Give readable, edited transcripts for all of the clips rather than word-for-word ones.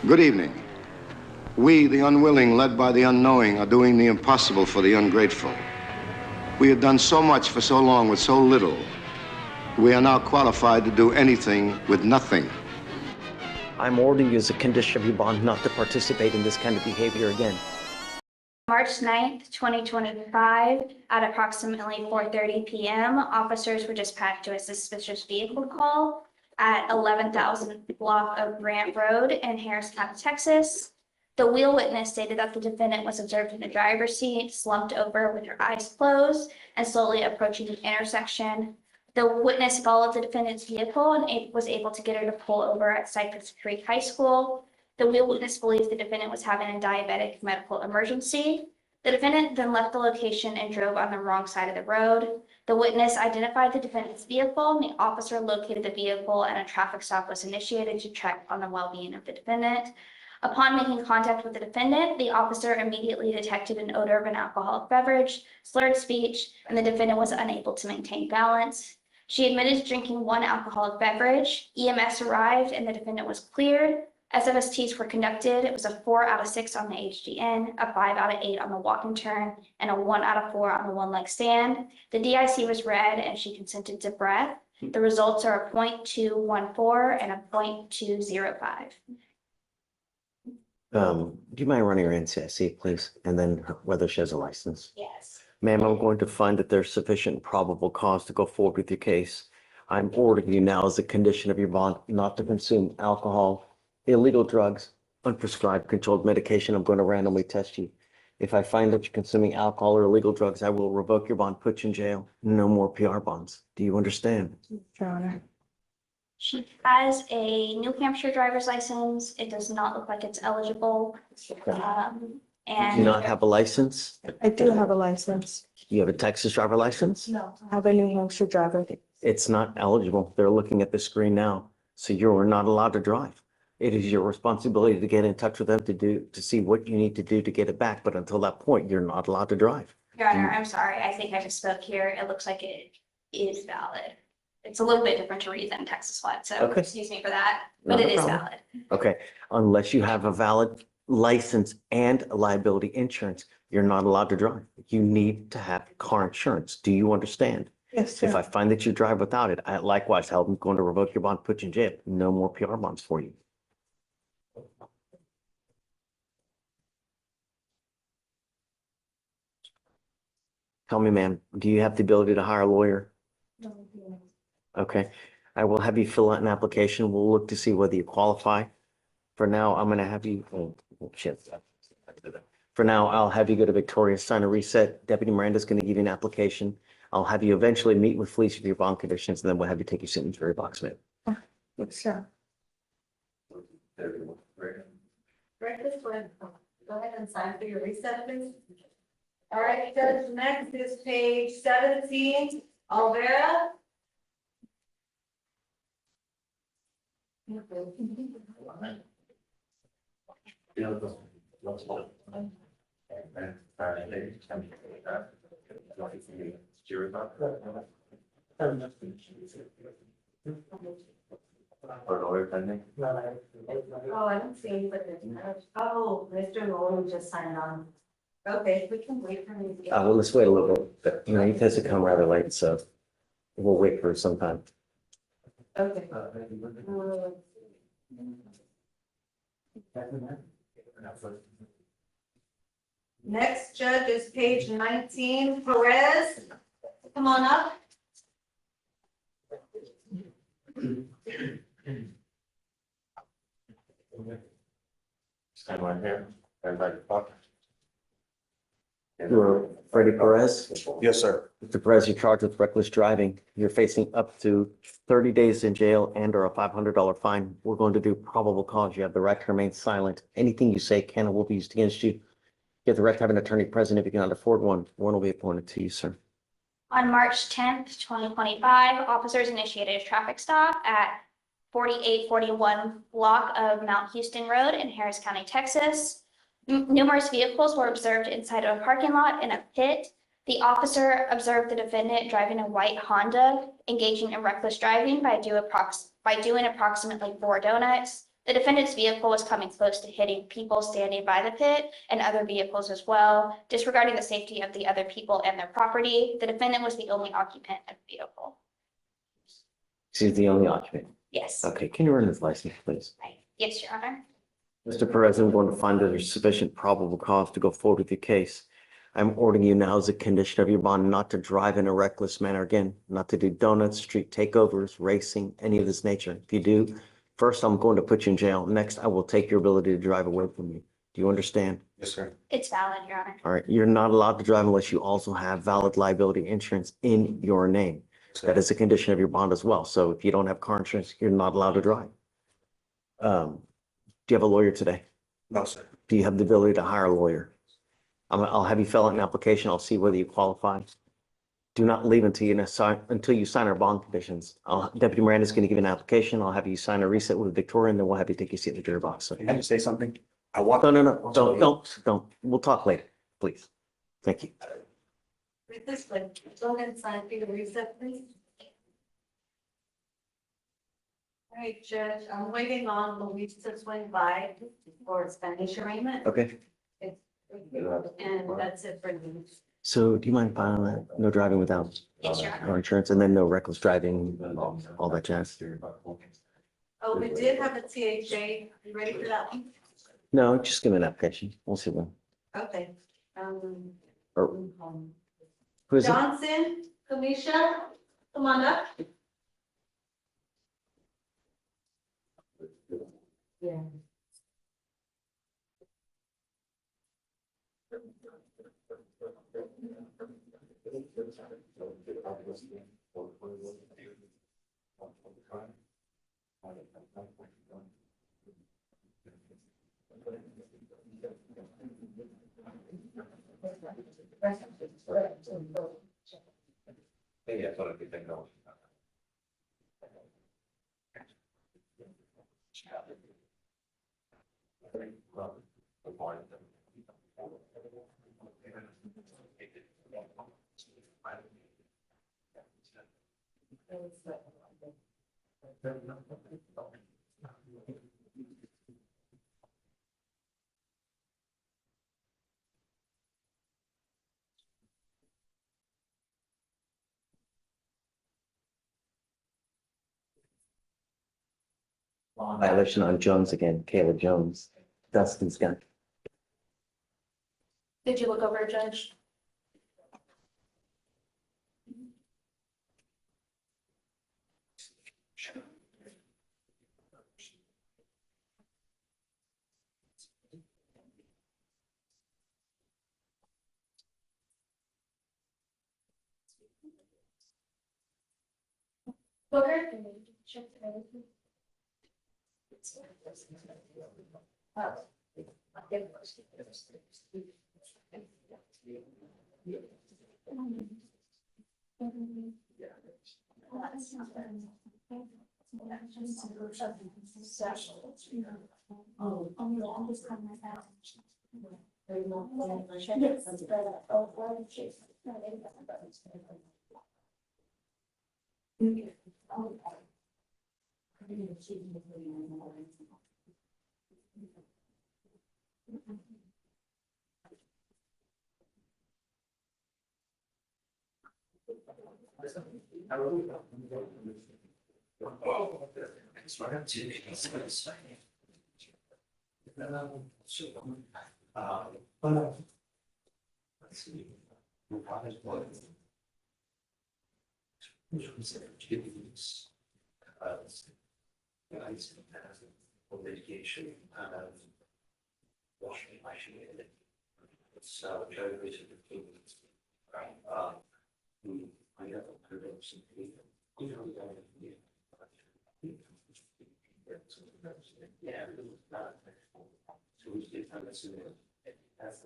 Good evening. We, the unwilling, led by the unknowing, are doing the impossible for the ungrateful. We have done so much for so long with so little. We are now qualified to do anything with nothing. I'm ordering you as a condition of your bond not to participate in this kind of behavior again. March 9th, 2025, at approximately 4:30 p.m., officers were dispatched to a suspicious vehicle call at 11,000 block of Grant Road in Harris County, Texas. The wheel witness stated that the defendant was observed in the driver's seat, slumped over with her eyes closed and slowly approaching the intersection. The witness followed the defendant's vehicle and was able to get her to pull over at Cypress Creek High School. The wheel witness believes the defendant was having a diabetic medical emergency. The defendant then left the location and drove on the wrong side of the road. The witness identified the defendant's vehicle, and the officer located the vehicle, and a traffic stop was initiated to check on the well-being of the defendant. Upon making contact with the defendant, the officer immediately detected an odor of an alcoholic beverage, slurred speech, and the defendant was unable to maintain balance. She admitted to drinking one alcoholic beverage. EMS arrived, and the defendant was cleared. SFSTs were conducted. It was a 4 out of 6 on the HGN, a 5 out of 8 on the walk and turn, and a 1 out of 4 on the one leg stand. The DIC was read and she consented to breath. The results are a 0.214 and a 0.205. Do you mind running her NCIC, please? And then whether she has a license. Yes. Ma'am, I'm going to find that there's sufficient probable cause to go forward with your case. I'm ordering you now as a condition of your bond not to consume alcohol, illegal drugs, unprescribed controlled medication. I'm going to randomly test you. If I find that you're consuming alcohol or illegal drugs, I will revoke your bond, put you in jail. No more PR bonds. Do you understand? Your Honor. She has a New Hampshire driver's license. It does not look like it's eligible. Do you And not have a license? I do have a license. You have a Texas driver license? No. I have a New Hampshire driver. It's not eligible. They're looking at the screen now. So you're not allowed to drive. It is your responsibility to get in touch with them to see what you need to do to get it back. But until that point, you're not allowed to drive. Your Honor, I'm sorry. I think I misspoke here. It looks like it is valid. It's a little bit different to read than Texas flood, so Okay. excuse me for that, but Not a it is problem. valid. Okay, unless you have a valid license and liability insurance, you're not allowed to drive. You need to have car insurance. Do you understand? Yes, If sir. I find that you drive without it, likewise, I'm going to revoke your bond, put you in jail. No more PR bonds for you. Tell me, ma'am, do you have the ability to hire a lawyer? Okay, I will have you fill out an application. We'll look to see whether you qualify. For now, I'm gonna have you, oh, shit. For now, I'll have you go to Victoria, sign a reset. Deputy Miranda's gonna give you an application. I'll have you eventually meet with Fleischer with your bond conditions, and then we'll have you take your signature box, ma'am. Yes, sir. Right this way. Go ahead and sign for your reset, please. All right, Judge, next is page 17, Alvera. Oh, I don't see anybody. Oh, Mr. Nolan just signed on. Okay, we can wait for him to get. Well, let's wait a little bit, but you know, he tends to come rather late, so we'll wait for some time. Okay. Next, Judge, is page 19, Perez. Come on up. Stand right here. Everybody talk. You're Freddie Perez. Yes, sir. Mr. Perez, you're charged with reckless driving. You're facing up to 30 days in jail and or a $500 fine. We're going to do probable cause. You have the right to remain silent. Anything you say can and will be used against you. You have the right to have an attorney present if you cannot afford one. One will be appointed to you, sir. On March 10th, 2025, officers initiated a traffic stop at 4841 block of Mount Houston Road in Harris County, Texas. Numerous vehicles were observed inside of a parking lot in a pit. The officer observed the defendant driving a white Honda, engaging in reckless driving by doing approximately 4 donuts. The defendant's vehicle was coming close to hitting people standing by the pit and other vehicles as well. Disregarding the safety of the other people and their property, the defendant was the only occupant of the vehicle. She's the only occupant. Yes. Okay, can you run his license, please? Right. Yes, Your Honor. Mr. Perez, I'm going to find that there's sufficient probable cause to go forward with your case. I'm ordering you now as a condition of your bond not to drive in a reckless manner again, not to do donuts, street takeovers, racing, any of this nature. If you do, first, I'm going to put you in jail. Next, I will take your ability to drive away from you. Do you understand? Yes, sir. It's valid, Your Honor. All right, you're not allowed to drive unless you also have valid liability insurance in your name. Yes, sir. That is a condition of your bond as well. So if you don't have car insurance, you're not allowed to drive. Do you have a lawyer today? No, sir. Do you have the ability to hire a lawyer? I'll have you fill out an application. I'll see whether you qualify. Do not leave until you sign our bond conditions. Deputy Miranda's going to give you an application. I'll have you sign a reset with Victoria, and then we'll have you take your seat in the jury box. Can I say something? I want. No, don't. We'll talk later, please. Thank you. Read this one. Go ahead and sign for your reset, please. All right, Judge, I'm waiting on Luis to swing by for Spanish arraignment, Okay. and that's it for me. So do you mind filing that? No driving without Yes, Your Honor. car insurance, and then no reckless driving, all that jazz? Oh, we did have a THA. You ready for that one? No, just give me an application. We'll see when. Okay. Or who is it? Johnson, Kamisha, come on up. Yeah. Yeah, I thought I'd be thinking of. Violation on Jones again, Kayla Jones. Dustin's gun. Did you look over, Judge? Booker? Mitigation. So,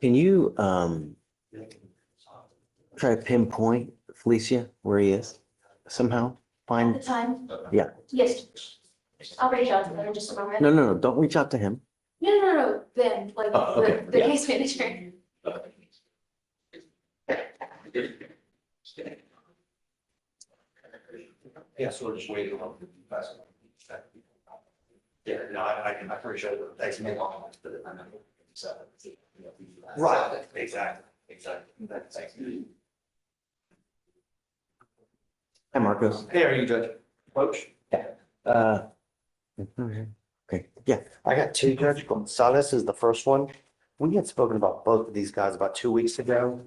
Can you try to pinpoint Felicia where he is somehow? At the Find, time? Yeah. Yes. I'll reach out to them in just a moment. no, don't reach out to him. No, them, like Oh, okay, the yeah. case manager. Yeah, so we're just waiting on. Yeah, no, I can appreciate it. Thanks, man. Right, exactly. Thanks. Hi, Marcos. Hey, are you Judge? Coach? Uh, okay, yeah, I got two, Judge. Gonzalez is the first one. We had spoken about both of these guys about 2 weeks ago.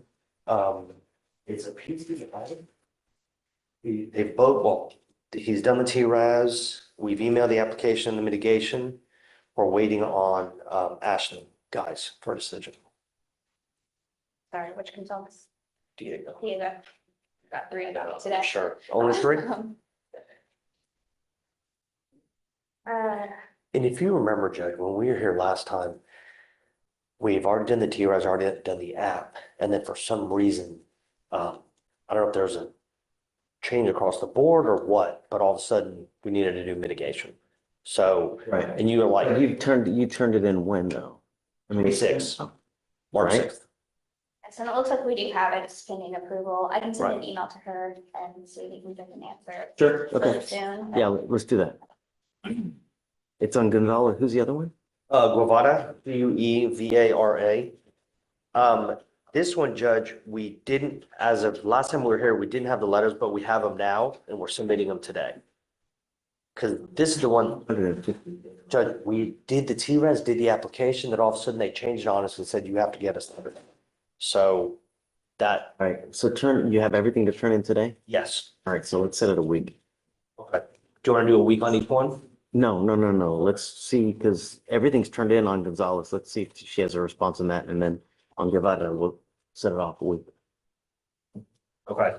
It's a piece of item. They both, well, he's done the TRAS. We've emailed the application, the mitigation. We're waiting on Ashton guys for a decision. Sorry, which Gonzalez? Diego. Diego. Got three today. Sure, only three? And if you remember, Judge, when we were here last time, we've already done the TRAS, already done the app, and then for some reason, I don't know if there's a change across the board or what, but all of a sudden we needed to do mitigation. So, Right. and you were like, You turned it in when though? I mean, 26, March Right. 6th. So it looks like we do have it, it's pending approval. I can send an Right. email to her and see if we can get an answer Sure, okay. really soon. Yeah, let's do that. It's on Gonzalez. Who's the other one? Guevara, Guevara. This one, Judge, we didn't, as of last time we were here, we didn't have the letters, but we have them now and we're submitting them today. Because this is the one, Judge, we did the TRAS, did the application, then all of a sudden they changed it on us and said, you have to get us everything. So that, All right, so you have everything to turn in today? yes. All right, so let's set it a week. Okay. Do you want to do a week on each one? No. Let's see, because everything's turned in on Gonzalez. Let's see if she has a response on that, and then on Guevara, we'll set it off a week. Okay.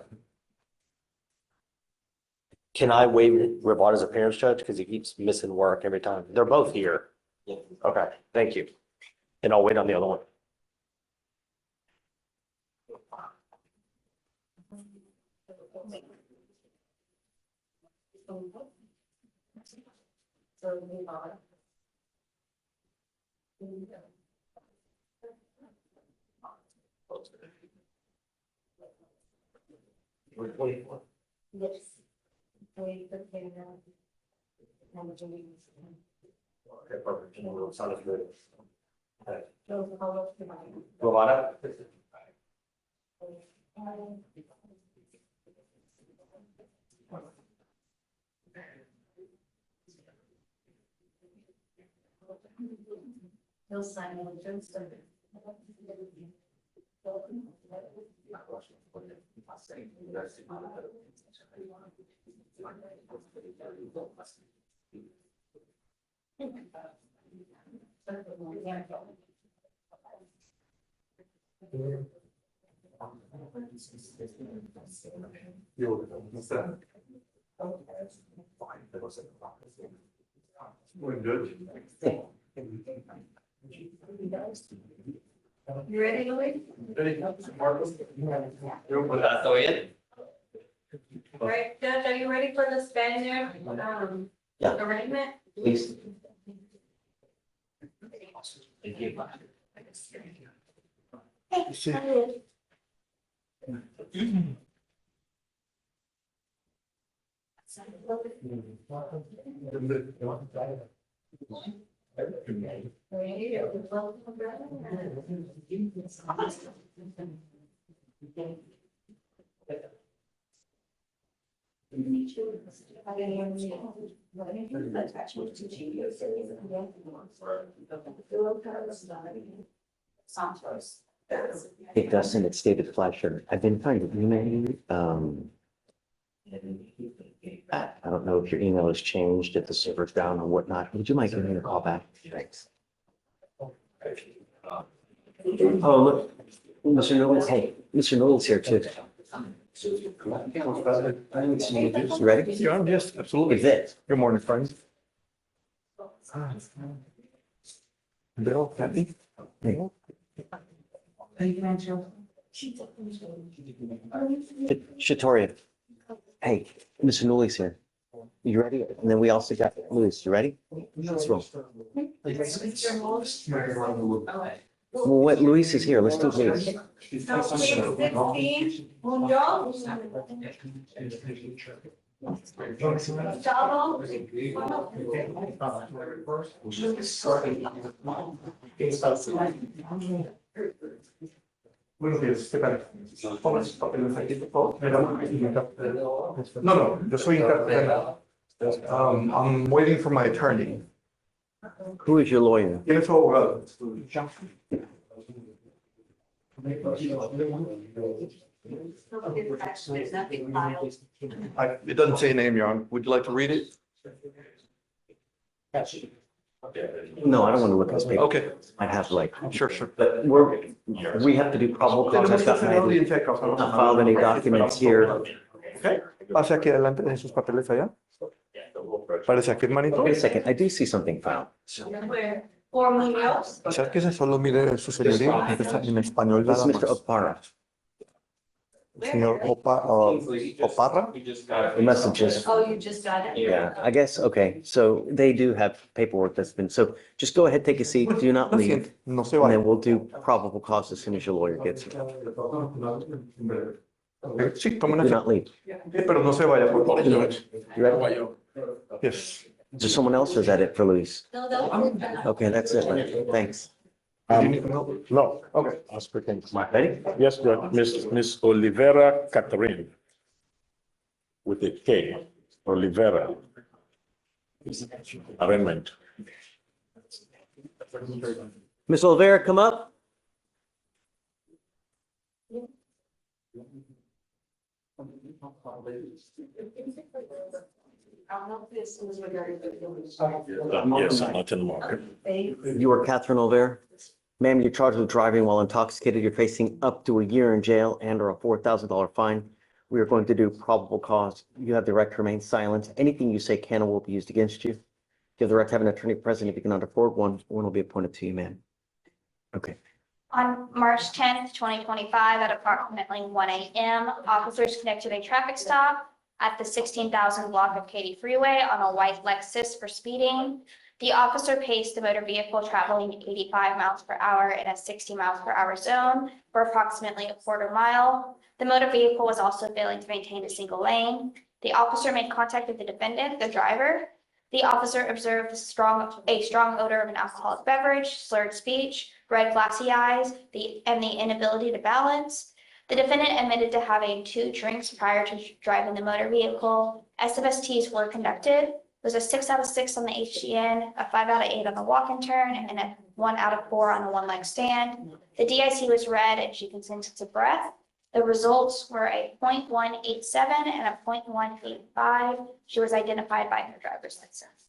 Can I waive Guevara's appearance, Judge? Because he keeps missing work every time. They're both here. Yeah. Okay, thank you. And I'll wait on the other one. So move on. Yes. We put in Okay, perfect. Sounds good. Guevara? He'll sign it, Johnson. We're good. You ready, Louis? Right, Judge, are you ready for the Spaniard, Yeah. arraignment? Please. Santos. Hey, Dustin, it's David Fleischer. I've been trying to email you. I don't know if your email has changed, if the server's down or whatnot. Would you mind giving me a call back? Thanks. Oh, look, Mr. Knowles, hey, Mr. Knowles here too. You ready? Yeah, I'm just, absolutely. Is it? Good morning, friends. Bill, Kathy? Hey. Shatoria. Hey, Mr. Knowles here. You ready? And then we also got Luis. You ready? Let's roll. Well, what, Luis is here. Let's do Luis. So, page 16, Mundial. Buenos días, ¿qué tal? Pongan sus papeles aquí, por favor. No, no, yo soy intérprete. I'm waiting for my attorney. Who is your lawyer? ¿Quién es su abogado? There's nothing filed. It doesn't say a name, Your Honor. Would you like to read it? No, I don't want to look at his paper. Okay, I'd have like, sure, sure. but we have to do probable cause. I've got not filed any documents here. Okay. Pase aquí adelante de sus papeles allá. Parece aquí, hermanito. Wait a second, I do see something found. Where? For Munoz? Acérquese, solo mire su señoría. Está en español This nada is Mr. más. Oparra. Señor Oparra. The messages. Oh, you just got it? Yeah, I guess, okay, so they do have paperwork that's been, so just go ahead, take a seat, do not Lo leave. siento, no se And vaya. then we'll do probable cause as soon as your lawyer gets here. Sí, toma Do una not leave. Sí, pero no se vaya, por favor. You ready? Yes. Is there someone else or is that it for Luis? No, that was. Okay, that's it, man. Thanks. No, okay, I'll speak in. Ready? Yes, Judge, Miss Olivera Catherine. With a K, Olivera. Arraignment. Ms. Olivera, come up. I don't know if this was regarding. Yes, nothing more. You are Catherine Olivera. Ma'am, you're charged with driving while intoxicated. You're facing up to a year in jail and or a $4,000 fine. We are going to do probable cause. You have the right to remain silent. Anything you say can or will be used against you. You have the right to have an attorney present. If you cannot afford one, one will be appointed to you, ma'am. Okay. On March 10th, 2025, at approximately 1 a.m., officers conducted a traffic stop at the 16,000 block of Katy Freeway on a white Lexus for speeding. The officer paced the motor vehicle traveling 85 miles per hour in a 60 miles per hour zone for approximately a quarter mile. The motor vehicle was also failing to maintain a single lane. The officer made contact with the defendant, the driver. The officer observed a strong odor of an alcoholic beverage, slurred speech, red glassy eyes, and the inability to balance. The defendant admitted to having 2 drinks prior to driving the motor vehicle. SFSTs were conducted. It was a 6 out of 6 on the HGN, a 5 out of 8 on the walk and turn, and a 1 out of 4 on the one leg stand. The DIC was read and she consented to breath. The results were a 0.187 and a 0.185. She was identified by her driver's license.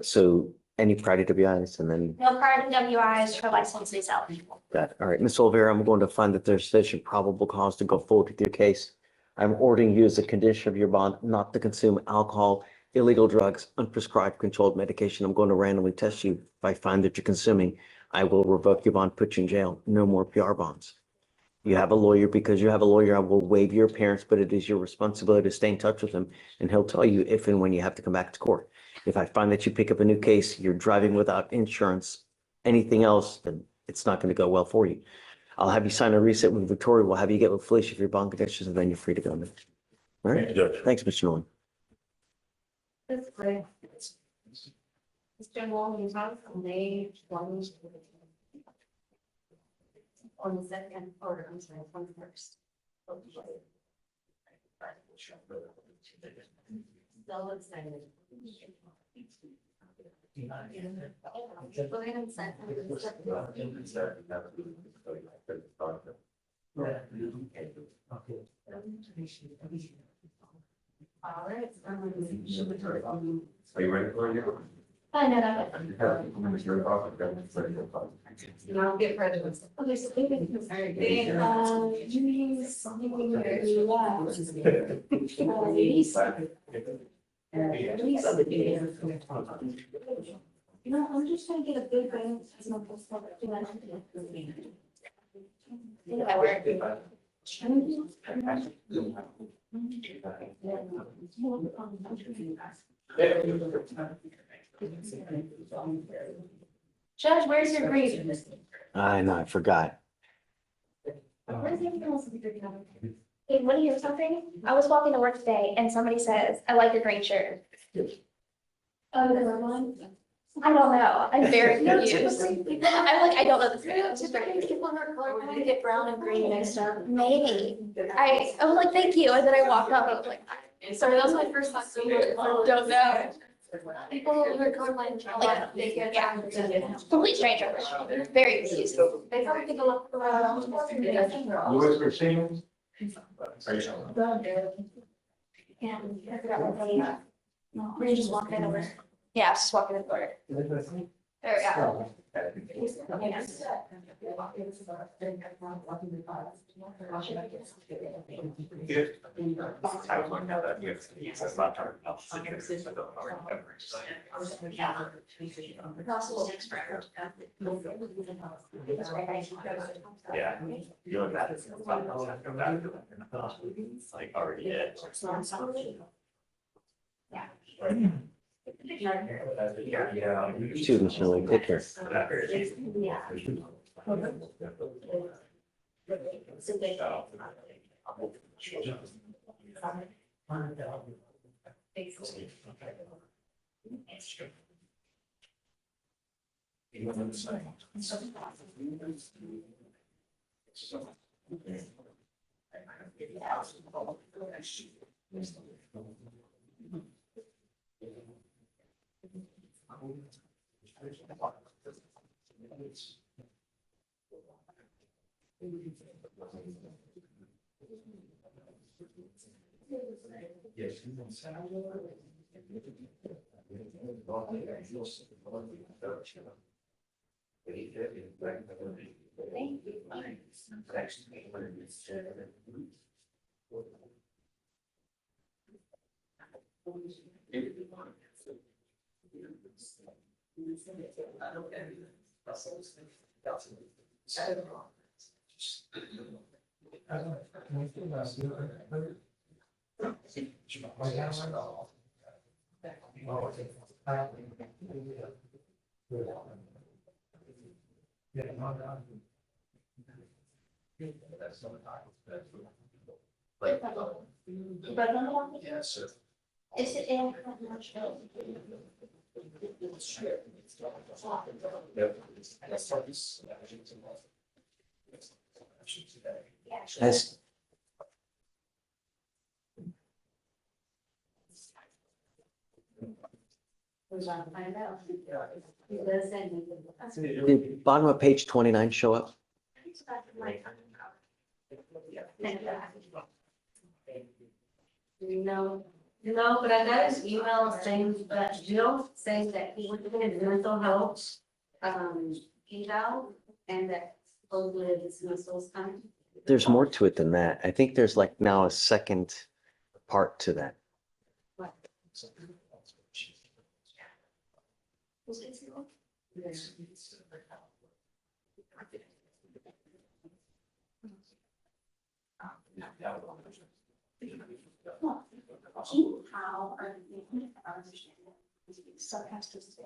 So any prior to WIs and then No prior to WIs, her license is eligible. that. All right, Ms. Olivera, I'm going to find that there's sufficient probable cause to go forward with your case. I'm ordering you as a condition of your bond not to consume alcohol, illegal drugs, unprescribed controlled medication. I'm going to randomly test you. If I find that you're consuming, I will revoke your bond, put you in jail. No more PR bonds. You have a lawyer. Because you have a lawyer, I will waive your appearance, but it is your responsibility to stay in touch with him, and he'll tell you if and when you have to come back to court. If I find that you pick up a new case, you're driving without insurance, anything else, then it's not going to go well for you. I'll have you sign a reset with Victoria. We'll have you get with Fleischer for your bond conditions, and then you're free to go. All right. Thank you, Judge. Thanks, Mr. Nolan. That's great. Mr. Wong, you have from May 20. On the second, or I'm sorry, 21st. So excited. Go ahead and sign. All right. Are you ready for it? I know that. Now get prejudice. Okay, so they can. You know, I'm just trying to get a big balance. As my first step. I work. Judge, where's your grief? I know, I forgot. Where's everything else? Hey, want to hear something? I was walking to work today and somebody says, I like your green shirt. Oh, the one? I don't know. I'm very confused. I'm like, I don't know this guy. People in our color want to get brown and green mixed up. Maybe. I was like, thank you. And then I walked up and I was like, Sorry, that was my first thought. So I don't know. people who are colorblind, Like, they get yeah, complete stranger. Very confused. They probably think a lot around. Louis Christine? Yeah. I forgot what they, no, were you just walking over? Yeah, I was just walking in the door. There, yeah. Yeah. You're that. It's like already it. Yeah. Students really take care. Is it in? Nice. The bottom of page 29 show up. No, but I got his email saying that Jill saying that he went to his mental health, eval, and that supposedly the dismissal's coming. There's more to it than that. I think there's like now a second part to that. How are you? Some has to say.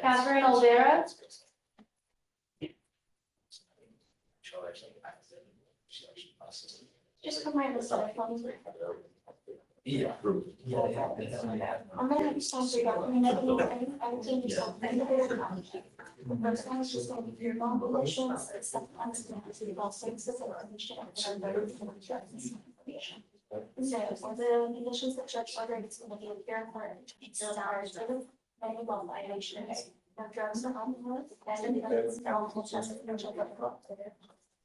Catherine Olvera. Just come right this way. Yeah. I'm gonna have to stop you. I mean, I think you're something. The first one is just gonna be your long relations, the second one is gonna be about services and information. And the third is gonna be information. So for the conditions that judge ordered, it's gonna be a fair court, it's hours of any law violations. No drugs or alcohol, and it's alcohol test of no children.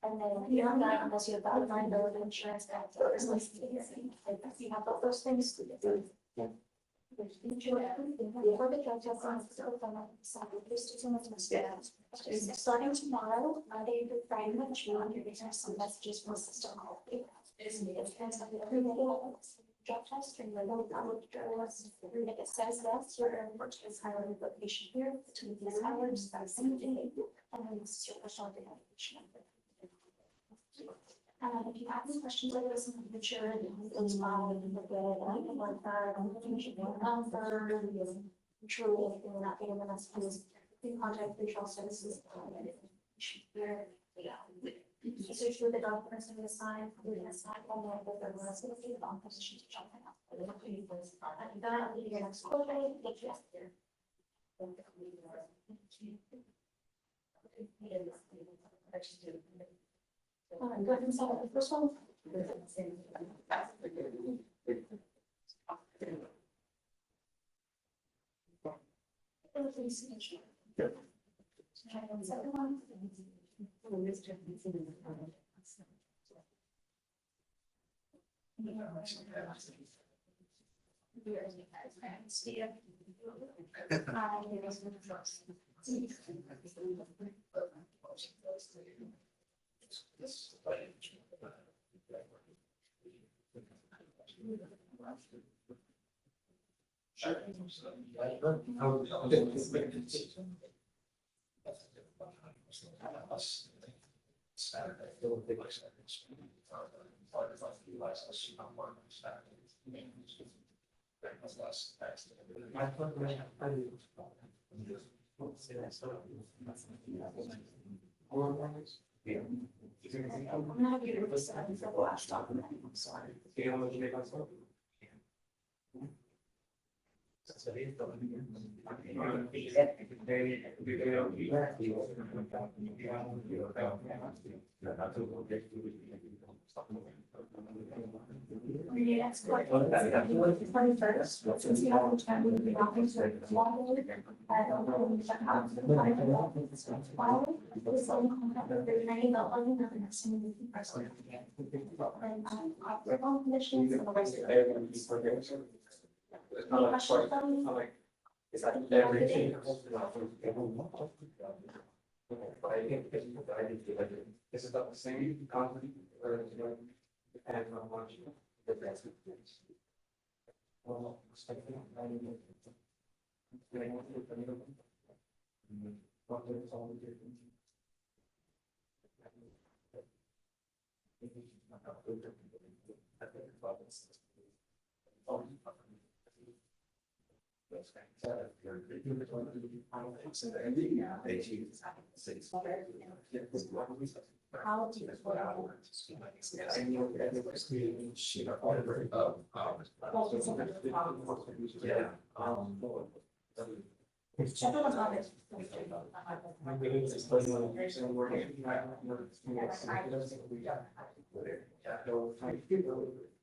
And then beyond that, unless you have valid liability insurance, that is listed. If you have both those things. Starting tomorrow, Monday through Friday, which we want to be some messages from the system. Drop test and then if it says that your work is highly location here to these hours, that's same day. And then this is your personal identification. If you have any questions like this in the future, it's fine, you can look at it, I can like that, I'm gonna should truly, if you're not getting the messages, you can contact visual services. Search with the documents and the sign, we're gonna sign on the rest of the opposition to jump out. That will be your next quarter, get you after. Go ahead and sign the first one. Second one. I'm not here to decide for the last document, I'm sorry. Yes, correct. 21st, since you have the time to be office or I don't know if that happens. It's on contact with the name, the only number that's in the president. And I've all conditions and the rest of it. Any questions from me? Is that everything? Is it the same company or is it and how much the best? Well, How do you?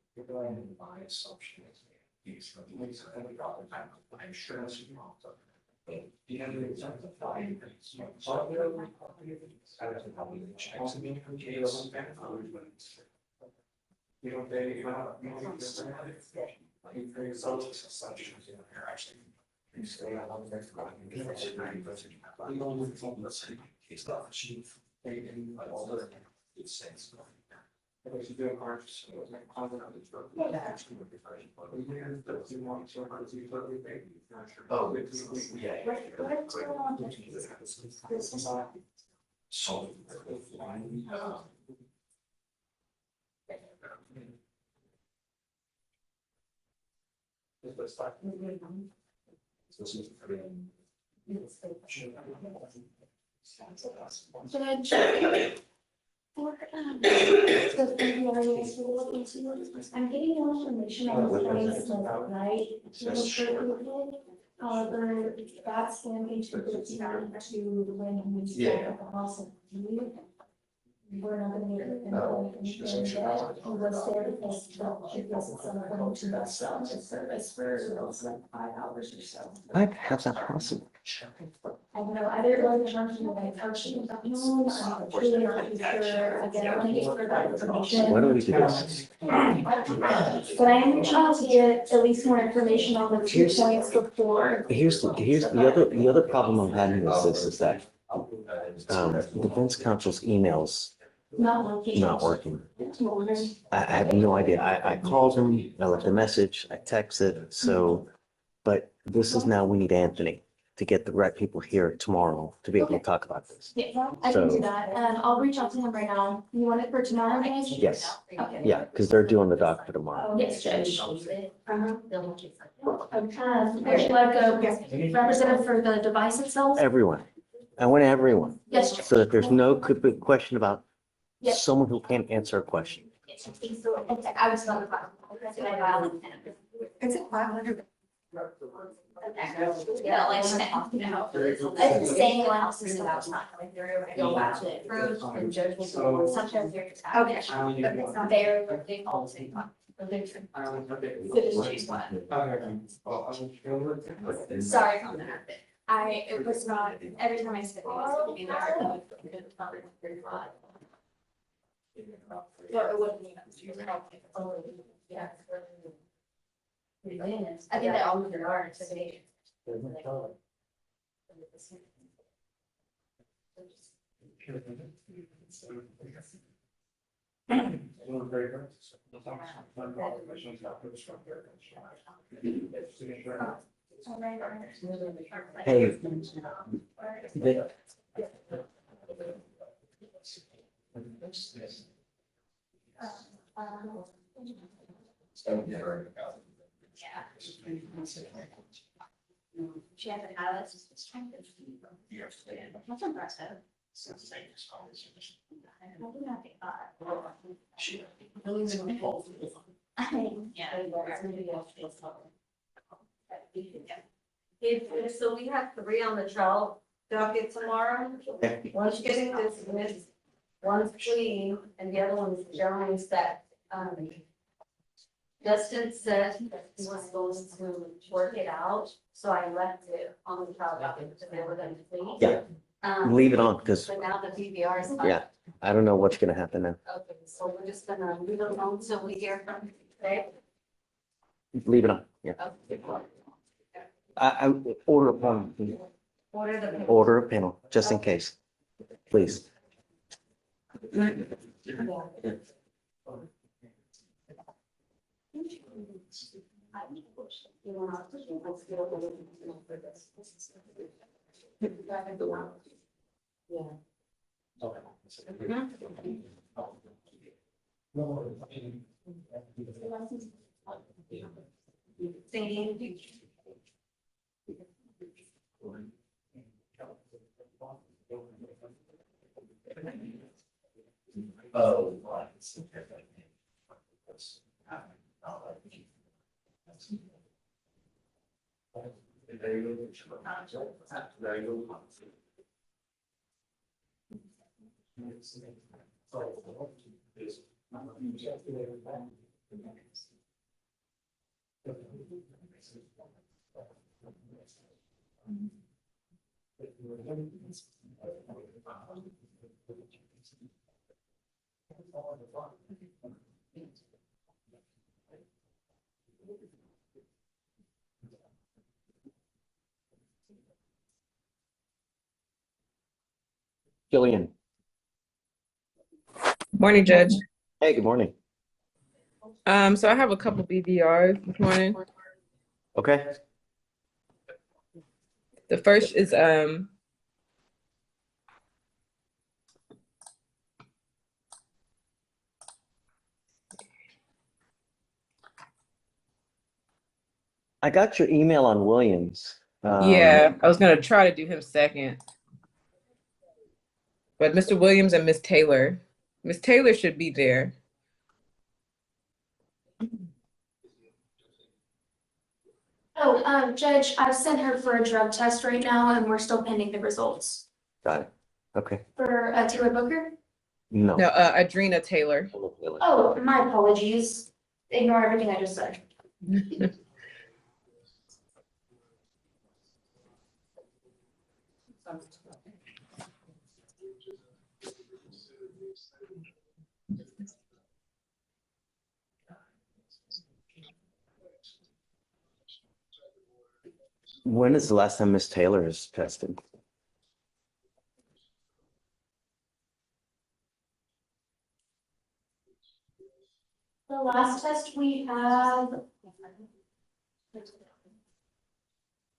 Everyone's on it. I'm sure that's wrong. You know, they, Oh, yeah. So. Judge. I'm getting no information on the place like right. However, that's going to be to when we start at the house of you. We're not gonna get anything yet. He was there because he was going to the service for like 5 hours or so. What? How's that possible? I don't know, either like function of like function of home, I'm truly not sure, again, I want to get for that information. Why don't we do this? But I am trying to get at least more information on the 2 points before. Here's the other problem I'm having with this is that defense counsel's emails not working. I have no idea. I called him, I left a message, I texted, so, but this is now we need Anthony. to get the right people here tomorrow to be able to Okay. talk about this. Yeah, I can So- do that, and I'll reach out to him right now. You want it for tomorrow, guys? Yes. Okay. Yeah, because they're doing the doc for tomorrow. Yes, Judge. Uh-huh. Would you like a representative for the device itself? Everyone. I want everyone, Yes, Judge. so that there's no question about Yes. someone who can't answer a question. Okay, I was not. Is it 500? Yeah, like, no. It's the same house as the house. Go back to it first, and judge will- sometimes they're. Okay. But it's not there, but they all say fine. So just choose one. Sorry on that. It was not, every time I said it was gonna be there. Or it wouldn't even. Yeah. I think that all of there are today. Hey. the- She hasn't had us. That's impressive. I mean, yeah. So we have 3 on the trial docket tomorrow. One's getting dismissed, one's fleeing, and the other one's Jones that, Justin said that he was going to work it out, so I left it on the trial docket because they were going to flee. Yeah, Um, leave it on, because, But now the PVR is. up. yeah, I don't know what's gonna happen now. Okay, so we're just gonna leave it alone until we hear from, okay? Leave it on, yeah. Okay. I order a panel, Order the. order a panel, just in case, please. Singing. Oh. Jillian, Morning, Judge. hey, good morning. So I have a couple BVRs this morning. Okay, The first is I got your email on Williams. yeah, I was gonna try to do him second. But Mr. Williams and Miss Taylor. Miss Taylor should be there. Oh, Judge, I've sent her for a drug test right now, and we're still pending the results. Got it, okay, For Taylor Booker? no. No, Adrena Taylor. Oh, my apologies. Ignore everything I just said. When is the last time Miss Taylor is tested? The last test we have.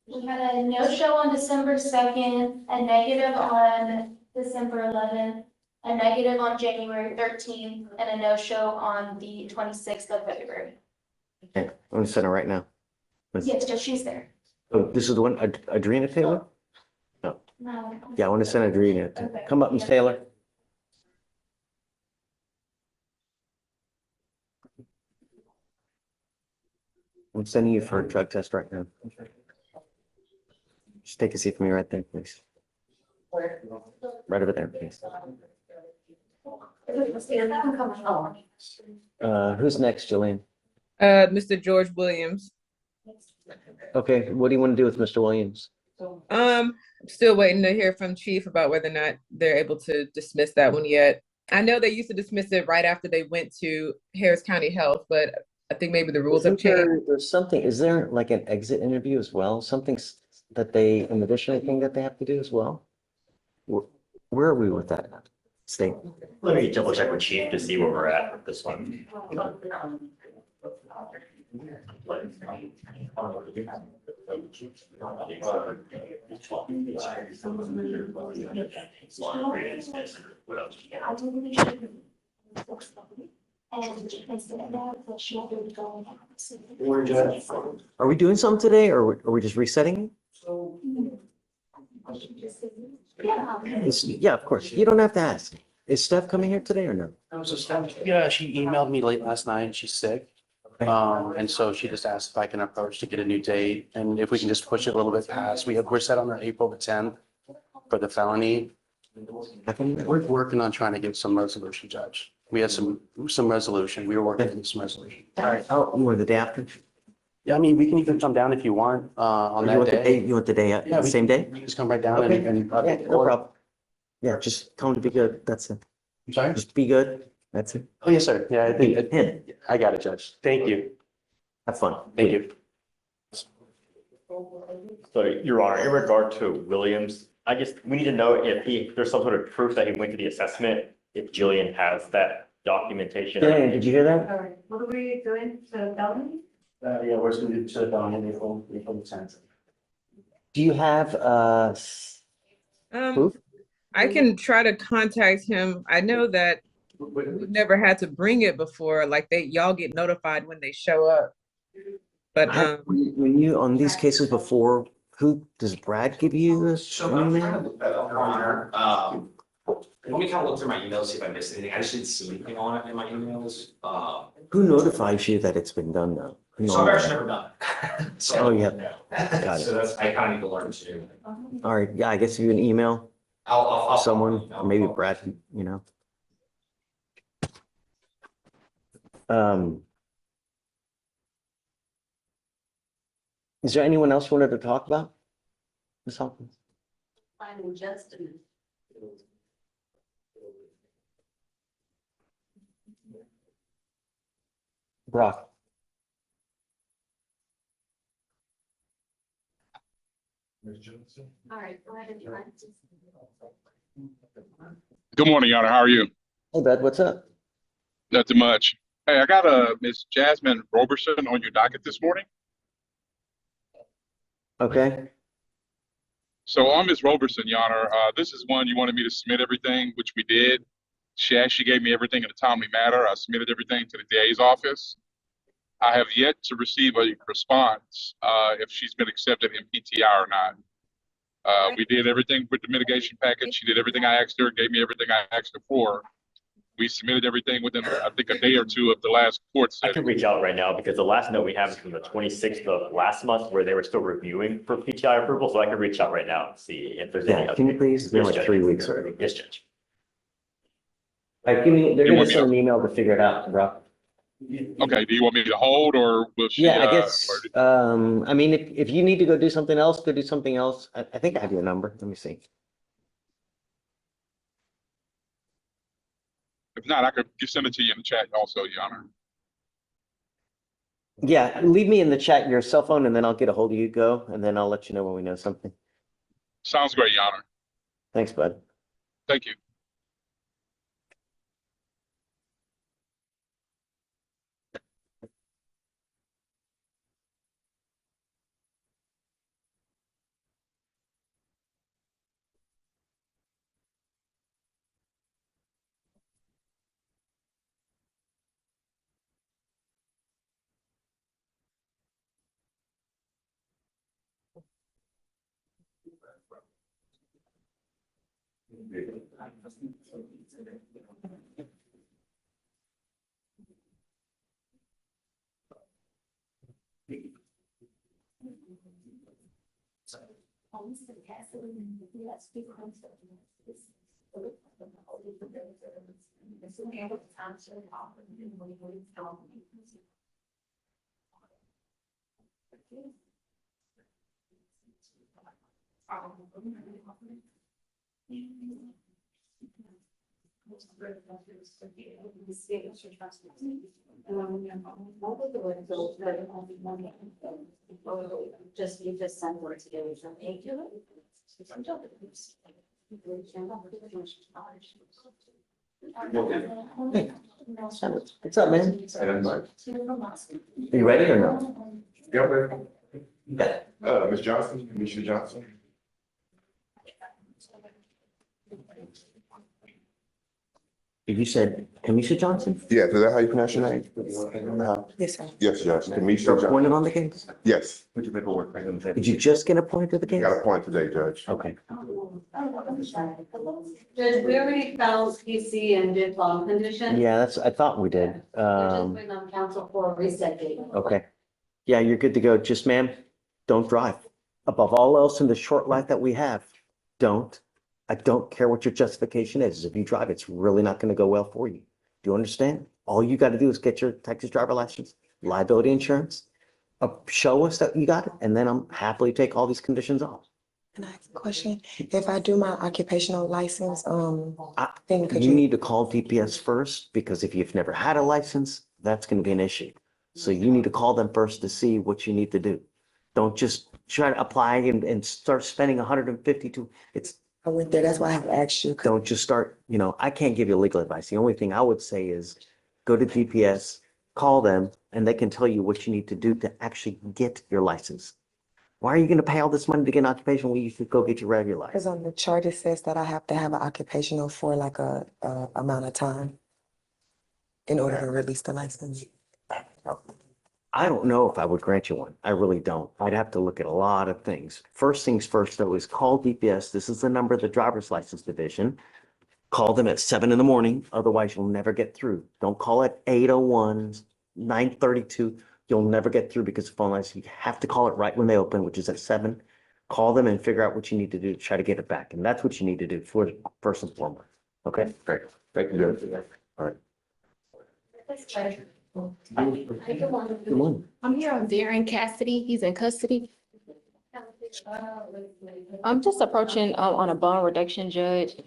We had a no-show on December 2nd, a negative on December 11th, a negative on January 13th, and a no-show on the 26th of February. Okay, I'm gonna send her right now. Yes, just she's there. Oh, this is the one, Adrena Taylor? No. Yeah, I want to send Adrena. Okay. Come up, Miss Taylor. I'm sending you for a drug test right now. Just take a seat for me right there, please. Right over there, please. Who's next, Jillian? Mr. George Williams. Okay, what do you want to do with Mr. Williams? I'm still waiting to hear from Chief about whether or not they're able to dismiss that one yet. I know they used to dismiss it right after they went to Harris County Health, but I think maybe the rules have changed. There's something, is there like an exit interview as well? Something that they, an additional thing that they have to do as well? Where are we with that state? Let me double check with Chief to see where we're at with this one. Are we doing something today or are we just resetting it? Yeah, of course. You don't have to ask. Is Steph coming here today or no? Yeah, she emailed me late last night. She's sick. And so she just asked if I can approach to get a new date and if we can just push it a little bit past. We're set on April the 10th for the felony. We're working on trying to get some resolution, Judge. We had some resolution. We were working on some resolution. All right. Oh, or the day after? Yeah, I mean, we can even come down if you want, on You that want the day. You want the day, Yeah, the same day? You can just come right down Okay. and. Yeah, no problem. Yeah, just tell him to be good. That's it. I'm sorry? Just be good. That's it. Oh, yes, sir. Yeah, I think, Him. I got it, Judge. Thank you. Have fun. Thank you. So, Your Honor, in regard to Williams, I guess we need to know if there's some sort of proof that he went to the assessment, if Jillian has that documentation. Jillian, did you hear that? All right, what are we doing to the felony? Yeah, we're just gonna do to the felony, April the 10th. Do you have, proof? I can try to contact him. I know that we've never had to bring it before, like y'all get notified when they show up. But, When you, on these cases before, who, does Brad give you this? So I'm trying to look that up, Your Honor. Let me kind of look through my emails, see if I missed anything. I just didn't see anything on it in my emails. Who notifies you that it's been done though? Who So I've notifies? actually never done it. So, Oh, yeah. no. Got it. So that's, I kind of need to learn too. All right, yeah, I guess if you an email I'll someone, or maybe Brad, you know. Is there anyone else you wanted to talk about? Ms. Hawkins? Finding Justin. Brock? All right, go ahead and try. Good morning, Your Honor. How are you? Hey, bud, what's up? Nothing much. Hey, I got Miss Jasmine Roberson on your docket this morning. Okay, So on Miss Roberson, Your Honor, this is one you wanted me to submit everything, which we did. She actually gave me everything in a timely manner. I submitted everything to the DA's office. I have yet to receive a response if she's been accepted in PTI or not. We did everything with the mitigation package. She did everything I asked her, gave me everything I asked her for. We submitted everything within, I think, a day or two of the last court I setting. can reach out right now because the last note we have is from the 26th of last month where they were still reviewing for PTI approval. So I can reach out right now and see if there's any. yeah, can you please? It's been Yes, like Judge. 3 weeks already. Yes, Judge. Like, give me, they're You gonna want me send to- an email to figure it out, Brock. Okay, do you want me to hold or will she? Yeah, I guess, I mean, if you need to go do something else, go do something else. I think I have your number. Let me see. If not, I could just send it to you in the chat also, Your Honor. Yeah, leave me in the chat your cell phone and then I'll get a hold of you, go, and then I'll let you know when we know something. Sounds great, Your Honor. Thanks, bud. Thank you. Just, you just send word together, so thank you. What's up, man? Are you ready or no? Yeah. Ms. Johnson, Misha Johnson. You said Kamisha Johnson? Yes, is that how you pronounce your name? Yes, sir. Yes, Judge, Kamisha You're Johnson. appointed on the case? Yes, Did you just get appointed to the case? got a point today, Judge. Okay. Judge, we already found PC and did bond condition. Yeah, I thought we did. We're just waiting on council for a reset date. Okay. Yeah, you're good to go. Just, ma'am, don't drive. Above all else in the short life that we have, don't. I don't care what your justification is. If you drive, it's really not going to go well for you. Do you understand? All you got to do is get your Texas driver license, liability insurance, show us that you got it, and then I'm happily take all these conditions off. Can I ask a question? If I do my occupational license, then could You you? need to call DPS first, because if you've never had a license, that's going to be an issue. So you need to call them first to see what you need to do. Don't just try to apply and start spending 152. I went there, that's why I have asked you. Don't just start, I can't give you legal advice. The only thing I would say is go to DPS, call them, and they can tell you what you need to do to actually get your license. Why are you going to pay all this money to get an occupation when you should go get your regular license? Because on the chart, it says that I have to have an occupational for like a amount of time in order to release the license. I don't know if I would grant you one. I really don't. I'd have to look at a lot of things. First things first, though, is call DPS. This is the number of the driver's license division. Call them at 7 in the morning. Otherwise, you'll never get through. Don't call at 8:01, 9:32. You'll never get through because the phone lines, you have to call it right when they open, which is at 7. Call them and figure out what you need to do to try to get it back. And that's what you need to do for first and foremost. Okay? Great. Thank you, Judge. All right. Good morning. I'm here on Darren Cassidy. He's in custody. I'm just approaching on a bond reduction, Judge.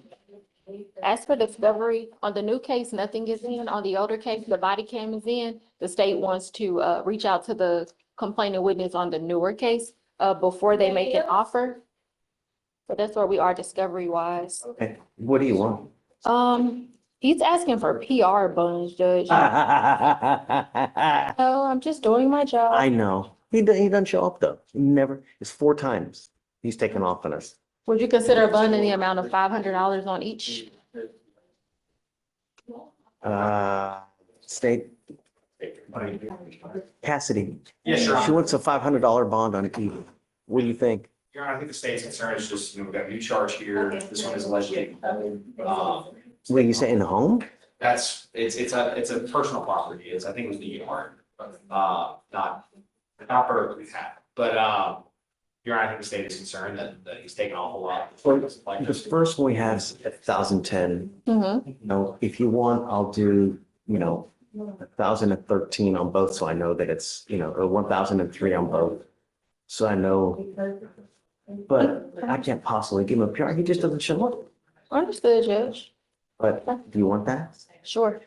As for discovery, on the new case, nothing is in. On the older case, the body cam is in. The state wants to reach out to the complaining witness on the newer case before they make an offer. So that's where we are discovery wise. Okay. What do you want? He's asking for PR bonus, Judge. Oh, I'm just doing my job. I know. He doesn't show up though. He never, it's 4 times he's taken off on us. Would you consider a bond in the amount of $500 on each? State. Cassidy. Yes, Your Honor. She wants a $500 bond on each. What do you think? Your Honor, I think the state's concern is just, we've got a new charge here. This one is allegedly, What you say in the home? it's a personal property. I think it was the yard, not perfectly had. But, Your Honor, I think the state is concerned that he's taken off a lot. The first one we have is 1,010. Mm-hmm. If you want, I'll do, 1,013 on both. So I know that it's, or 1,003 on both. So I know, but I can't possibly give him a PR. He just doesn't show up. Understood, Judge. But do you want that? Sure.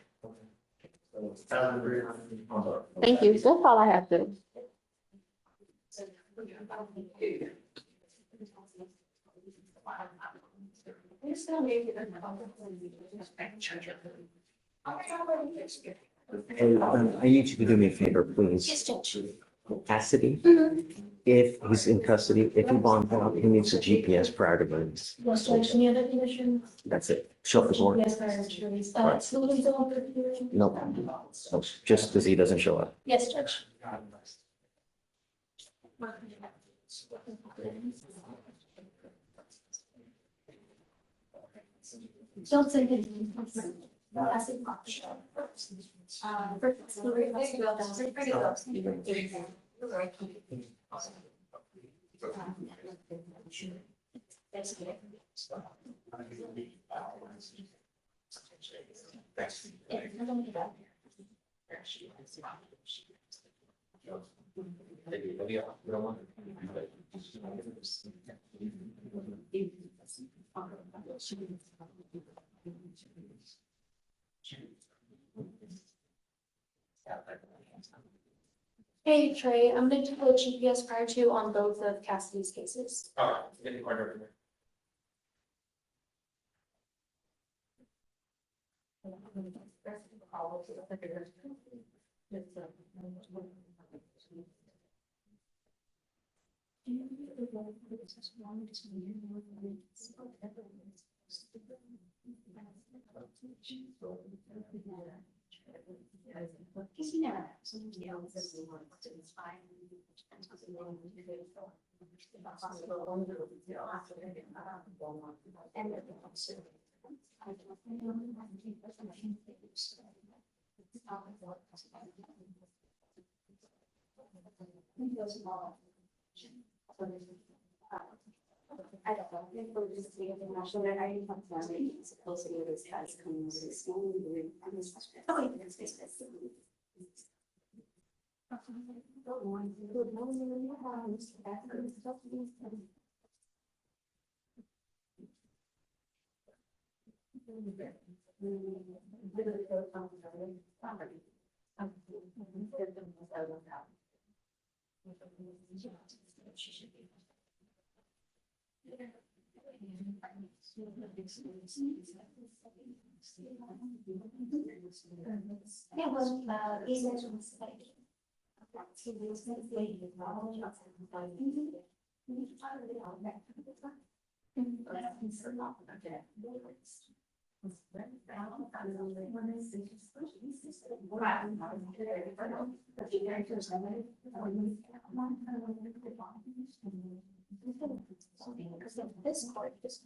Thank you. That's all I have to. Hey, I need you to do me a favor, please. Yes, Judge. Cassidy, if he's in custody, if he bonds out, he needs a GPS prior to release. Yes, Judge. Any other conditions? That's it. Show up the board. Yes, sir. Absolutely. Nope. So just because he doesn't show up. Yes, Judge. Don't say it. That's it. Hey Trey, I'm gonna do a GPS prior to on both of Cassidy's cases. Because you never know, somebody else is fine. I don't know. Maybe just the international, that I didn't have to supposed to be this has come to this school. Okay, that's business. Yeah, well, these are just like. Because of this court, this.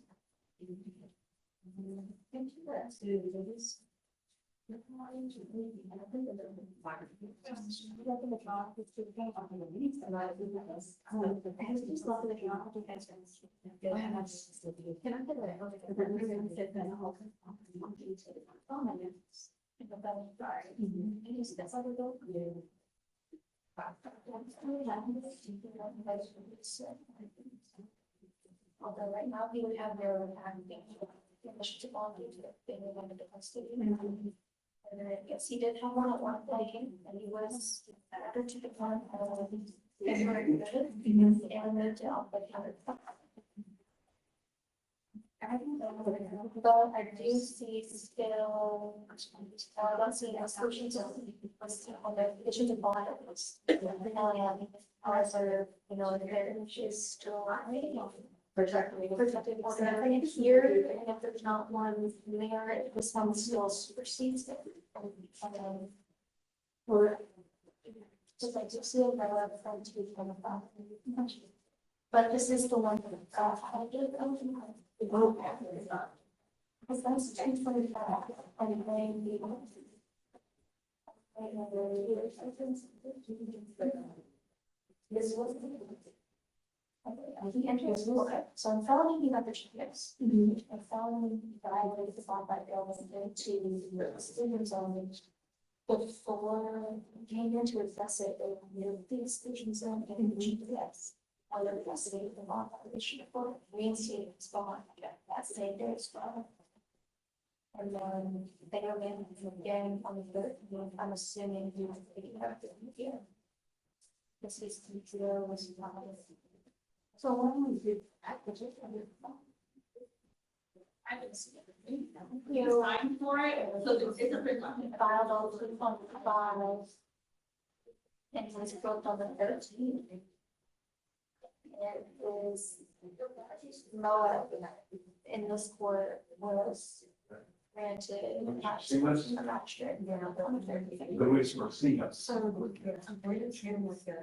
Although right now he would have their finished to bond due to the thing under the custody. And then, yes, he did have one at one point, and he was added to the plan. And moved out, but but I do see still, let's see, solutions on the addition to bond. Also, you know, there is still. Protected order here, and if there's not one there, this one still supersedes it. Or just like you see, from 225. But this is the one that I did. Because that's 225 and then this was. He enters, so I'm felony, he got the GPS. And felony, that I would have thought that bill was into the student zone. Before he came in to assess it, they knew the exclusion zone and the GPS. I would investigate the law violation for reinstated his bond that same day as well. And then they go in again on the 13th, I'm assuming he was picking up the here. This is TTO was not. So when we did that, I didn't see it. You signed for it, so it's a pretty much filed all the files. And it was booked on the 13th. It was Moab in this court was granted. I'm not sure. On the 13th. So I'm waiting for him with the.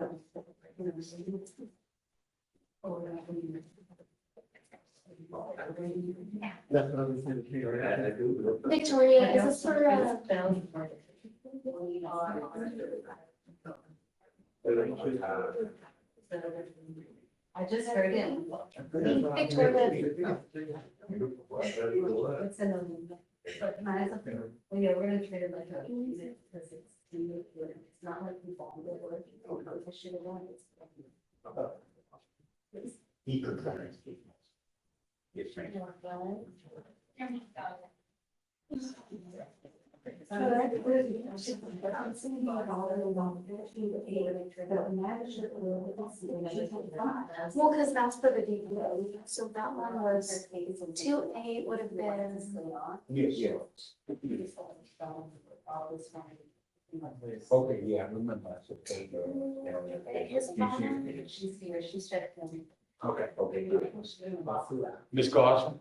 Victoria, is this for, I just heard it. Victoria, It's but mine's up there. Well, yeah, we're gonna treat it like a, because it's not like we fall in the work. I should have done it. well, because that's for the DPO, so that one was 2A would have been. Okay, yeah, I remember. His bond, She's here, she's trying to. Okay, okay. Ms. Carson?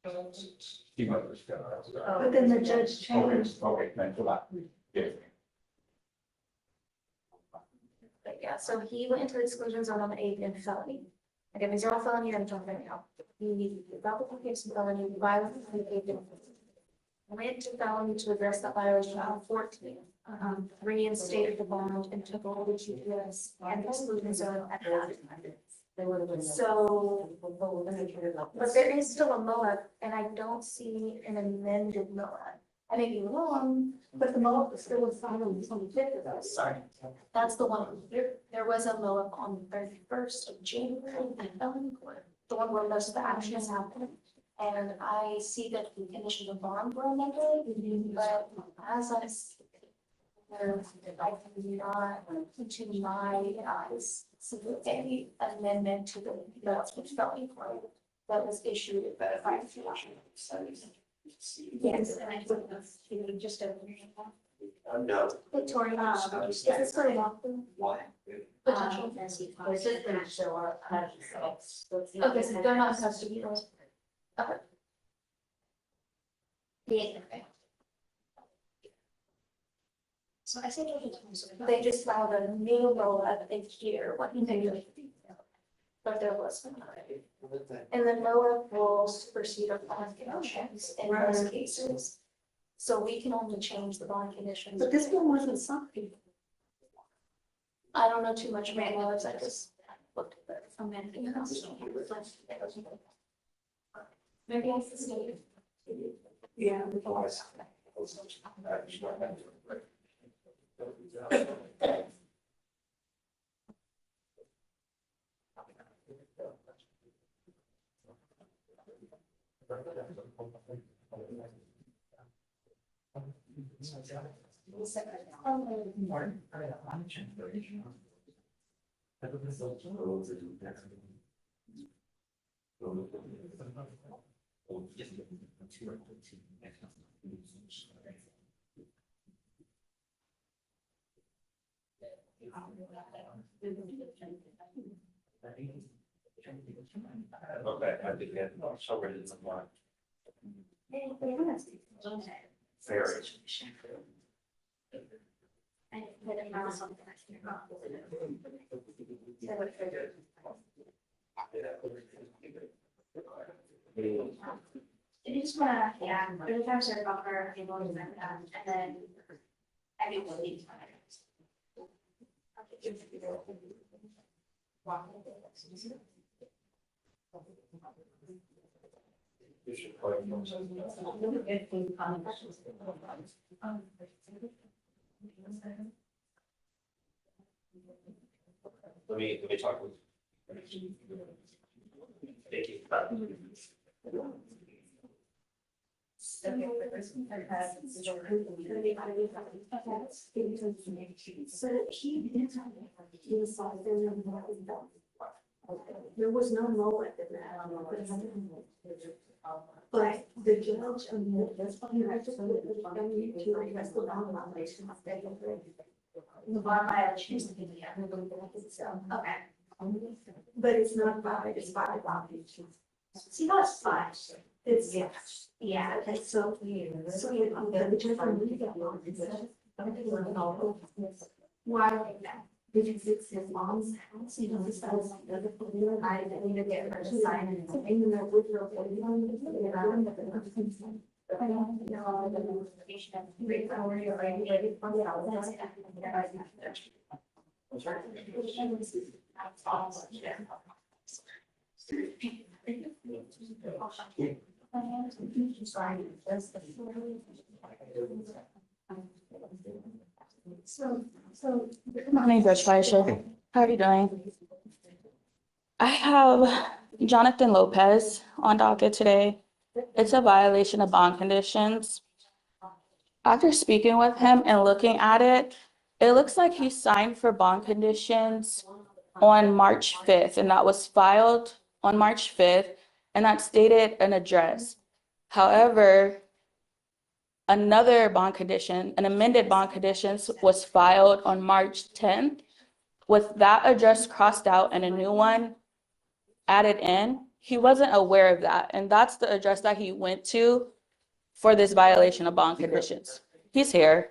but then the judge changed. Okay, thanks a lot. Yeah. But yeah, so he went into the exclusion zone on the 8th and felony. Again, these are all felony items on right now. He double case of felony violence and went to felony to address that violation on 14. Reinstated the bond and took all the GPS and exclusion zone at that time. So, but there is still a MOA, and I don't see an amended MOA. I may be wrong, but the MOA still was filed on the 25th of this. Sorry. That's the one. There was a MOA on the 31st of January in felony court, the one where most of the action is happening. And I see that the conditions of bond were amended, but as I cannot, to my eyes, see any amendment to the felony court that was issued by yes, and I think that's just a. No. Victoria, is this for a walkthrough? Potential. It's just gonna show up. Okay, so they're not in custody. Okay. Yeah. So I think they just filed a new MOA here, what you think? But there was one. And the NOAA rules to proceed on bond conditions in most cases. So we can only change the bond conditions. But this one wasn't something. I don't know too much about laws, I just looked at it from anything else. Maybe it's the state. Yeah. Okay, I think that, so ready to move on. Very. I put a mouse on You just wanna, yeah, every time I about her, people and then everybody. You should probably. Let me talk with. Thank you. So he was there was no MOA in that. But the judge, I mean, that's why you have to address the bond violation. The bond violation is okay. But it's not five, it's 5 violations. See, that's 5. It's, yeah, okay, so you the judge from legal. Why like that? Because it's his mom's house, you know, this house, I need to get her to sign it. And then the withdraw. Good morning, Judge Fleischer. How are you doing? I have Jonathan Lopez on docket today. It's a violation of bond conditions. After speaking with him and looking at it, it looks like he signed for bond conditions on March 5th, and that was filed on March 5th, and that stated an address. However, another bond condition, an amended bond conditions was filed on March 10th with that address crossed out and a new one added in. He wasn't aware of that, and that's the address that he went to for this violation of bond conditions. He's here.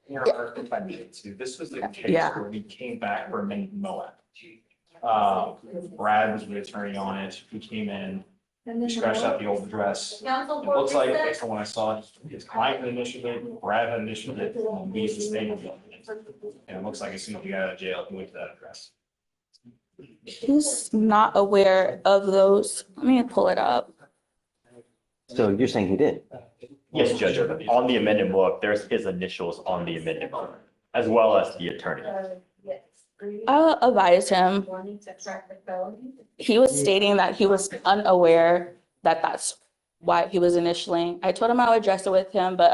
If I needed to, this was the case Yeah. where we came back for a minute Moab. Brad was the attorney on it. He came in, he scratched out the old address. It looks like, based on what I saw, his client had initialed it, Brad had initialed it, and we sustained it. And it looks like as soon as he got out of jail, he went to that address. He's not aware of those. Let me pull it up. So you're saying he did? Yes, Judge, on the amended book, there's his initials on the amended book, as well as the attorney. I'll advise him. He was stating that he was unaware that that's why he was initialing. I told him I'll address it with him, but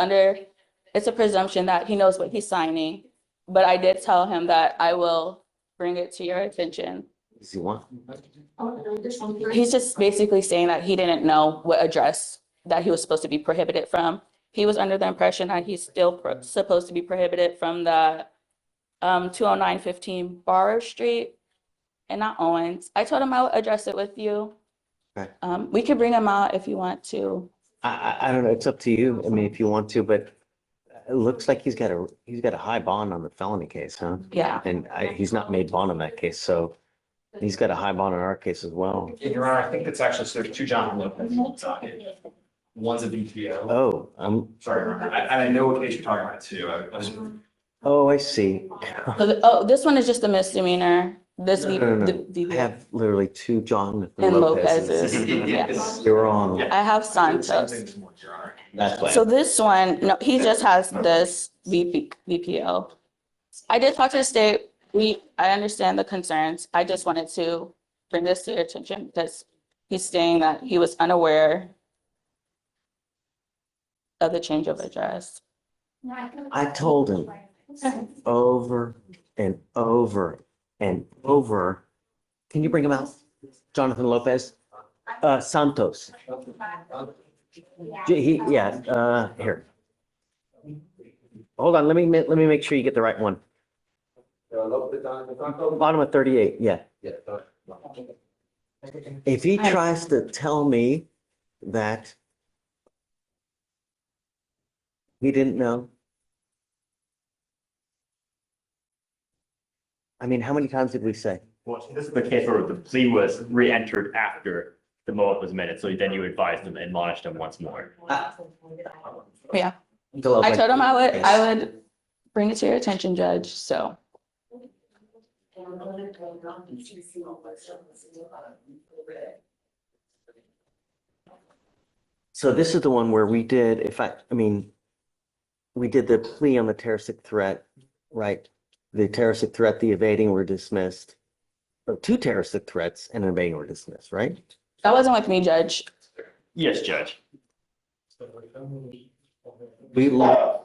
it's a presumption that he knows what he's signing. But I did tell him that I will bring it to your attention. Does he want? He's just basically saying that he didn't know what address that he was supposed to be prohibited from. He was under the impression that he's still supposed to be prohibited from the 20915 Barrow Street and not Owens. I told him I would address it with you. Okay. We could bring him out if you want to. I don't know. It's up to you. I mean, if you want to, but it looks like he's got a high bond on the felony case, huh? Yeah. And he's not made bond on that case, so he's got a high bond on our case as well. Your Honor, I think it's actually, so there's two Jonathan Lopez on the docket. One's a BPO. Oh, Sorry, Your Honor. I know what case you're talking about too. oh, I see. Oh, this one is just a misdemeanor. This I have literally two Jonathan and Lopez's. Lopez's. Yes. You're wrong. I have Santos. That's why. So this one, no, he just has this VPO. I did talk to the state. I understand the concerns. I just wanted to bring this to your attention because he's saying that he was unaware of the change of address. I told him over and over and over. Can you bring him out? Jonathan Lopez? Santos. Here. Hold on, let me make sure you get the right one. Bottom of 38, yeah. If he tries to tell me that he didn't know. I mean, how many times did we say? Well, this is the case where the plea was re-entered after the MOAB was amended, so then you advised him, admonished him once more. Yeah. I told him I would bring it to your attention, Judge, so. So this is the one where we did, we did the plea on the terroristic threat, right? The terroristic threat, the evading were dismissed. Or two terroristic threats and evading were dismissed, right? That wasn't with me, Judge. Yes, Judge.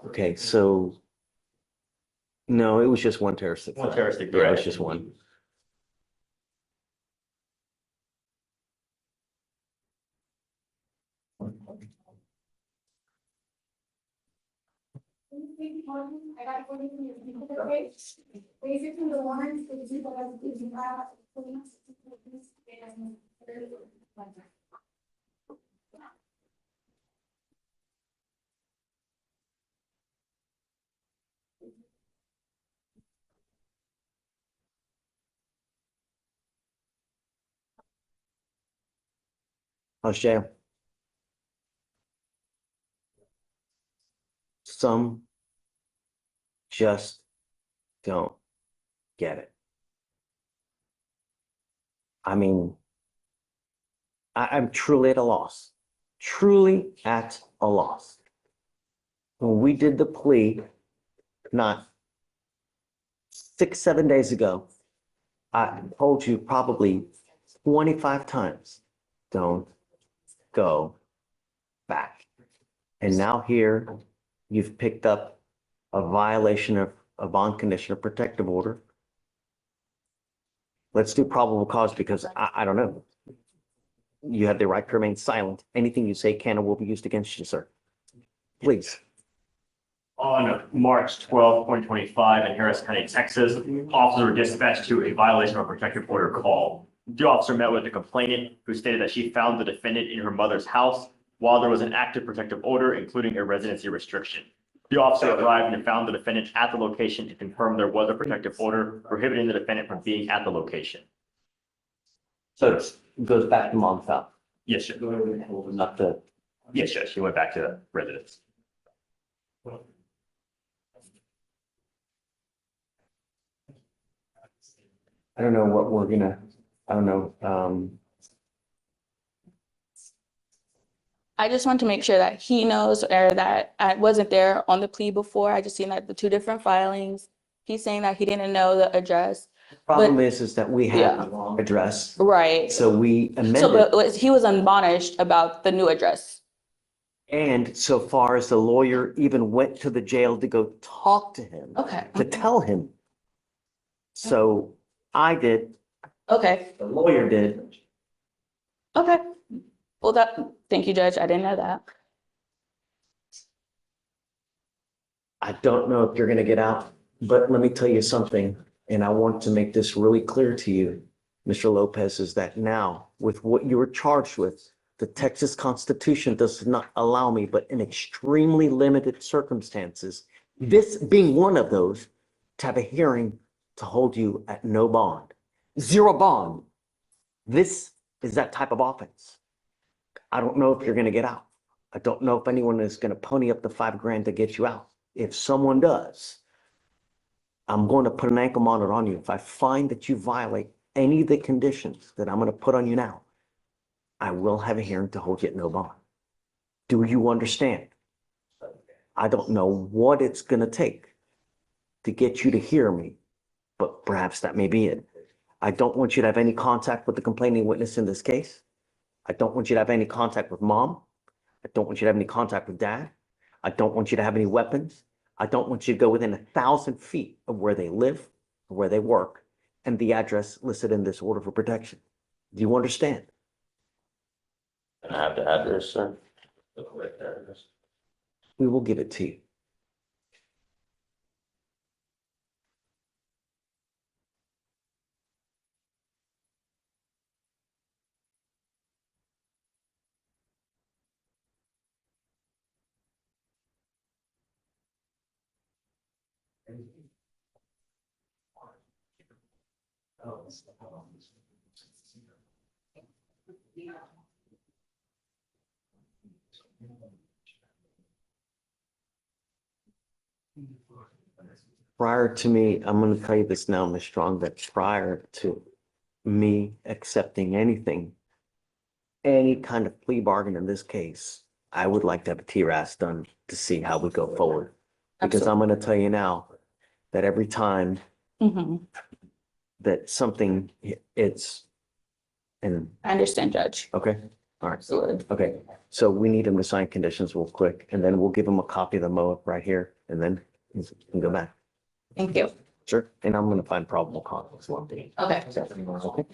Okay, so. No, it was just one terroristic threat. One terroristic Yeah, it threat. was just one. Basically, the warrants. How's jail? Some just don't get it. I mean, I'm truly at a loss, truly at a loss. When we did the plea, not 6, 7 days ago, I told you probably 25 times, don't go back. And now here, you've picked up a violation of a bond condition of protective order. Let's do probable cause because I don't know. You have the right to remain silent. Anything you say can and will be used against you, sir. Please. On March 12, 2025, in Harris County, Texas, officers were dispatched to a violation of a protective order call. The officer met with the complainant, who stated that she found the defendant in her mother's house while there was an active protective order, including a residency restriction. The officer arrived and found the defendant at the location to confirm there was a protective order prohibiting the defendant from being at the location. So it goes back to mom's house. Yes, sir. Not the. Yes, Judge. He went back to the residence. I don't know what we're gonna, I don't know, I just want to make sure that he knows or that I wasn't there on the plea before. I just seen that the 2 different filings. He's saying that he didn't know the address. problem is that we have Yeah. the wrong address. Right. So we So, amended. but he was unadmonished about the new address. And so far as the lawyer even went to the jail to go talk to him, Okay. to tell him. So I did, Okay. the lawyer did. Okay. Well, thank you, Judge. I didn't know that. I don't know if you're gonna get out, but let me tell you something, and I want to make this really clear to you, Mr. Lopez, is that now with what you were charged with, the Texas Constitution does not allow me, but in extremely limited circumstances, this being one of those, to have a hearing to hold you at no bond, 0 bond. This is that type of offense. I don't know if you're gonna get out. I don't know if anyone is gonna pony up the $5,000 to get you out. If someone does, I'm going to put an ankle monitor on you. If I find that you violate any of the conditions that I'm gonna put on you now, I will have a hearing to hold you at no bond. Do you understand? I don't know what it's gonna take to get you to hear me, but perhaps that may be it. I don't want you to have any contact with the complaining witness in this case. I don't want you to have any contact with mom. I don't want you to have any contact with dad. I don't want you to have any weapons. I don't want you to go within 1,000 feet of where they live, or where they work, and the address listed in this order for protection. Do you understand? Can I have the address, sir? We will give it to you. Prior to me, I'm going to tell you this now, Ms. Strong, that prior to me accepting anything, any kind of plea bargain in this case, I would like to have a TRAS done to see how we go forward. Because I'm going to tell you now that every time Mhm. that something, it's, and, I understand, Judge. okay, all right. Absolutely. Okay, so we need him to sign conditions real quick, and then we'll give him a copy of the MOA right here, and then he can go back. Thank you. Sure, and I'm gonna find probable cause as well. Okay. Okay.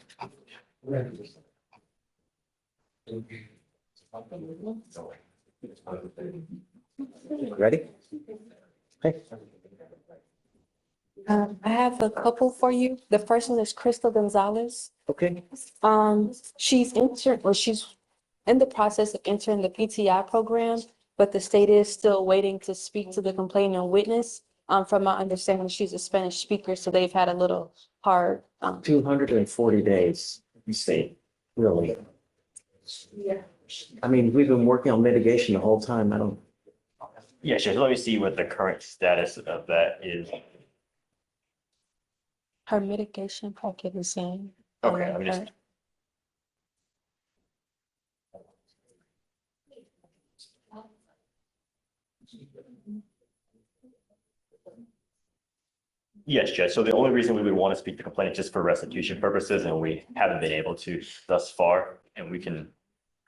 Ready? Hey. I have a couple for you. The first one is Crystal Gonzalez. Okay. She's in the process of entering the PTI program, but the state is still waiting to speak to the complaining witness. From my understanding, she's a Spanish speaker, so they've had a little hard. 240 days, you say, really? Yeah. I mean, we've been working on mitigation the whole time. I don't, Yeah, Judge, let me see what the current status of that is. Her mitigation packet is in. Okay, let me just. Yes, Judge. So the only reason we would want to speak to complaint is just for restitution purposes, and we haven't been able to thus far. And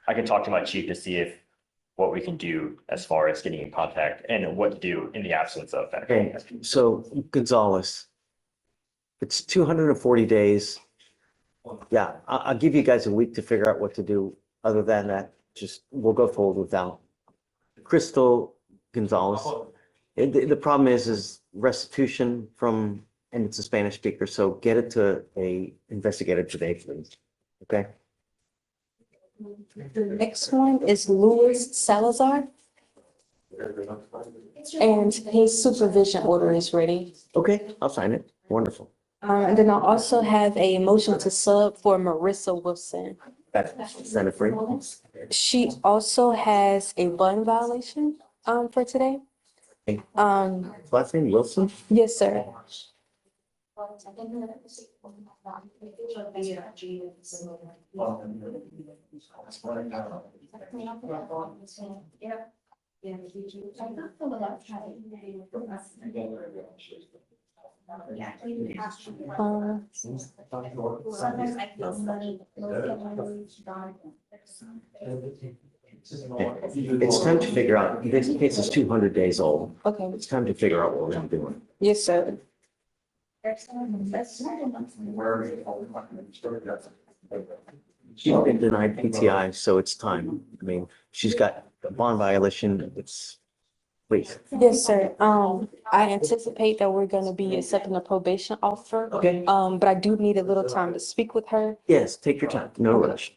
I can talk to my chief to see if what we can do as far as getting in contact and what to do in the absence of that. okay, so Gonzalez. It's 240 days. Yeah, I'll give you guys a week to figure out what to do. Other than that, just, we'll go forward without. Crystal Gonzalez. The problem is restitution from, and it's a Spanish speaker, so get it to a investigator today, please. Okay? The next one is Louis Salazar. And his supervision order is ready. Okay, I'll sign it. Wonderful. And then I also have a motion to sub for Marissa Wilson. Send it free. She also has a bond violation, for today. Okay. Um, Last name Wilson? yes, sir. It's time to figure out, this case is 200 days old. Okay. It's time to figure out what we're gonna do. Yes, sir. She's been denied PTI, so it's time. I mean, she's got a bond violation. It's, please. Yes, sir. I anticipate that we're gonna be accepting a probation offer. Okay. But I do need a little time to speak with her. Yes, take your time. No rush.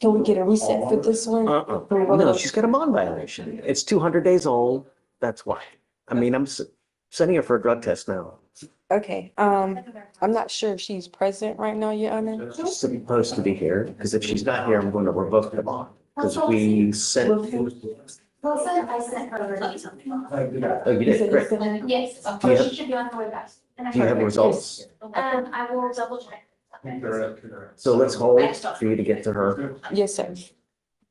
Can we get a reset for this one? No, she's got a bond violation. It's 200 days old. That's why. I mean, I'm sending her for a drug test now. Okay, I'm not sure if she's present right now, Your Honor. She's supposed to be here, because if she's not here, I'm going to revoke the bond. Because we sent. Wilson, I sent her something. Oh, you did, great. Yes, Do you have- she should be on her way back. Do you have results? I will double check. So let's hold for you to get to her. Yes, sir.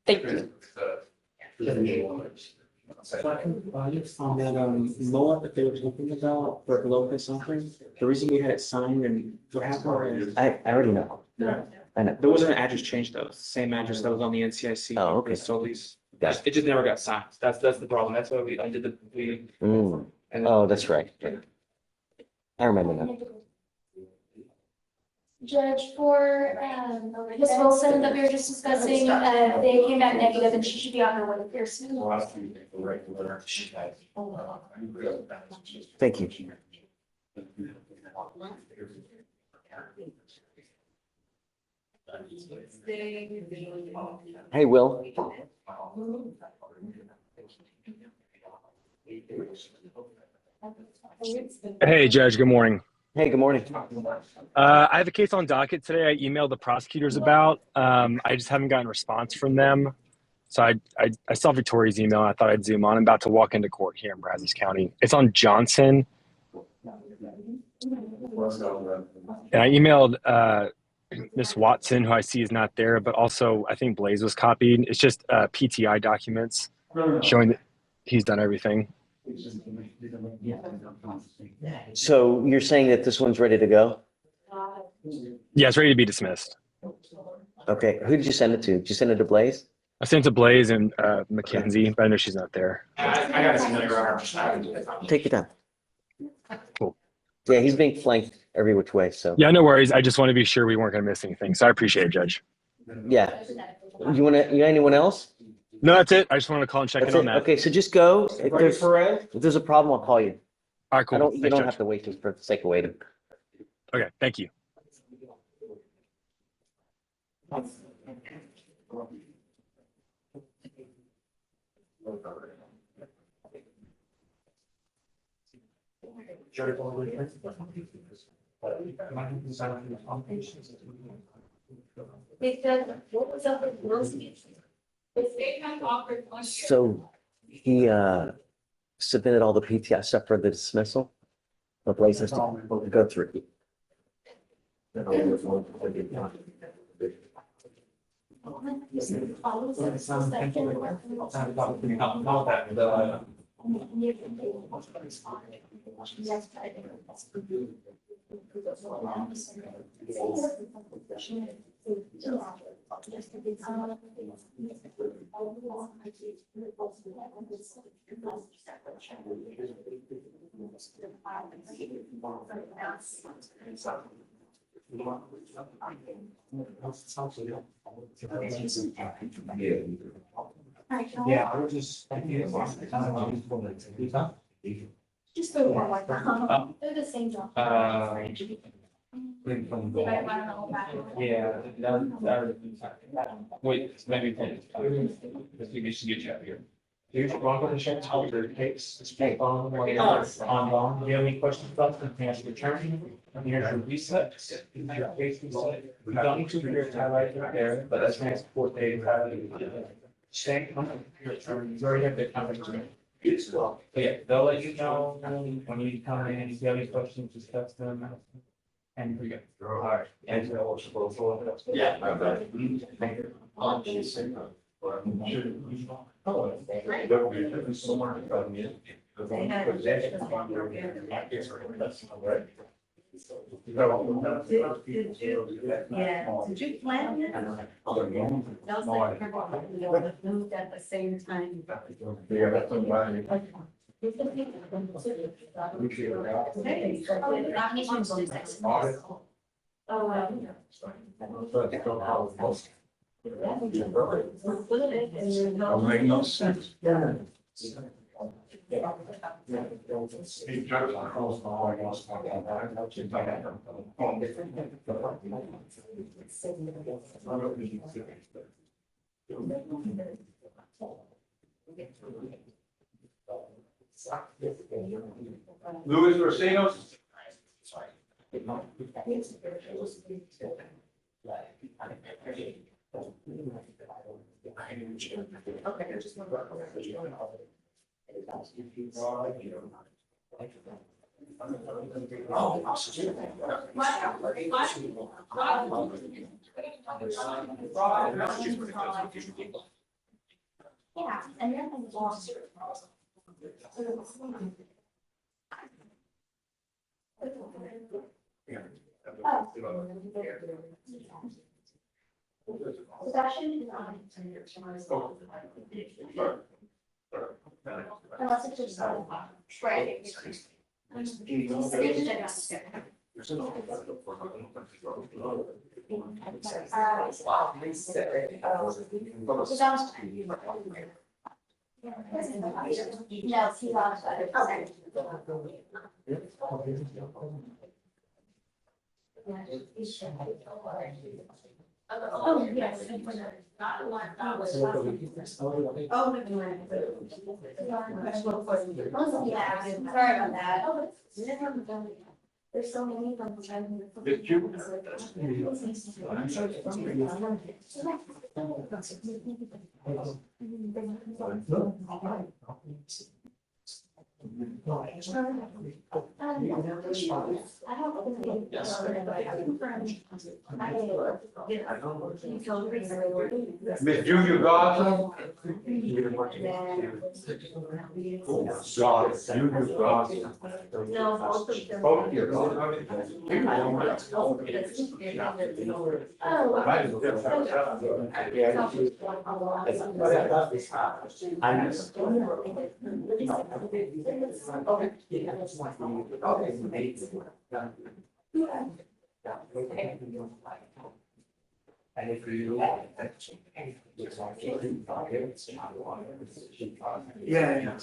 Thank you. I just found that Moa that they were talking about for Lopez something, the reason we had it signed and what happened is. I already know. I know. There wasn't an address change though, it's the same address that was on the NCIC. Oh, okay. So these, Got it just never got signed, that's the problem, that's why I did the. And Oh, that's right. I remember now. Judge, for Ms. Wilson that we were just discussing, they came back negative and she should be on her way here soon. Thank you. Hey, Will. Hey, Judge, good morning. Hey, good morning. I have a case on docket today. I emailed the prosecutors about. I just haven't gotten a response from them. So I saw Victoria's email and I thought I'd zoom on. I'm about to walk into court here in Brazos County. It's on Johnson. And I emailed Miss Watson, who I see is not there, but also I think Blaze was copied. It's just PTI documents showing that he's done everything. So you're saying that this one's ready to go? Yeah, it's ready to be dismissed. Okay, who did you send it to? Did you send it to Blaze? I sent it to Blaze and Mackenzie, but I know she's not there. Take your time. Cool. Yeah, he's being flanked every which way, so. Yeah, no worries. I just want to be sure we weren't going to miss anything. So I appreciate it, Judge. Yeah. You got anyone else? No, that's it. I just wanted to call and check That's in on it? that. Okay, so just go. If there's a problem, I'll call you. All right, cool. You Thanks, don't Judge. have to wait just for the sake of waiting. Okay, thank you. Because what was up with Wilson? So he submitted all the PTI stuff for the dismissal. The places to go through. Yeah, I was just. Just for one more time. They're the same job. Yeah, wait, maybe. This we should get you out here. Do you want to go to check out your case? It's on, on, do you have any questions about the financial return? And here's your reset. Your case reset. We don't need to hear it highlighted right there, but that's next 4 days. Stay on your return. You already have the contract. But yeah, they'll let you know when you come in, if you have any questions, discuss them. And we go. All right. And yeah. Thank you. Yeah, did you plan it? Moved at the same time. Make no sense. Luis Rosinos. Yeah, and then I lost. Possession is on. Unless it's just. Right. No, he lost. Oh, yes. Yeah, sorry about that. There's so many of them. Did you? Miss Junior Garza? Junior Garza. No, both of them. Both of you. And if you. Yeah.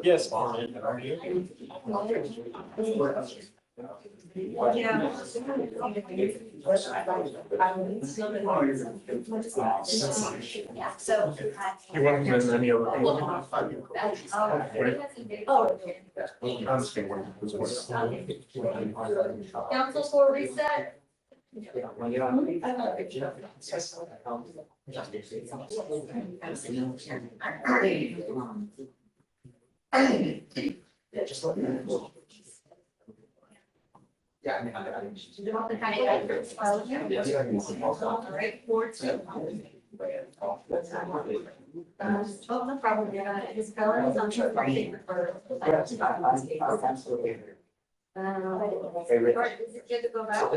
Yes, Martin, are you? Yeah, so. You want them in any other? Council for reset. Oh, no problem. His felons, I'm sure. Good to go back.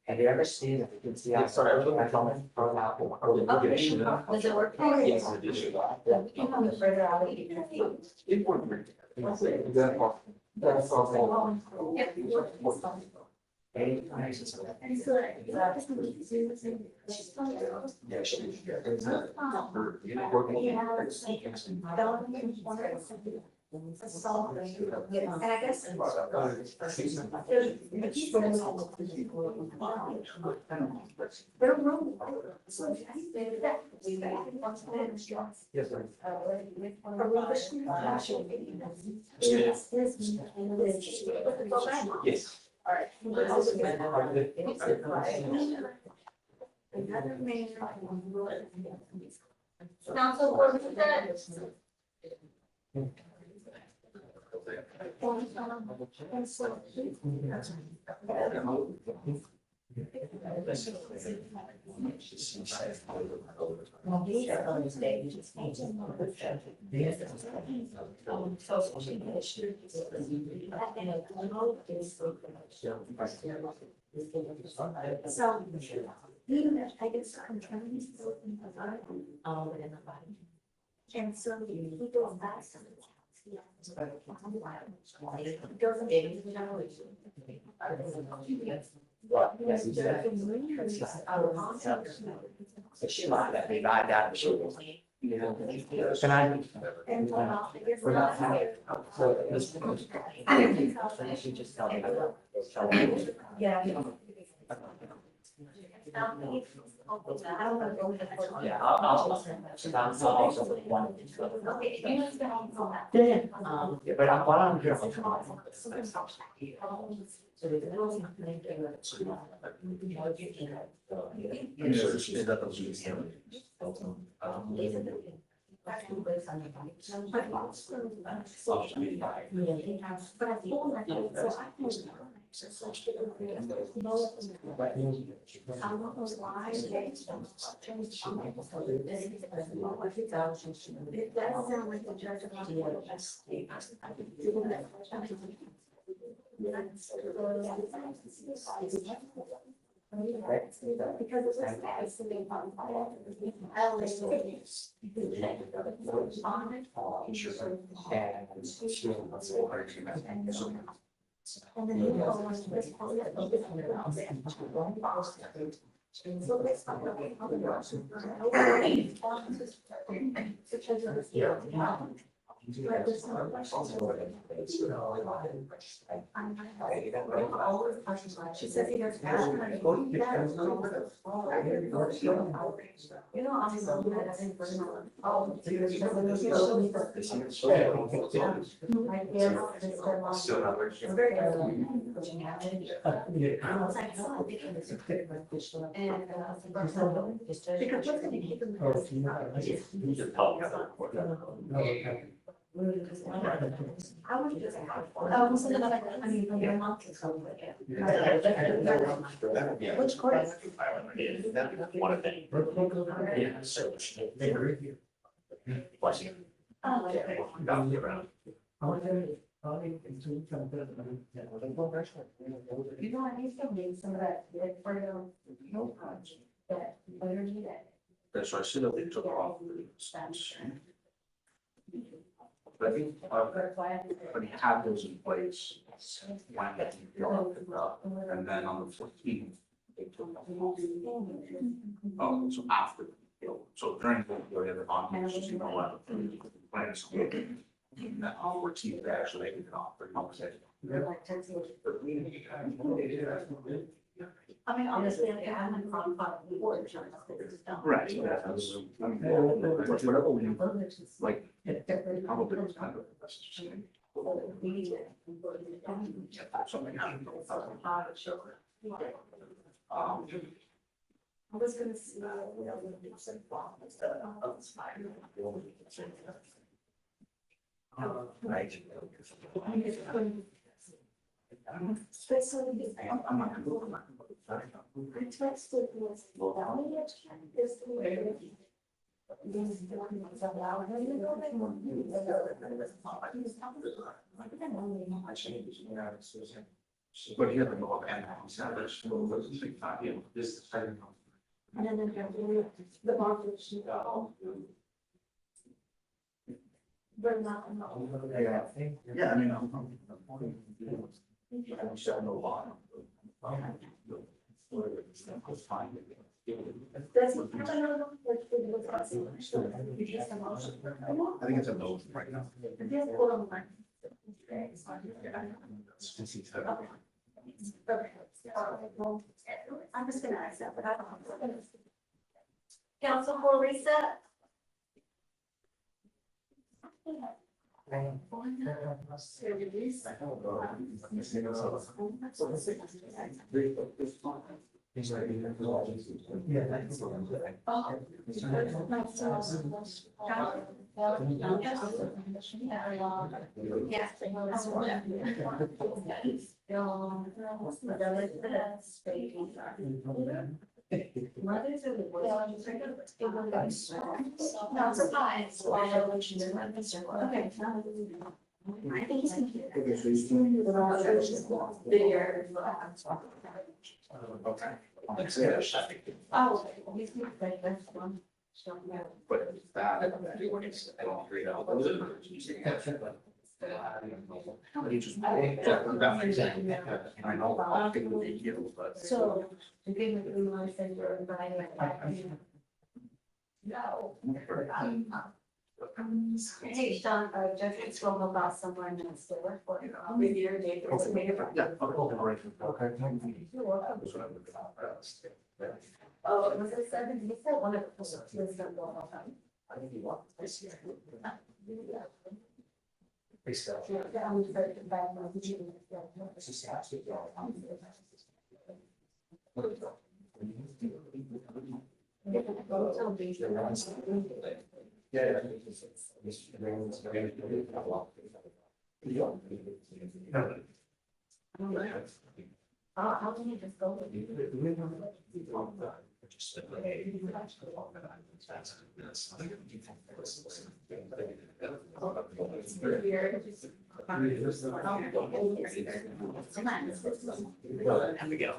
Have you ever seen if you can see outside of the metal thrown out or the regulation? Does it work? Yes, it is. Further out. That's all. And I guess. Yes, sir. Yes. All right. Council for reset. So, I guess I'm trying to go in the body. And so he goes back. Can I? Yeah. Yeah, I'll also one. Yeah, but while I'm here. It does sound like the judge because it and then you go on this she says he goes. You know, I'm so mad at him for not. Oh, Which court? One of them. Yeah, so. You know, I used to make some of that, like, for the, no punch, that, energy that. That's why I should have took off. But I think, when you have those in place, when that you and then on the 14th, they took. Oh, so after, so during the period of on, you know what? Plans. And then on 14th, they actually made it off for conversation. I mean, honestly, I haven't found out before. Right. Yeah, that's, I mean, whatever we, like, probably was kind of. Something. I was gonna see. Right. Especially. I'm not. I texted this. This But here the law and Saturday, was a big time, this is. And then the bondage. But not. Yeah, I mean, I'm sure no law. That's. I think it's a no right now. I'm just gonna ask that, but I don't know. Council for reset? Mothers are the ones. Not surprised. Okay. I think he's. Bigger. Oh, he's like this one. But that, I don't agree at all. That makes sense. I know a lot of people need you, but. So, I think we want to send your invite. No. Hey, Sean, Judge spoke about someone that's there for, with your neighbor. Yeah. Okay. You're welcome. Oh, was it 7? You said one of the was the one. I think you want this year. How can you just go with Have we go?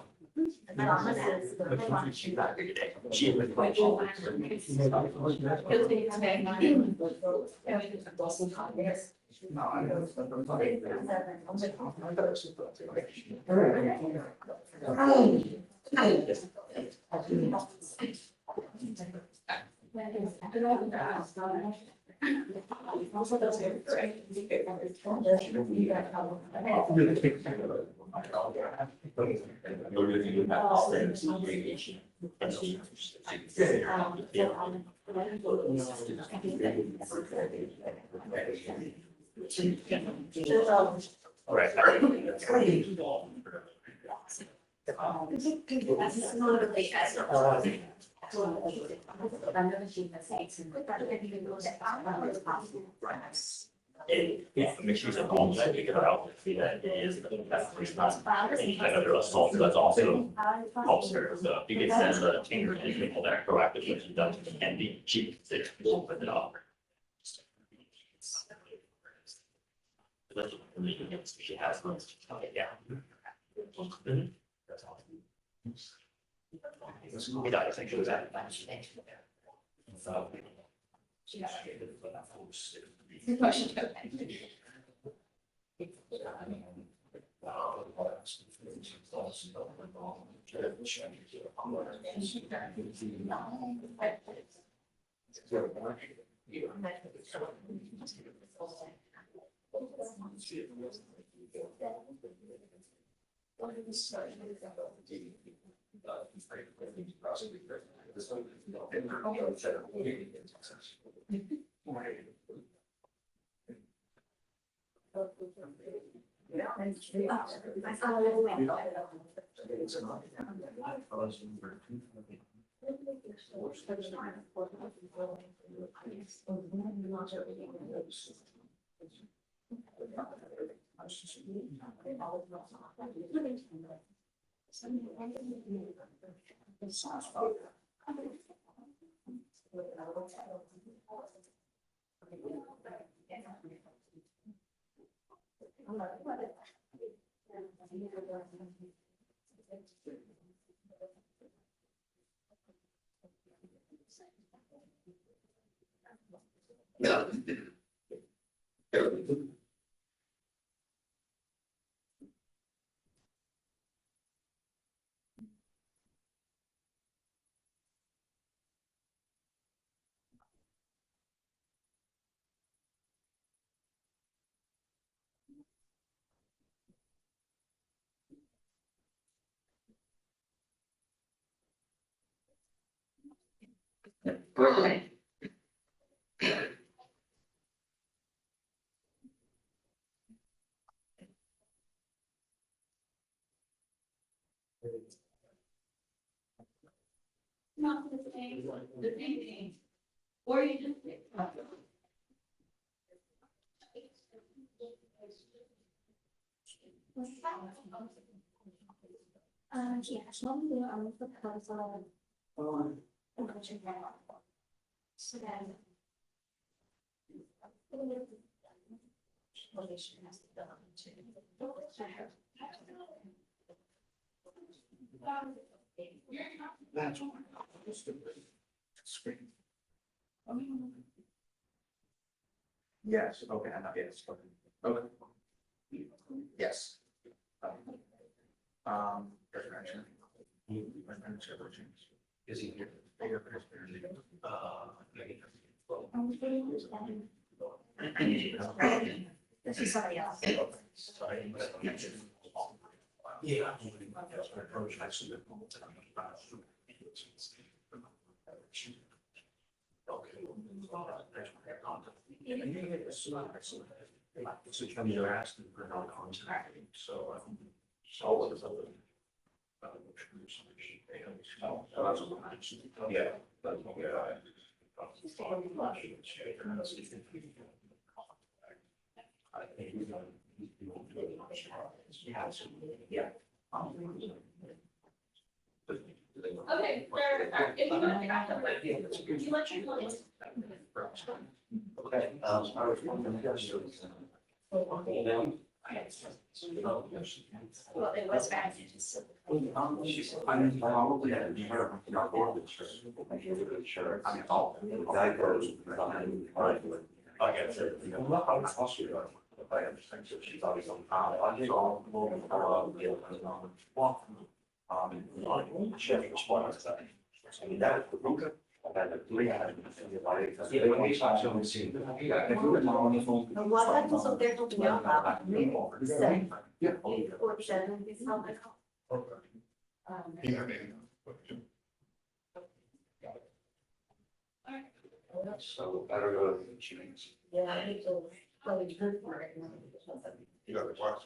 Yeah, make sure it's all that we get out, see that it is that's response. I know there are assault, that's also officers, you can send the chamber and people that are proactive, which is done, and the chief, they will put it off. She has one, okay, yeah. That's all. We got, I think it was that. So. Not the same, or you just. Yeah, so I'm the proposal. So then. That's what I was doing. Screen. Yes, okay, I'm not, yes, okay. Yes. Resurrection. Is he here? This is somebody else. Yeah. You're asking for no contact, so. So what is other? Yeah. Yeah. Okay, there, if you want to back up, would you let your notes? Okay. I was wondering. Well, it was bad. I'm probably at the sure. Sure. I mean, all the guy goes. I guess. I understand. So she's always on. I think all. Chevy response. I mean, that was the root. I had a 300. What happens if they're looking out about? Seven. Or seven, it's not like. So I don't know if she means. Yeah, I think so. Probably good for it. You got the watch.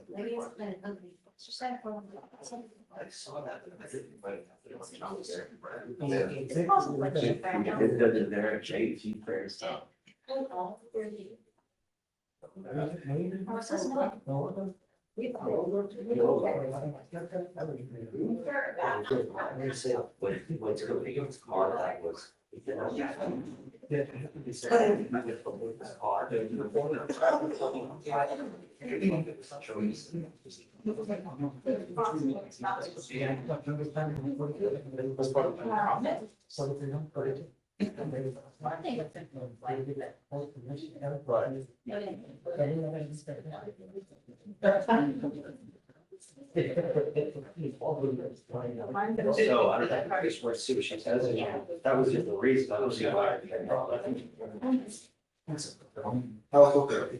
Maybe it's been ugly. It's just like for. I saw that. I didn't, but. It's possible. It doesn't there, JT fair stuff. What's going to be hard, that was. So I don't know, I just want to see what she says. That was just the reason. I don't see why. Oh, okay.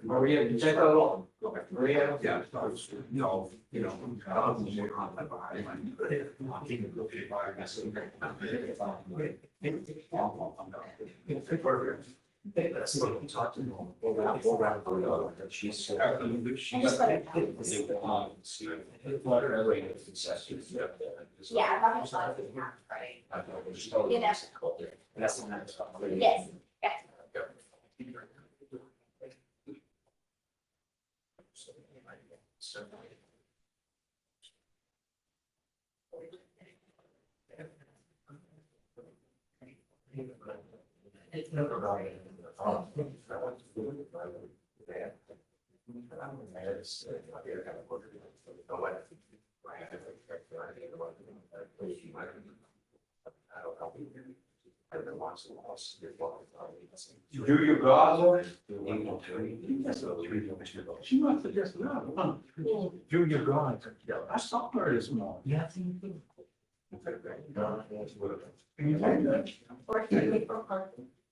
Maria, did you check out? Maria? Yeah. No, you know. That's what we talked to. She's. Yeah. Yes. Do your garden. She must have just left. Do your garden. I saw her this morning. Yeah.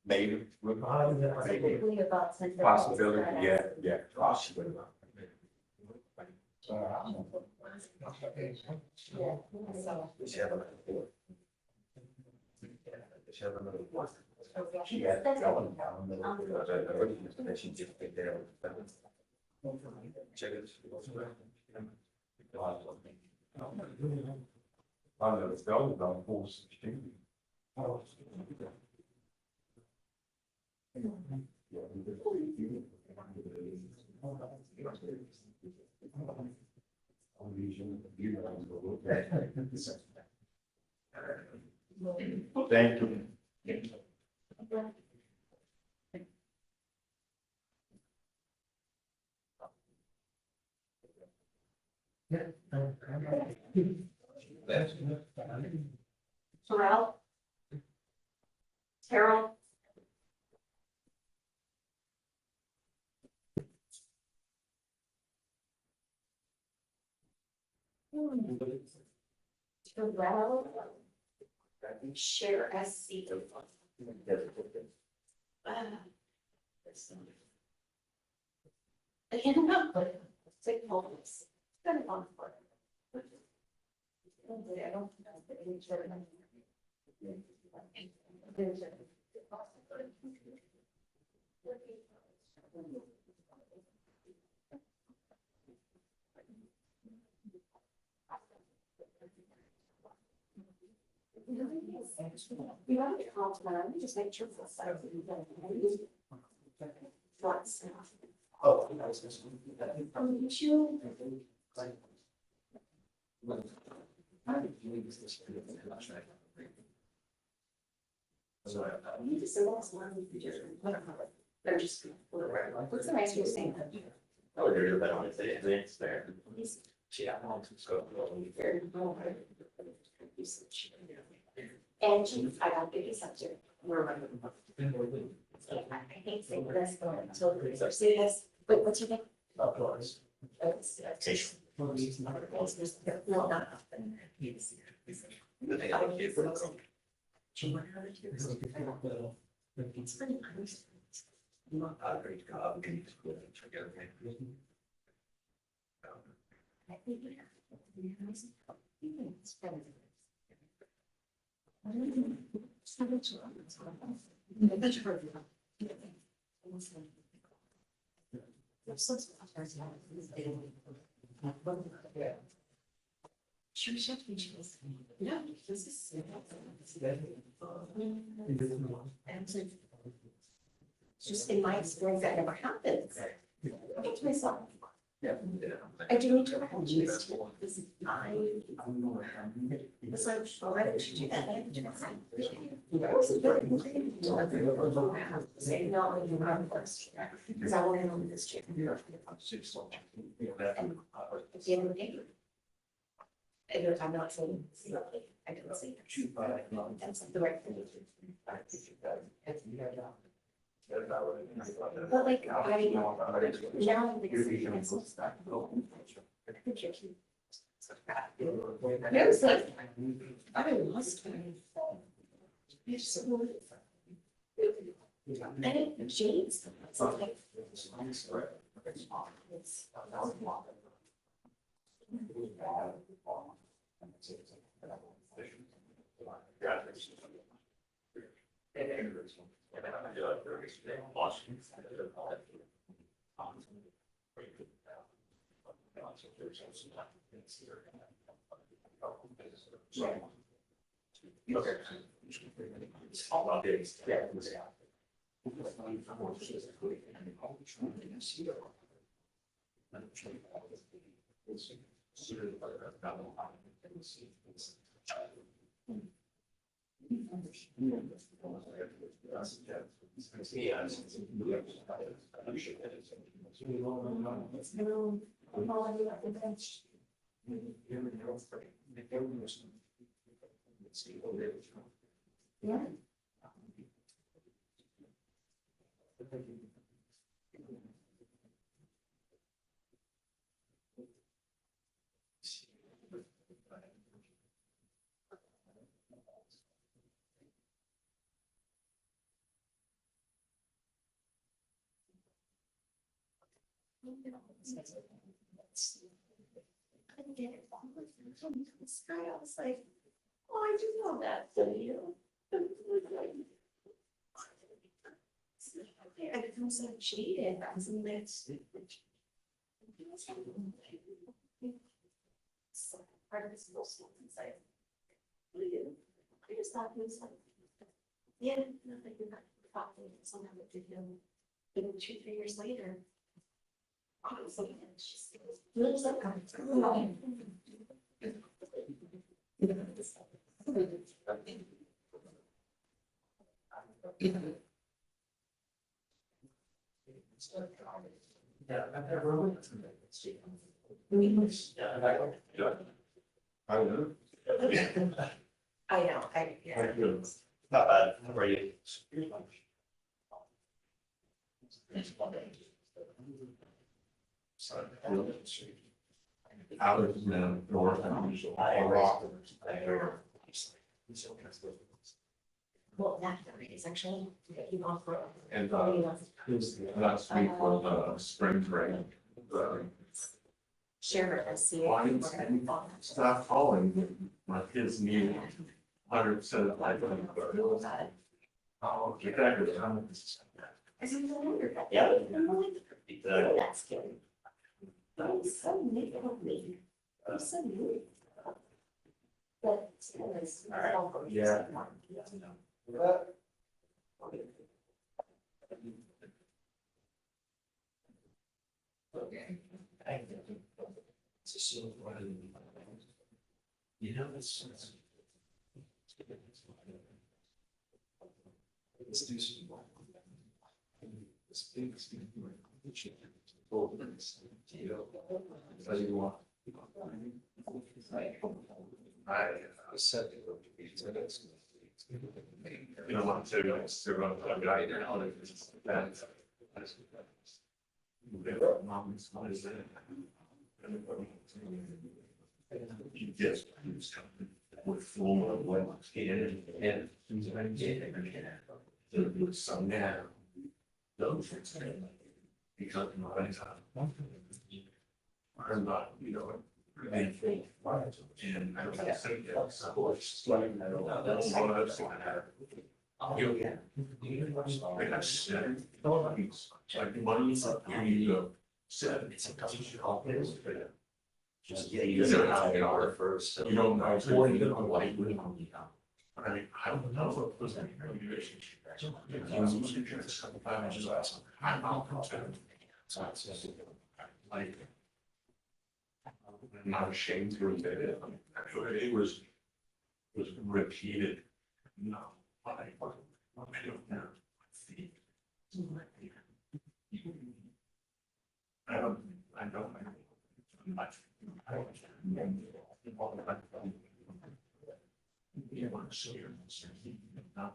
Maybe. Possibility, yeah. Possibility. She had going down the middle because I heard that she just picked there. Check it. I know it's going down 416. Thank you. Terrell? Terrell? Terrell? Share SC. Again, not good. Sick moments. Kind of fun for it. I don't know. You have to call tomorrow, just make sure it's set up. What's? Oh, that was this one. You. You need to send us one. They're just. What's the nice way of saying that? Oh, there's a better one, it's there. Yeah. And I got big accepted. I hate saying this, but until they say this, wait, what's your name? Of course. No, not often. It's funny. Great job. Can you forget it? I think it's better. Just in my experience, that never happens. I think to myself, I do need to apologize to you, because I was like, oh, I should do that. I have to do that. I wasn't very complaining until I say, no, you are first, because I want to know this chair. And at the end of the day, I'm not saying, I didn't say that. That's the right thing to do. But like, I now I'm thinking it's so stuff. I think you're cute. I was like, I lost my. I didn't have shades. It's like. Yeah. I couldn't get it. This guy, I was like, oh, I do know that video. I feel so cheated. I was in that. Part of this little school inside. What do you do? I just thought it was like, yeah, nothing. You're not talking. Somehow it did him. But 2-3 years later. I was like, it's just. Lives up. Yeah, I've never really. I know, yeah. Not bad. How are you? Out of the north. Well, that is actually, you offer. And last week was spring break. Share it. Why stop calling? My kids need 100% life. Oh, get that good. I said, no wonder that. Yeah. That's scary. That was so neat of me. That was so neat. But. Yeah. Okay. You know, it's. Let's do some. I said. You know, I'm to run a guy down. You just with full of what and some now. Those things because my I'm not, you know, And I don't think it's of course, like, that's one of those things that. Like I said, like money, here you go. Said, it's a doesn't. Just, yeah, you gotta have an hour first. You don't know, or you don't know why you wouldn't. I mean, I don't know what was that relationship. I just asked, I'm not concerned. So it's just, like, I'm not ashamed to admit it. I mean, it was repeated. No, I don't know. I don't. You want to show your they're not,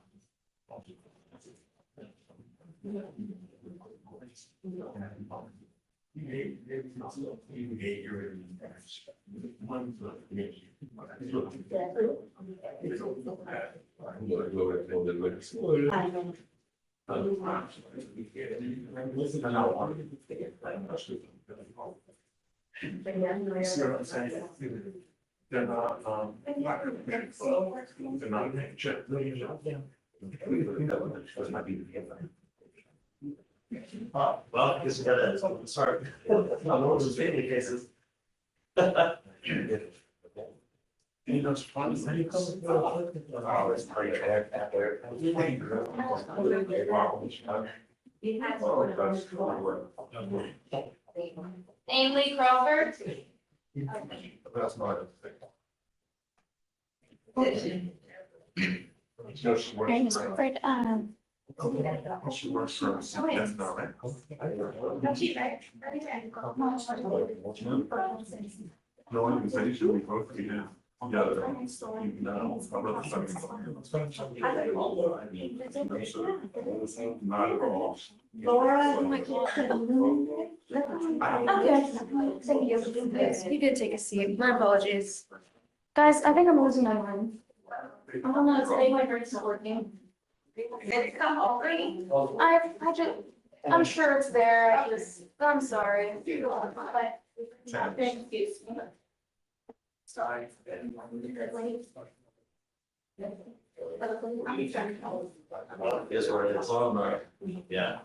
they're not well, I guess we gotta start. Not one of those family cases. You know, it's fun. Oh, it's pretty fair out there. Amy Crawford. That's not a thing. Amy Crawford, She works for us. That's not right. No organization, we both be now. Yeah. No, my brother's not at all. Laura, my okay, thank you. Yes, you did take a seat. My apologies. Guys, I think I'm losing my mind. I don't know, today my brain's not working. Did it come already? I just, I'm sure it's there, I'm sorry. But thank you. Sorry. Is where it's on, yeah.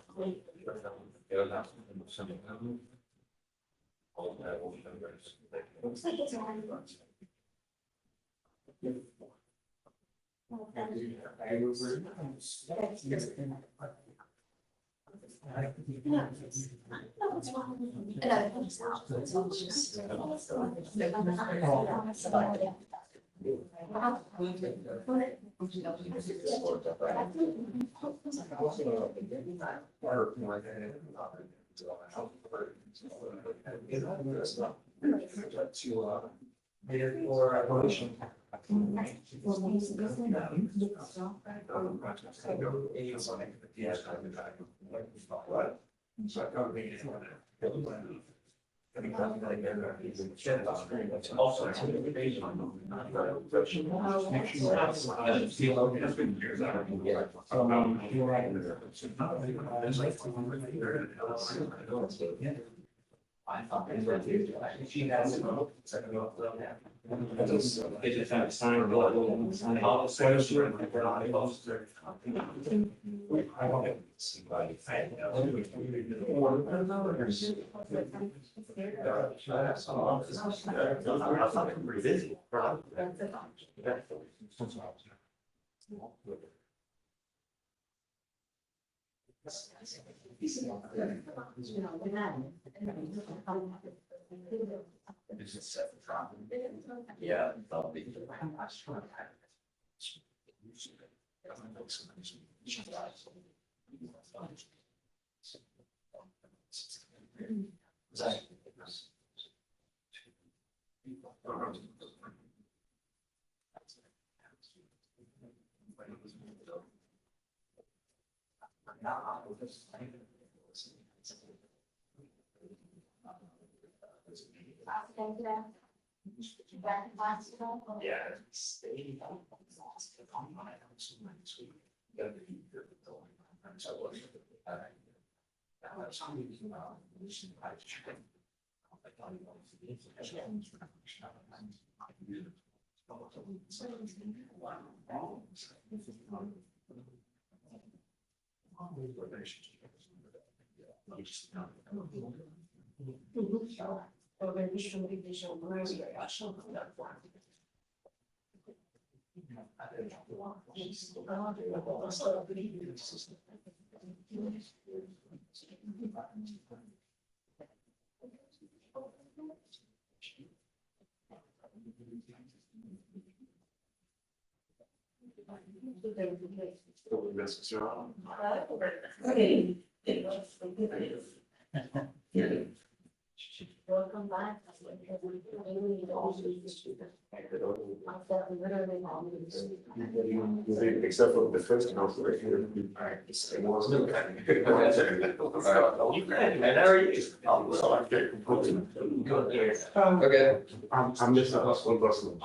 She has. Pretty busy. Yeah, that'll be. Yeah. Welcome back. Except for the first council right here. It was no. Okay. I'm just a hustle bustle.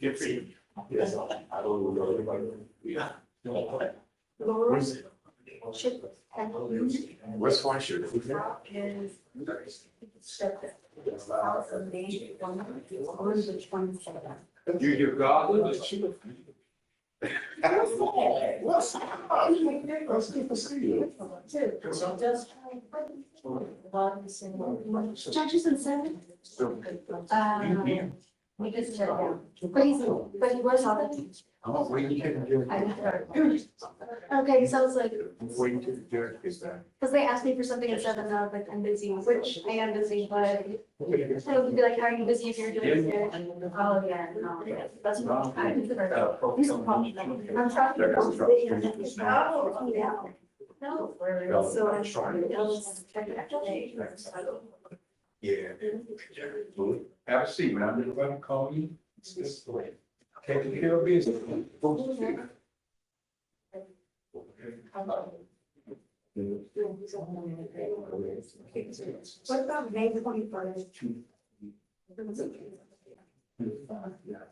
Good for you. Yes, I don't know everybody. Yeah. Where's Fleischer? You got it. What's up? Let's keep see Judges and seven. We just shut down. But he was on it. I'm waiting to do it. Okay, so I was like, I'm waiting to do it. Is that? because they asked me for something at seven, and I was like, I'm busy, which I am busy, but I would be like, how are you busy if you're doing it? Oh, yeah, no, that's wrong. I'm sorry. No. So. Yeah. Have a seat, man. I'm going to call you. It's this way. Okay, you feel busy. What about May 21st?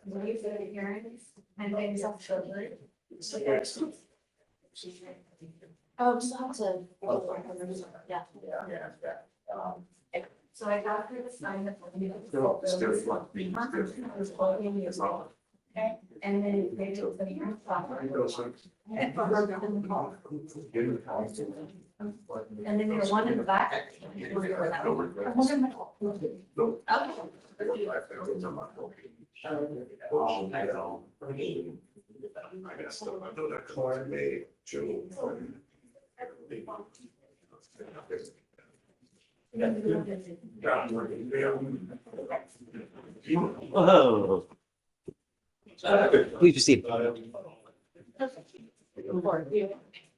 When you said hearings and things of children. Oh, so how to. Yeah. So I got her to sign the. Okay, and then they took the hearing. And then there's one in the back. Whoa. Please proceed.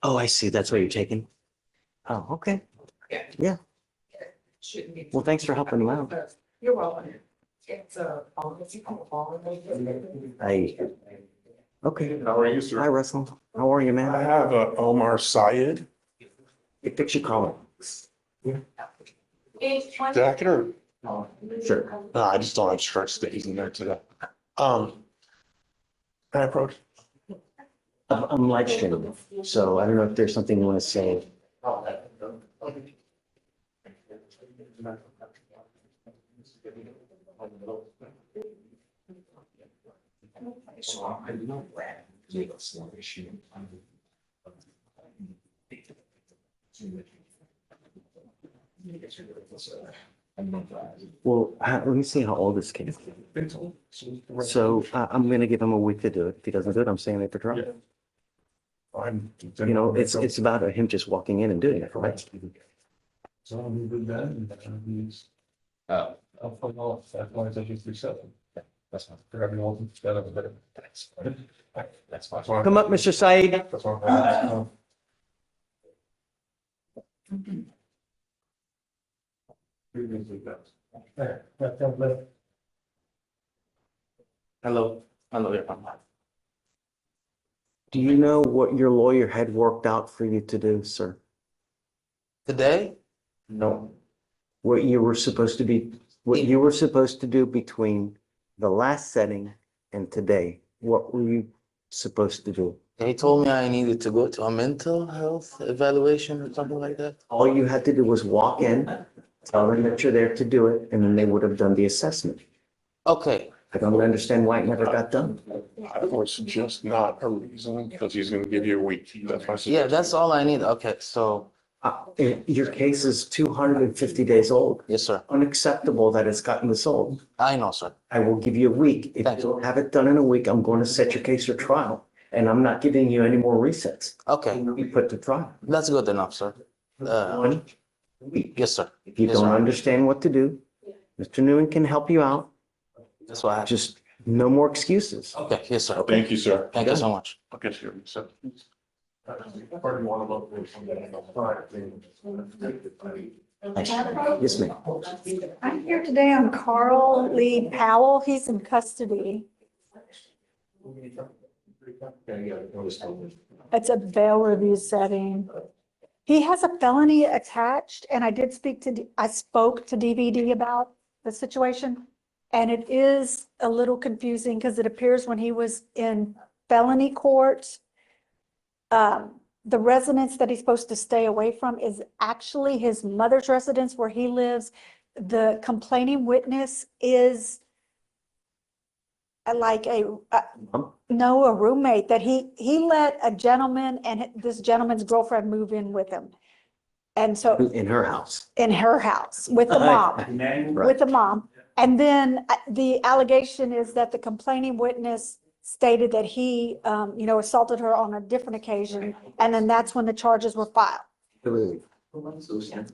Oh, I see. That's what you're taking. Oh, okay. Yeah. Well, thanks for helping me out. You're welcome. It's Okay. How are you, sir? Hi, Russell. How are you, man? I have a Omar Syed. Hey, fix your collar. Jacket or? Sure. I just don't have shirt stays in there today. Can I approach? I'm live streaming, so I don't know if there's something you want to say. So I know that it's not an issue. Well, let me see how old this kid is. So I'm gonna give him a week to do it. If he doesn't do it, I'm saying it for trial. You know, it's about him just walking in and doing it, right? So we did that and he's. I'll put off, that's why it's actually 3-7. That's fine. For everyone, that's fine. Come up, Mr. Said. That's fine. Hello, hello. Do you know what your lawyer had worked out for you to do, sir? Today? No. What you were supposed to do between the last setting and today, what were you supposed to do? They told me I needed to go to a mental health evaluation or something like that. All you had to do was walk in, tell them that you're there to do it, and then they would have done the assessment. Okay, I don't understand why it never got done. I would suggest not a reason, because he's gonna give you a week. That's my yeah, suggestion. that's all I need. Okay, so, Your case is 250 days old. yes, sir. Unacceptable that it's gotten this old. I know, sir. I will give you a week. If you don't have it done in a week, I'm going to set your case for trial. And I'm not giving you any more resets. Okay, You put to trial. that's good enough, sir. 1 week. Yes, sir. If you Yes, don't sir. understand what to do, Mr. Newman can help you out. That's why I, Just no more excuses. okay, yes, sir. Thank you, sir. Thank you so much. Okay, sure. So. Yes, ma'am. I'm here today on Carl Lee Powell. He's in custody. It's a bail review setting. He has a felony attached, and I spoke to DVD about the situation. And it is a little confusing because it appears when he was in felony court, the residence that he's supposed to stay away from is actually his mother's residence where he lives. The complaining witness is like a roommate that he let a gentleman and this gentleman's girlfriend move in with him. And so In her house. in her house with the mom, with the mom. And then the allegation is that the complaining witness stated that he, assaulted her on a different occasion. And then that's when the charges were filed.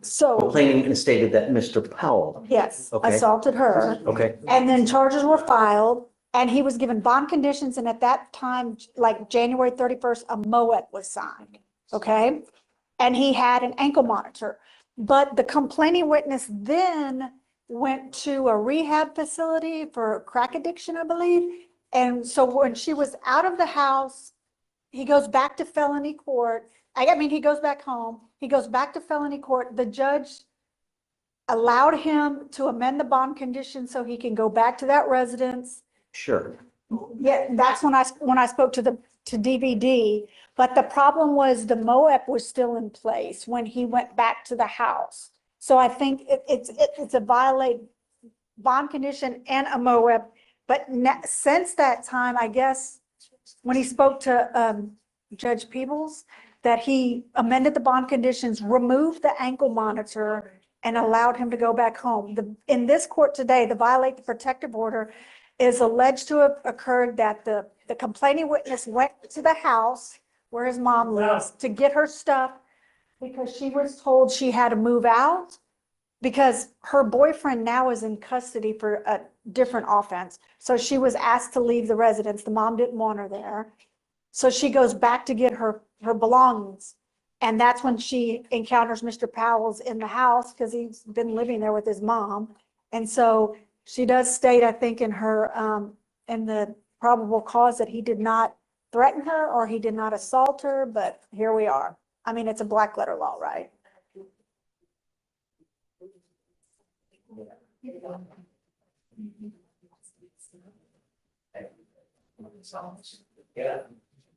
So, Complaining stated that Mr. Powell. yes, Okay. assaulted her. Okay. And then charges were filed and he was given bond conditions. And at that time, like January 31st, a MOEP was signed. Okay. And he had an ankle monitor. But the complaining witness then went to a rehab facility for crack addiction, I believe. And so when she was out of the house, he goes back to felony court. He goes back home. He goes back to felony court. The judge allowed him to amend the bond condition so he can go back to that residence. Sure. Yeah, that's when I spoke to DVD. But the problem was the MOEP was still in place when he went back to the house. So I think it's a violate bond condition and a MOEP. But since that time, I guess, when he spoke to Judge Peebles, that he amended the bond conditions, removed the ankle monitor, and allowed him to go back home. In this court today, the violate the protective order is alleged to have occurred that the complaining witness went to the house where his mom lives to get her stuff because she was told she had to move out because her boyfriend now is in custody for a different offense. So she was asked to leave the residence. The mom didn't want her there. So she goes back to get her belongings. And that's when she encounters Mr. Powell's in the house because he's been living there with his mom. And so she does state, I think, in her, in the probable cause that he did not threaten her or he did not assault her, but here we are. I mean, it's a black letter law, right?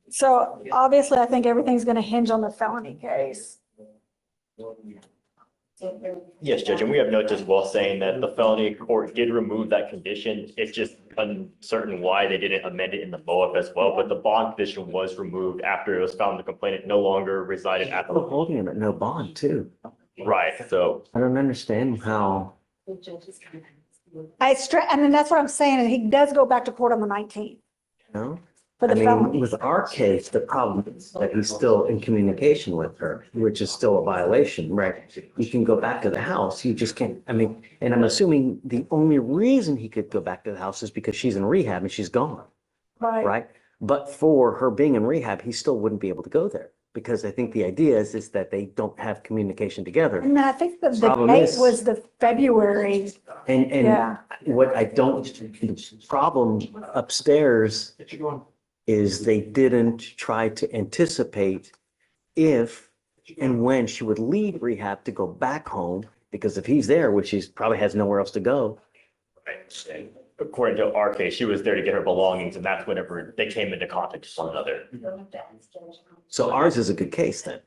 So obviously, I think everything's going to hinge on the felony case. Yes, Judge, and we have notes as well saying that the felony court did remove that condition. It's just uncertain why they didn't amend it in the MOAB as well, but the bond condition was removed after it was found the complainant no longer resided at the. Holding him at no bond too. Right, so. I don't understand how. And then that's what I'm saying. He does go back to court on the 19th. No. For the felony. With our case, the problem is that he's still in communication with her, which is still a violation, right? You can go back to the house, you just can't, and I'm assuming the only reason he could go back to the house is because she's in rehab and she's gone, right? But for her being in rehab, he still wouldn't be able to go there because I think the idea is that they don't have communication together. And I think the date was the February. And what I don't, the problem upstairs is they didn't try to anticipate if and when she would leave rehab to go back home, because if he's there, which he probably has nowhere else to go, according to our case, she was there to get her belongings, and that's whenever they came into contact with one another. So ours is a good case then.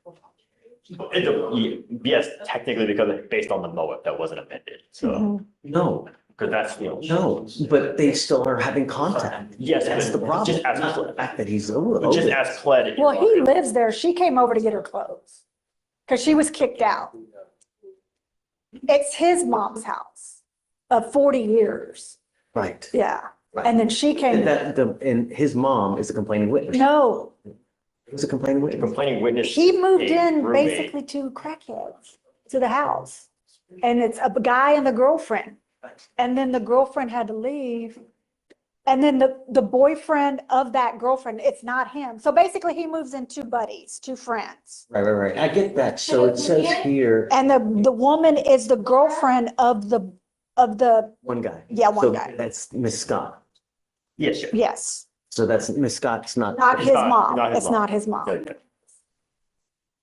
Yes, technically, because it's based on the MOA that wasn't amended, so, No, because that's, no, but they still are having contact. Yes, That's the but problem. just as- Not the fact that he's just as pled. Well, he lives there. She came over to get her clothes because she was kicked out. It's his mom's house of 40 years. Right. Yeah. Right. And then she came, And his mom is a complaining witness. no, Who's a complaining witness? Complaining witness. he moved a in roommate. basically to crackheads to the house. And it's a guy and the girlfriend. And then the girlfriend had to leave. And then the boyfriend of that girlfriend, it's not him. So basically he moves in two buddies, two friends. Right. I get that. So it says here, And the woman is the girlfriend of the, one guy. yeah, one So guy. that's Miss Scott. Yes, Yes, So that's Miss Scott's not. not his not- mom. not his It's mom. not his mom. Good.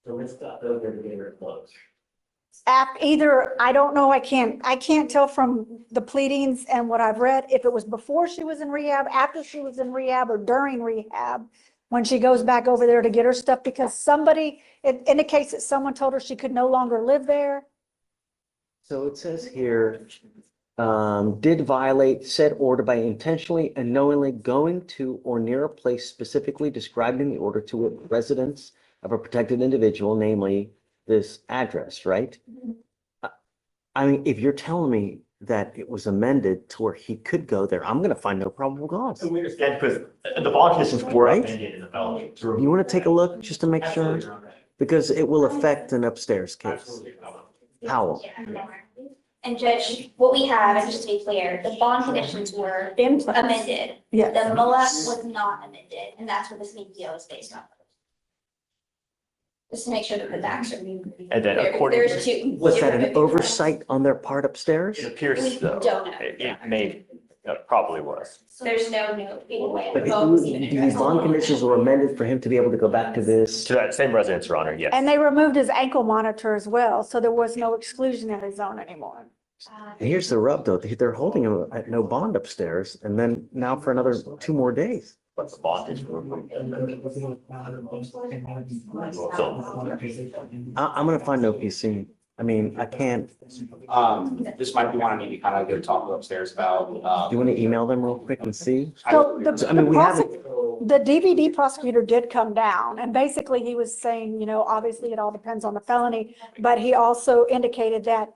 So Miss Scott, those are the her clothes. Either, I don't know, I can't tell from the pleadings and what I've read, if it was before she was in rehab, after she was in rehab, or during rehab, when she goes back over there to get her stuff, because somebody, it indicates that someone told her she could no longer live there. So it says here, did violate said order by intentionally and knowingly going to or near a place specifically described in the order to a residence of a protected individual, namely this address, right? I mean, if you're telling me that it was amended to where he could go there, I'm gonna find no probable cause. We understand, because the bond conditions were Right? amended in the felony. You wanna take a look just to make sure? Because it will affect an upstairs case. How? And Judge, what we have, and just to be clear, the bond conditions were amended. Yeah. The MOA was not amended, and that's what this media is based on. Just to make sure that the facts are. And then according There's two. Was that an oversight on their part upstairs? It appears We so. don't know. It may, probably was. There's no note being way. But these bond conditions were amended for him to be able to go back to this. To that same residence, Your Honor, yes. And they removed his ankle monitor as well, so there was no exclusionary zone anymore. And here's the rub though, they're holding him at no bond upstairs and then now for another 2 more days. But the bond is removed. So, I'm gonna find no PC. I mean, I can't, This might be one I need to kind of go talk upstairs about. do you want to email them real quick and see? So I mean, we haven't, the DVD prosecutor did come down, and basically he was saying, obviously it all depends on the felony, but he also indicated that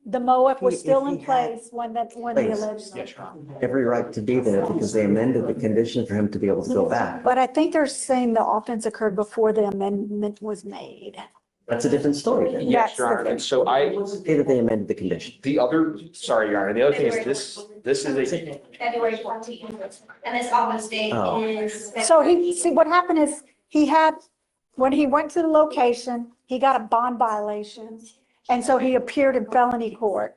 the MOF was If still in he had place when the place. alleged. every right to be there because they amended the condition for him to be able to go back. But I think they're saying the offense occurred before the amendment was made. That's a different story then. Yes, Your Honor, and so Say that they amended the condition. the other, sorry, Your Honor, the other thing is this is a, February 14th, and this offense date Oh. is. So what happened is, when he went to the location, he got a bond violation. And so he appeared in felony court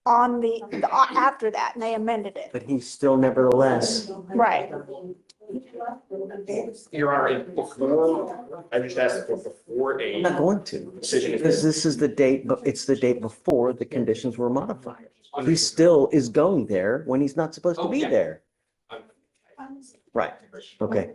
after that, and they amended it. But he's still nevertheless, Right. Your Honor, before, I just asked for before I'm not a going to. decision. Because this is the date, but it's the date before the conditions were modified. He still is going there when he's not supposed to be there. Right, okay.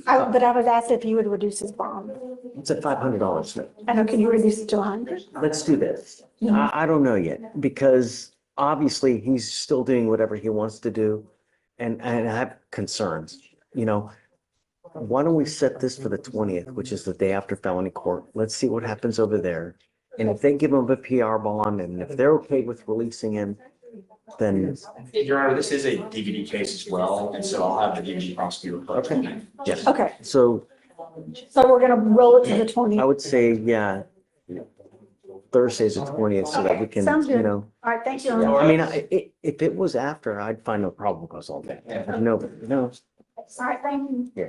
But I was asked if he would reduce his bond. It's at $500. I know, can you reduce it to 100? Let's do this. I don't know yet, because obviously he's still doing whatever he wants to do. And I have concerns, Why don't we set this for the 20th, which is the day after felony court? Let's see what happens over there. And if they give him a PR bond and if they're okay with releasing him, then, Your Honor, this is a DVD case as well, and so I'll have the DVD prosecutor. okay, yes. Okay, So so we're gonna roll it to the I 20th. would say, yeah, Thursday's the 20th so that we can, Sounds good. All right, thank you. I mean, if it was after, I'd find no problem because all day. No, All right, thank you. yeah.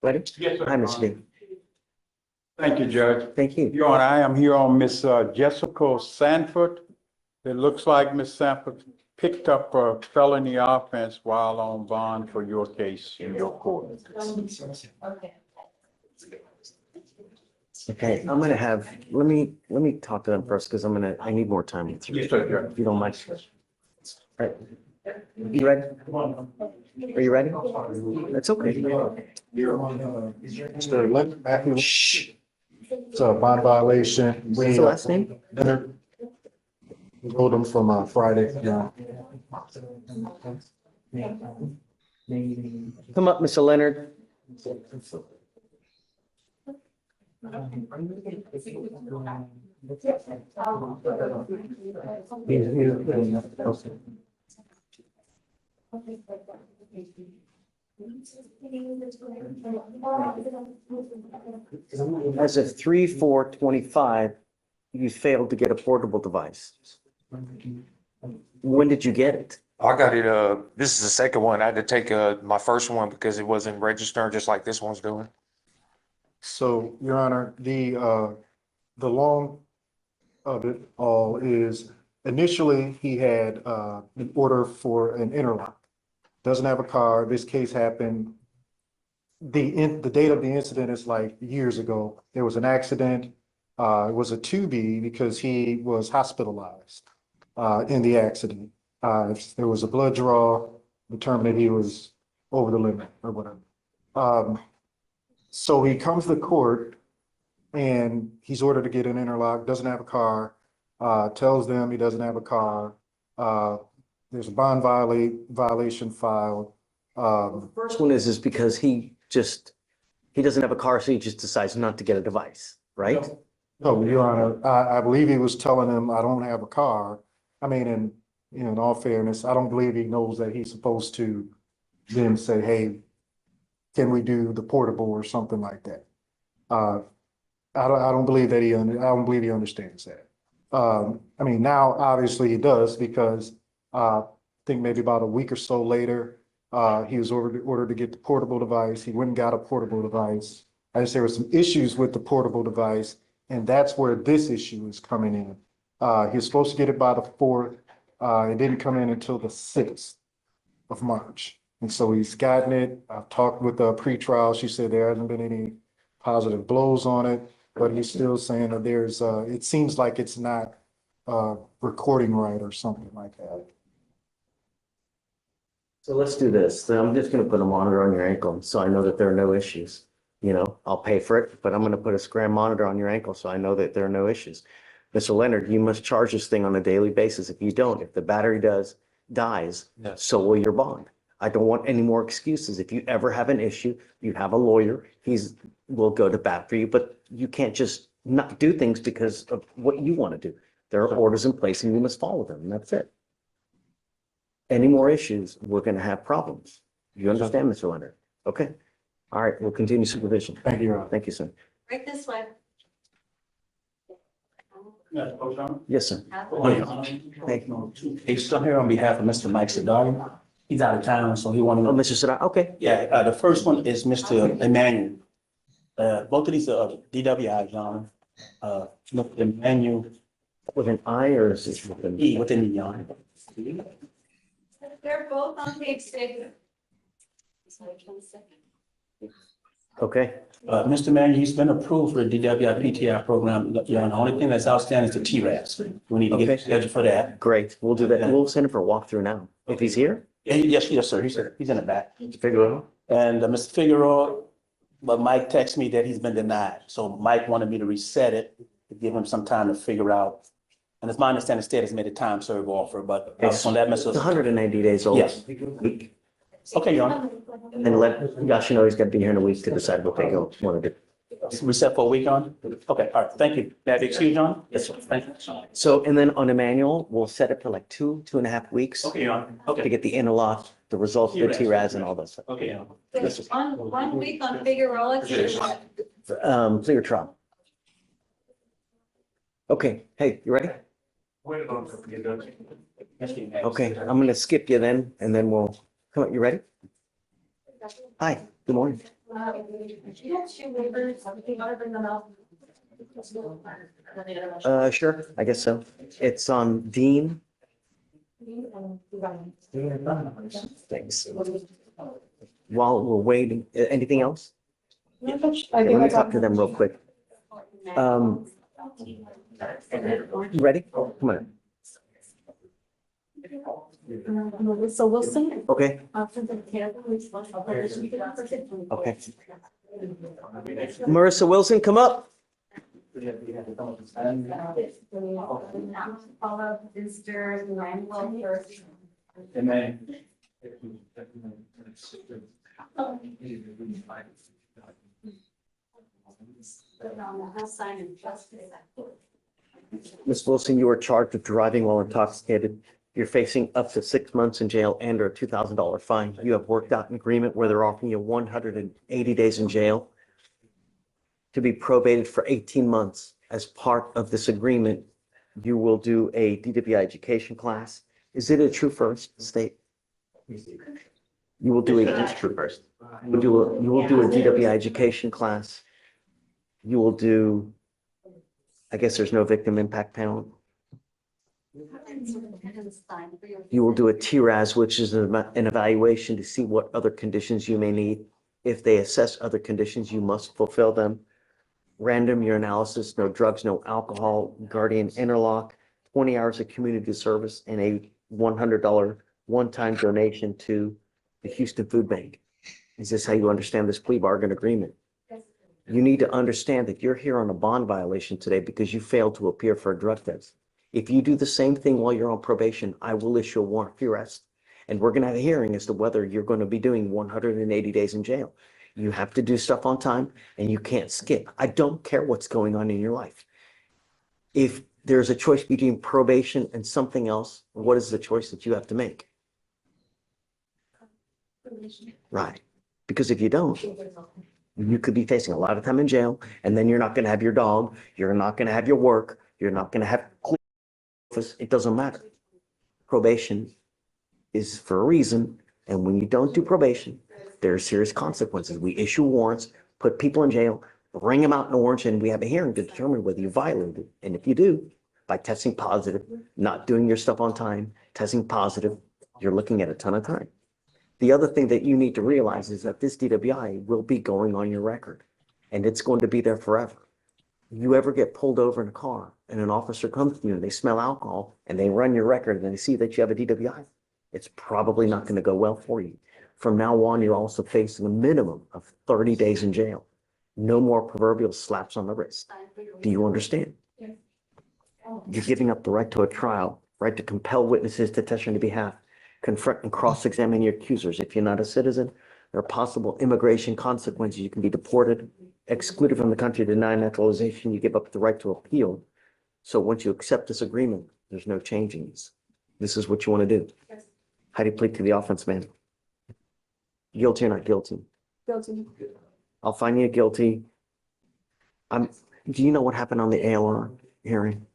Ready? Yes, sir. Hi, Ms. B. Thank you, Judge. Thank you. Your Honor, I am here on Miss Jessica Sanford. It looks like Miss Sanford picked up a felony offense while on bond for your case in your court. Okay, I'm gonna have, let me talk to them first because I need more time with you. Yes, sir, Judge. If you don't mind. right. You ready? Are you ready? That's okay. Mr. Matthew. Shh. It's a bond violation. What's the last name? Leonard. We wrote them from Friday. Yeah. Come up, Mr. Leonard. As of 3/4/25, you failed to get a portable device. When did you get it? I got it, this is the second one. I had to take, my first one because it wasn't registered, just like this one's doing. So, Your Honor, the long of it all is initially he had an order for an interlock. Doesn't have a car. This case happened. The date of the incident is like years ago. There was an accident. It was a 2B because he was hospitalized in the accident. There was a blood draw, determined that he was over the limit or whatever. So he comes to court and he's ordered to get an interlock, doesn't have a car, tells them he doesn't have a car. There's a bond violation filed. First one is because he doesn't have a car, so he just decides not to get a device, right? No, Your Honor, I believe he was telling him, I don't have a car. I mean, in all fairness, I don't believe he knows that he's supposed to then say, hey, can we do the portable or something like that? I don't believe that I don't believe he understands that. I mean, now obviously he does because I think maybe about a week or so later, he was ordered to get the portable device. He went and got a portable device. I just, there were some issues with the portable device, and that's where this issue is coming in. He was supposed to get it by the 4th. It didn't come in until the 6th of March. And so he's gotten it. I've talked with the pretrial. She said there hasn't been any positive blows on it, but he's still saying that there's, it seems like it's not recording right or something like that. So let's do this. So I'm just gonna put a monitor on your ankle, so I know that there are no issues. You know, I'll pay for it, but I'm gonna put a scram monitor on your ankle, so I know that there are no issues. Mr. Leonard, you must charge this thing on a daily basis. If you don't, if the battery dies, so will your bond. I don't want any more excuses. If you ever have an issue, you have a lawyer, will go to bat for you, but you can't just not do things because of what you want to do. There are orders in place and you must follow them, and that's it. Any more issues, we're gonna have problems. You understand, Mr. Leonard? Okay. All right, we'll continue supervision. Thank you, Your Honor. Thank you, sir. Right this way. Yes, sir. Hey. Hey, still here on behalf of Mr. Mike Sadari. He's out of town, so he wanted. Oh, Mr. Sadar, okay. Yeah, the first one is Mr. Emmanuel. Both of these are DWI, John. Mr. Emmanuel. With an I or is this with an E? With an E, John. They're both on page 6. Okay. Mr. Emmanuel, he's been approved for a DWI PTI program. The only thing that's outstanding is the TRAS. We need to get scheduled for that. Great, we'll do that. We'll send him for a walkthrough now. If he's here? Yes, sir. He's in the back. Figueroa? And Mr. Figueroa, but Mike texted me that he's been denied. So Mike wanted me to reset it, to give him some time to figure out. And it's my understanding the state has made a time serve offer, but on that, Mr. It's 190 days old. Yes. Okay, Your Honor. And then let Josh know he's got to be here in a week to decide what they want to do. Reset for a week on? Okay, all right, thank you. May I be excused, John? Yes, sir. Thank you. So, and then on Emmanuel, we'll set it for like 2.5 weeks. Okay, Your Honor. Okay. To get the interlock, the results of the TRAS and all that stuff. Okay, Your Honor. Yes, sir. One week on Figueroa. Clear trial. Okay, hey, you ready? Okay, I'm gonna skip you then, and then we'll, come on, you ready? Hi, good morning. Sure, I guess so. It's on Dean. Thanks. While we're waiting, anything else? Okay, let me talk to them real quick. You ready? Come on. Melissa Wilson. Okay, From the care. okay. Marissa Wilson, come up. Follow Mr. Manuel first. And then. I'll sign in just a second. Ms. Wilson, you are charged with driving while intoxicated. You're facing up to 6 months in jail and or a $2,000 fine. You have worked out an agreement where they're offering you 180 days in jail to be probated for 18 months. As part of this agreement, you will do a DWI education class. Is it a true first state? You will do a True first. you will do a DWI education class. You will do, I guess there's no victim impact panel. You will do a TRAS, which is an evaluation to see what other conditions you may need. If they assess other conditions, you must fulfill them. Random urinalysis, no drugs, no alcohol, guardian interlock, 20 hours of community service, and a $100 one-time donation to the Houston Food Bank. Is this how you understand this plea bargain agreement? You need to understand that you're here on a bond violation today because you failed to appear for a drug test. If you do the same thing while you're on probation, I will issue a warrant for your arrest. And we're going to have a hearing as to whether you're going to be doing 180 days in jail. You have to do stuff on time and you can't skip. I don't care what's going on in your life. If there's a choice between probation and something else, what is the choice that you have to make? Right. Because if you don't, you could be facing a lot of time in jail, and then you're not going to have your dog, you're not going to have your work, you're not going to have office. It doesn't matter. Probation is for a reason, and when you don't do probation, there are serious consequences. We issue warrants, put people in jail, bring them out in orange, and we have a hearing to determine whether you violated. And if you do, by testing positive, not doing your stuff on time, testing positive, you're looking at a ton of time. The other thing that you need to realize is that this DWI will be going on your record, and it's going to be there forever. You ever get pulled over in a car and an officer comes to you and they smell alcohol and they run your record and they see that you have a DWI, it's probably not going to go well for you. From now on, you're also facing a minimum of 30 days in jail. No more proverbial slaps on the wrist. Do you understand? You're giving up the right to a trial, right to compel witnesses to testify on your behalf, confront and cross-examine your accusers. If you're not a citizen, there are possible immigration consequences. You can be deported, excluded from the country, denied naturalization. You give up the right to appeal. So once you accept this agreement, there's no changing this. This is what you want to do. How do you plead to the offense, man? Guilty or not guilty? Guilty. I'll find you guilty. Do you know what happened on the ALR hearing?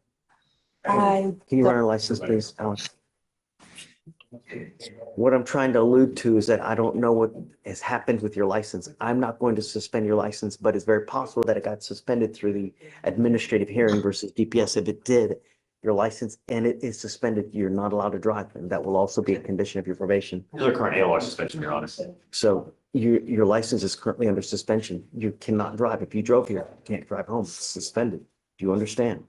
Can you run a license, please, Alex? What I'm trying to allude to is that I don't know what has happened with your license. I'm not going to suspend your license, but it's very possible that it got suspended through the administrative hearing versus DPS. If it did, your license and it is suspended, you're not allowed to drive, and that will also be a condition of your probation. There's a current ALR suspension, Your Honor. So your license is currently under suspension. You cannot drive. If you drove here, you can't drive home. It's suspended. Do you understand?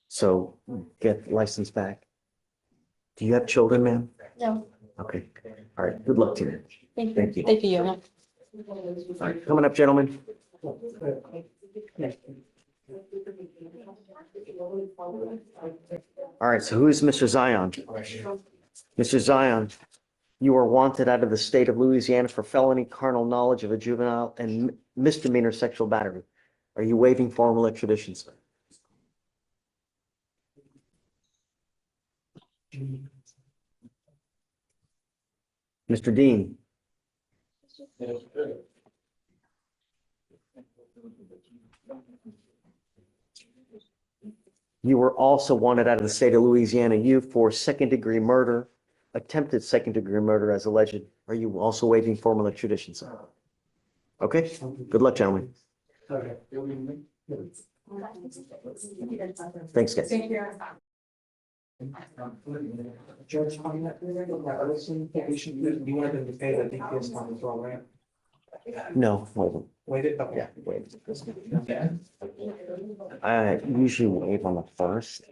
So get license back. Do you have children, ma'am? No. Okay. All right. Good luck to you. Thank you. Thank you, Your Honor. All right. Coming up, gentlemen. All right. So who is Mr. Zion? Mr. Zion, you are wanted out of the state of Louisiana for felony carnal knowledge of a juvenile and misdemeanor sexual battery. Are you waiving formal extradition, sir? Mr. Dean. You were also wanted out of the state of Louisiana, you for second-degree murder, attempted second-degree murder as alleged. Are you also waiving formal extradition, sir? Okay, good luck, gentlemen. Thanks, guys. Judge, on that, you wanted them to pay the DPS time as well, right? No, wait. Wait it, okay. Yeah, wait. I usually waive on the first.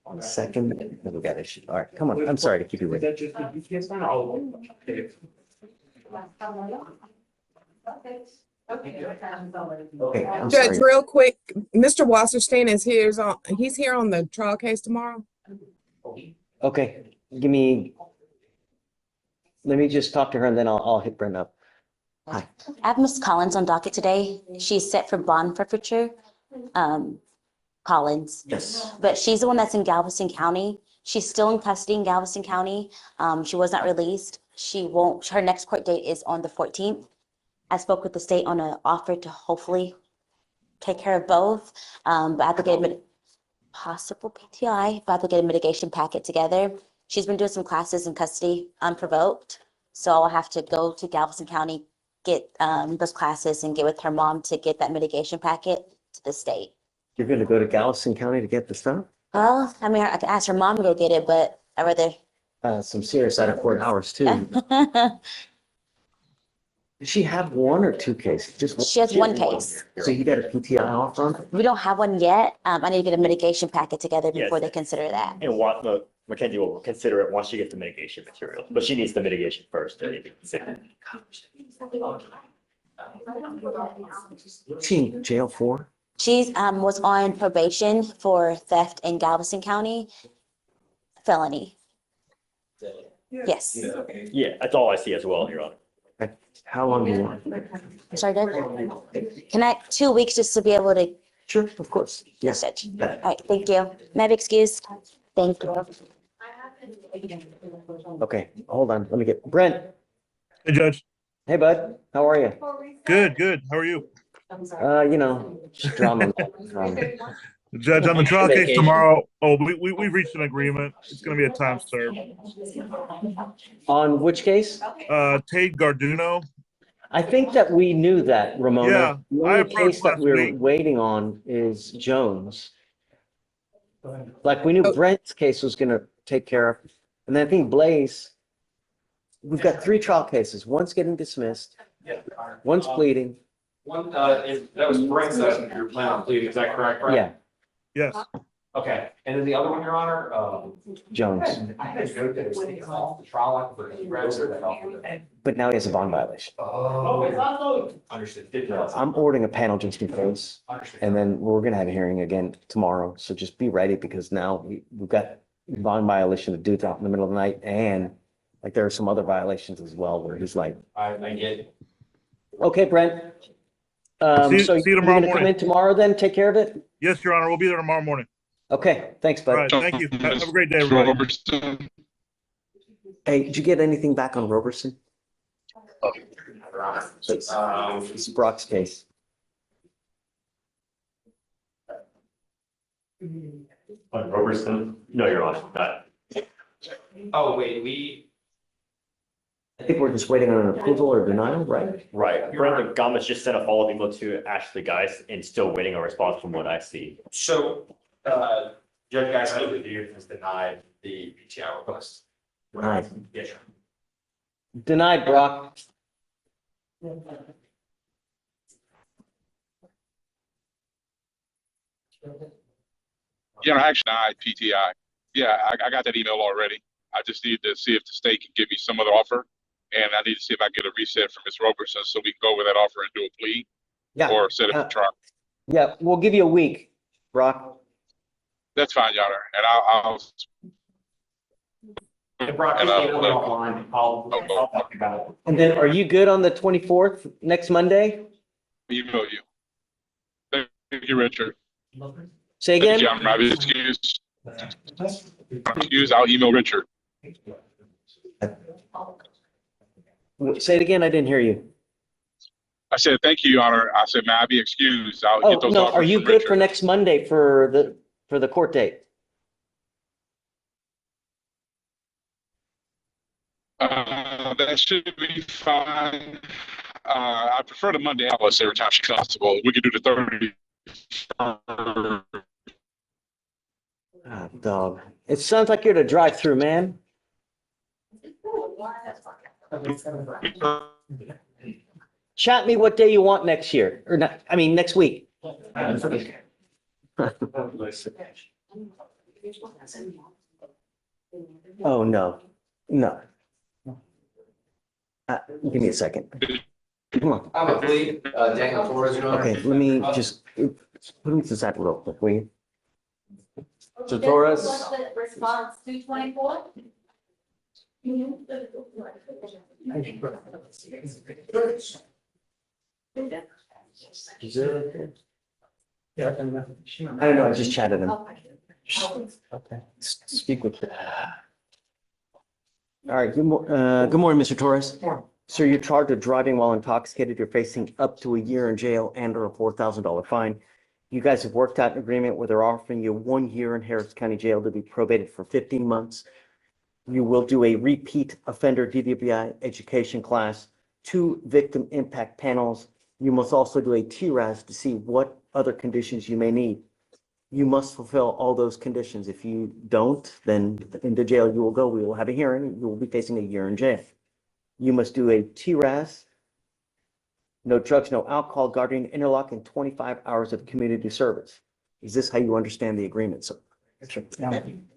One second. We got issue. All right, come on. I'm sorry to keep you waiting. Okay, I'm Judge, sorry. real quick, Mr. Wasserstein he's here on the trial case tomorrow. Okay, let me just talk to her and then I'll hit Brenda up. Hi. I have Miss Collins on docket today. She's set for bond forfeiture. Collins. Yes. But she's the one that's in Galveston County. She's still in custody in Galveston County. She was not released. Her next court date is on the 14th. I spoke with the state on an offer to hopefully take care of both. But I have to get a possible PTI, but I have to get a mitigation packet together. She's been doing some classes in custody unprovoked. So I'll have to go to Galveston County, get those classes and get with her mom to get that mitigation packet to the state. You're gonna go to Galveston County to get the stuff? Well, I mean, I could ask her mom to go get it, but I'd rather. Some serious out of court hours too. Does she have one or two cases? Just She has one case. So you got a PTI offer? We don't have one yet. I need to get a mitigation packet together before Yes. they consider that. And Mackenzie will consider it once she gets the mitigation material, but she needs the mitigation first. To even consider it. What's she in jail for? She's was on probation for theft in Galveston County, felony. Yes. Yeah, that's all I see as well, Your Honor. How long do you want? Sorry, Doug? Can I, 2 weeks just to be able to? Sure, of course. Yes. All right, thank you. May I have excuse? Thank you. Okay, hold on. Let me get Brent. Hey, Judge. Hey, bud. How are you? Good, good. How are you? Just drama. Judge, on the trial case tomorrow, we've reached an agreement. It's gonna be a time serve. On which case? Tate Garduno. I think that we knew that, Ramona. Yeah, The I only approached case that last we're week. waiting on is Jones. Like, we knew Brent's case was gonna take care of, and then I think Blaze, we've got 3 trial cases. One's getting dismissed, one's pleading. One, that was Brent's that you're planning on pleading, is that correct, Brent? Yeah. Yes. Okay, and then the other one, Your Honor, Jones. I had to go to the trial for the register that helped with it. But now he has a bond violation. Understood. I'm ordering a panel just in case, and then we're gonna have a hearing again tomorrow. So just be ready, because now we've got bond violation of dudes out in the middle of the night, and like there are some other violations as well where he's like, I get it. okay, Brent. See So you you're tomorrow gonna come morning. in tomorrow then, take care of it? Yes, Your Honor, we'll be there tomorrow morning. Okay, thanks, All bud. right, thank you. Have a great day, everybody. Hey, did you get anything back on Roberson? It's Brock's case. On Robertson? No, Your Honor, not. Oh, wait, I think we're just waiting on an approval or denial, right? Right. Brenda Gomez just sent a follow-up email to Ashley Geis and still waiting a response from what I see. so, Judge Geis, I believe you has denied the PTI request. Denied. Yes, sir. Denied, Brock. Yeah, actually, I PTI. Yeah, I got that email already. I just need to see if the state can give me some other offer. And I need to see if I can get a reset from Ms. Roberson so we can go with that offer and do a plea. Yeah. Or set up a trial. Yeah, we'll give you a week, Brock. That's fine, Your Honor. And I'll And Brock, And, just stay offline. I'll talk about it. And then are you good on the 24th, next Monday? email you. Thank you, Richard. Say Thank again? you, I'm excused. Excuse, I'll email Richard. Say it again, I didn't hear you. I said, thank you, Your Honor. I said, may I be excused? I'll Oh, get those no, offers are you from good Richard. for next Monday for the court date? That should be fine. I prefer the Monday hours every time she comes. Well, we could do the 30. Ah, dog. It sounds like you're at a drive-through, man. Chat me what day you want next year, or not, I mean, next week. Oh, no, no. Give me a second. Come on. I'm a plea, Daniel Torres, Your Honor. Okay, let me just put him to the side real quick, will you? So Torres, What's the response, 224? I don't know, I just chatted him. Okay. Speak with. All right, good morning, Mr. Torres. Sir, you're charged with driving while intoxicated. You're facing up to a year in jail and or a $4,000 fine. You guys have worked out an agreement where they're offering you 1 year in Harris County Jail to be probated for 15 months. You will do a repeat offender DWI education class, 2 victim impact panels. You must also do a TRAS to see what other conditions you may need. You must fulfill all those conditions. If you don't, then into jail you will go. We will have a hearing. You will be facing a year in jail. You must do a TRAS, no drugs, no alcohol, guardian interlock, and 25 hours of community service. Is this how you understand the agreement, sir?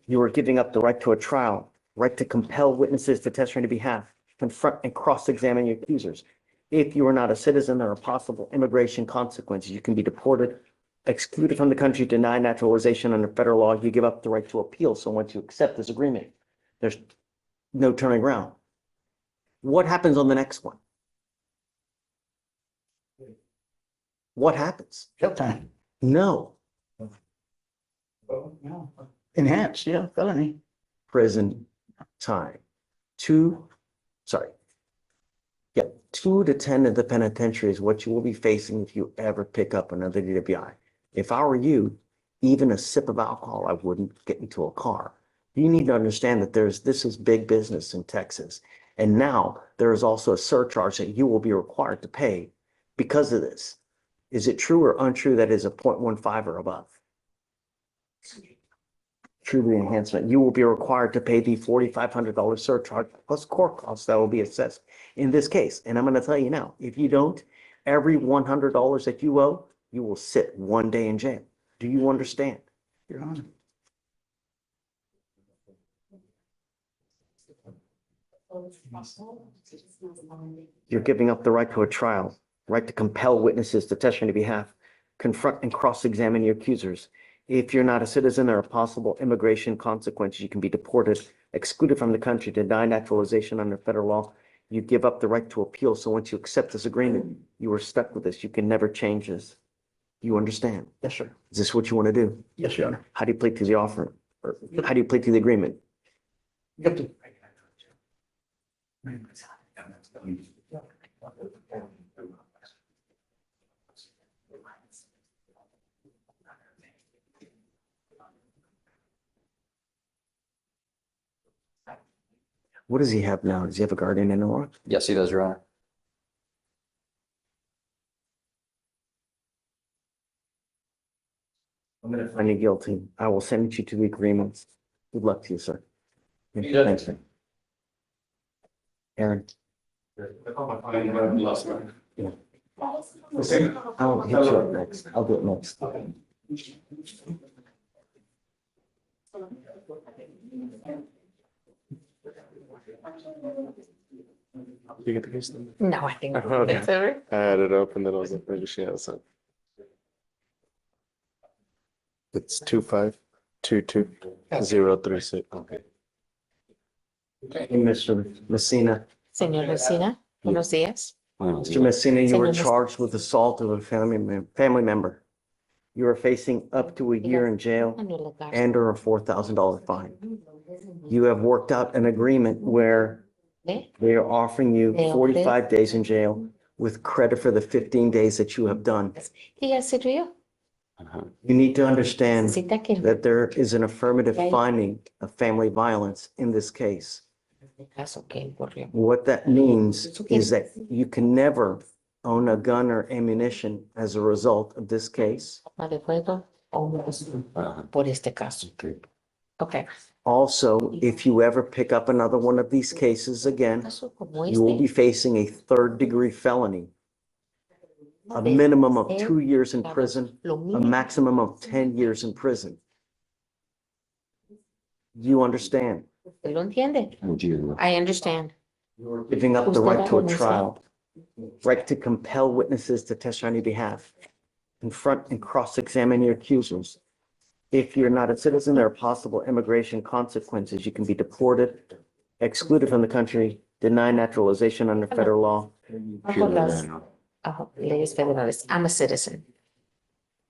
You are giving up the right to a trial, right to compel witnesses to testify on your behalf, confront and cross-examine your accusers. If you are not a citizen, there are possible immigration consequences. You can be deported, excluded from the country, denied naturalization under federal law. You give up the right to appeal. So once you accept this agreement, there's no turning around. What happens on the next one? What happens? Jail time. No. Enhanced, yeah, felony. Prison time. 2 to 10 in the penitentiary is what you will be facing if you ever pick up another DWI. If I were you, even a sip of alcohol, I wouldn't get into a car. You need to understand that this is big business in Texas. And now there is also a surcharge that you will be required to pay because of this. Is it true or untrue that is a 0.15 or above? True to the enhancement, you will be required to pay the $4,500 surcharge plus court costs that will be assessed in this case. And I'm going to tell you now, if you don't, every $100 that you owe, you will sit 1 day in jail. Do you understand? Your Honor. You're giving up the right to a trial, right to compel witnesses to testify on your behalf, confront and cross-examine your accusers. If you're not a citizen, there are possible immigration consequences. You can be deported, excluded from the country, denied naturalization under federal law. You give up the right to appeal. So once you accept this agreement, you are stuck with this. You can never change this. You understand? Yes, sir. Is this what you want to do? Yes, Your Honor. How do you plead to the offer? Or how do you plead to the agreement? You have to. What does he have now? Does he have a guardian in law? yes, he does, Your Honor. I'm going to find you guilty. I will send you to the agreements. Good luck to you, sir. Yeah. Thanks, sir. Aaron. Yeah. I'll hit you up next. I'll do it next. You get the case? No, I think Okay. that's all right. I had it up and then I was like, maybe she has it. It's 2522-036. Okay. Hey, Mr. Messina. Señor Messina, buenos días. Mr. Messina, you were Señor Mess- charged with assault of a family member. You are facing up to a year in jail and or a $4,000 fine. You have worked out an agreement where they are offering you 45 days in jail with credit for the 15 days that you have done. ¿Qué hace yo? You need to understand that there is an affirmative finding of family violence in this case. What that means is that you can never own a gun or ammunition as a result of this case. Por este caso. Okay. Also, if you ever pick up another one of these cases again, you will be facing a 3rd-degree felony, a minimum of 2 years in prison, a maximum of 10 years in prison. Do you understand? ¿Usted lo entiende? I understand. You're giving up the Usted right to a reconoce. trial, right to compel witnesses to testify on your behalf, confront and cross-examine your accusers. If you're not a citizen, there are possible immigration consequences. You can be deported, excluded from the country, denied naturalization under federal law. Bajo las leyes federales. I'm a citizen.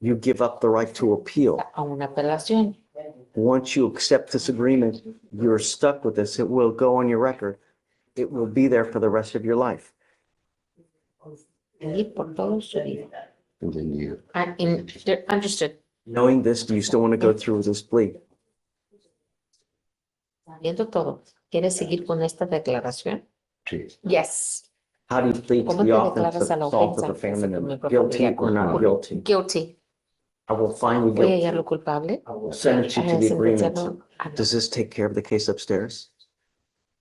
You give up the right to appeal. A una apelación. Once you accept this agreement, you're stuck with this. It will go on your record. It will be there for the rest of your life. Y por todo su vida. Understood. Knowing this, do you still want to go through with this plea? Sabiendo todo. ¿Quieres seguir con esta declaración? Yes. How do you plead to ¿Cómo the te offense declaras a of la assault of ofensa? a family Mi member? propia Guilty familia. or not guilty? Guilty. I will find you Voy a guilty. hallarlo culpable. I will sentence you to the agreement. Does this take care of the case upstairs?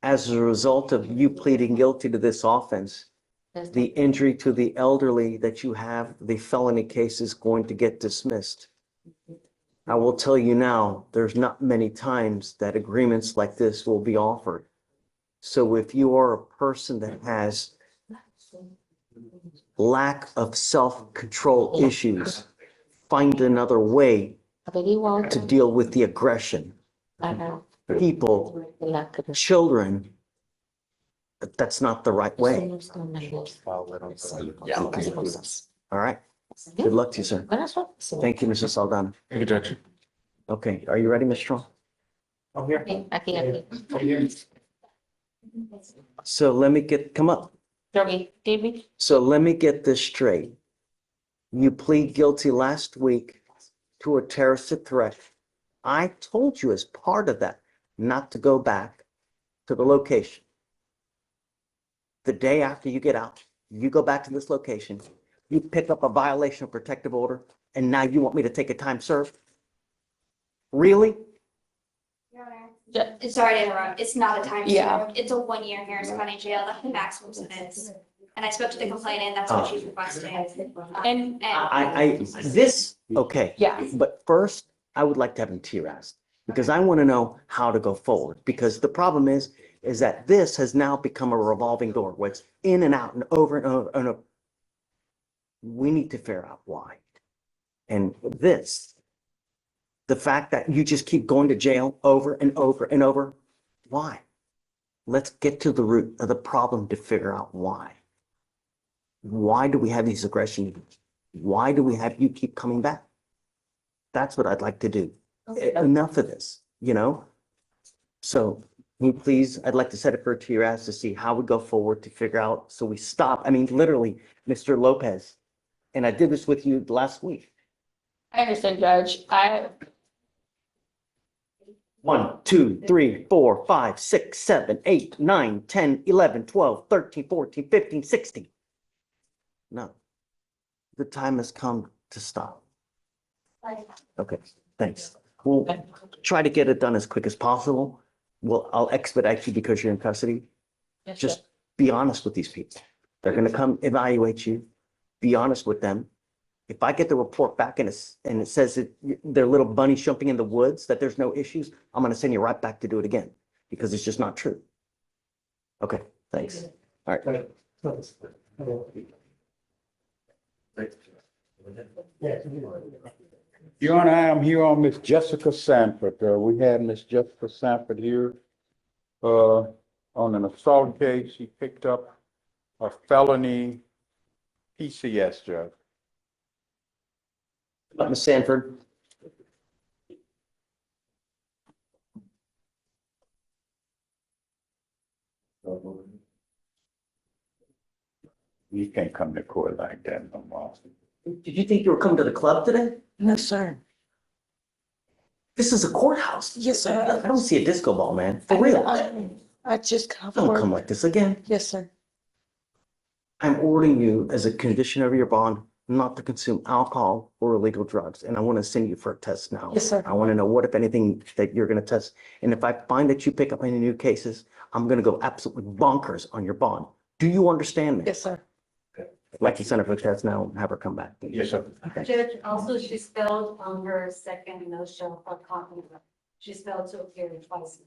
As a result of you pleading guilty to this offense, the injury to the elderly that you have, the felony case is going to get dismissed. I will tell you now, there's not many times that agreements like this will be offered. So if you are a person that has lack of self-control issues, find another way to deal with the aggression. People, children, that's not the right way. All right. Good luck to you, sir. Thank you, Mrs. Saldana. Thank you, Judge. Okay, are you ready, Ms. Strong? I'm here. Aquí. So let me come up. So let me get this straight. You plead guilty last week to a terrorist threat. I told you as part of that not to go back to the location. The day after you get out, you go back to this location, you pick up a violation of protective order, and now you want me to take a time served? Really? Sorry to interrupt. It's not a time Yeah. served. It's a 1 year Harris County Jail. That's the maximum sentence. And I spoke to the complainant. That's what she's requesting. And Okay. Yeah. But first, I would like to have him TRAS'd because I want to know how to go forward. Because the problem is that this has now become a revolving door where it's in and out and over and over and over. We need to figure out why. And this, the fact that you just keep going to jail over and over and over, why? Let's get to the root of the problem to figure out why. Why do we have these aggressions? Why do we have you keep coming back? That's what I'd like to do. Enough of this, you know? So can you please, I'd like to set it for a TRAS to see how we go forward to figure out, so we stop. I mean, literally, Mr. Lopez, and I did this with you last week. I understand, Judge. 1, 2, 3, 4, 5, 6, 7, 8, 9, 10, 11, 12, 13, 14, 15, 16. No. The time has come to stop. Okay, thanks. We'll try to get it done as quick as possible. I'll expedite you because you're in custody. Just be honest with these people. They're gonna come evaluate you. Be honest with them. If I get the report back and it says that they're little bunnies jumping in the woods, that there's no issues, I'm gonna send you right back to do it again because it's just not true. Okay, thanks. All right. Your Honor, I am here on Miss Jessica Sanford. We had Miss Jessica Sanford here on an assault case. She picked up a felony PCS, Judge. Ms. Sanford. You can't come to court like that no more. Did you think you were coming to the club today? No, sir. This is a courthouse. Yes, sir. I don't see a disco ball, man. For real. I just got off Don't work. come like this again. Yes, sir. I'm ordering you as a condition of your bond not to consume alcohol or illegal drugs. And I want to send you for a test now. Yes, sir. I want to know what, if anything, that you're going to test. And if I find that you pick up any new cases, I'm going to go absolutely bonkers on your bond. Do you understand me? Yes, sir. I'd like to send her for a test now and have her come back. Yes, sir. Judge, also she spelled on her second no show for copy. She's failed to appear twice.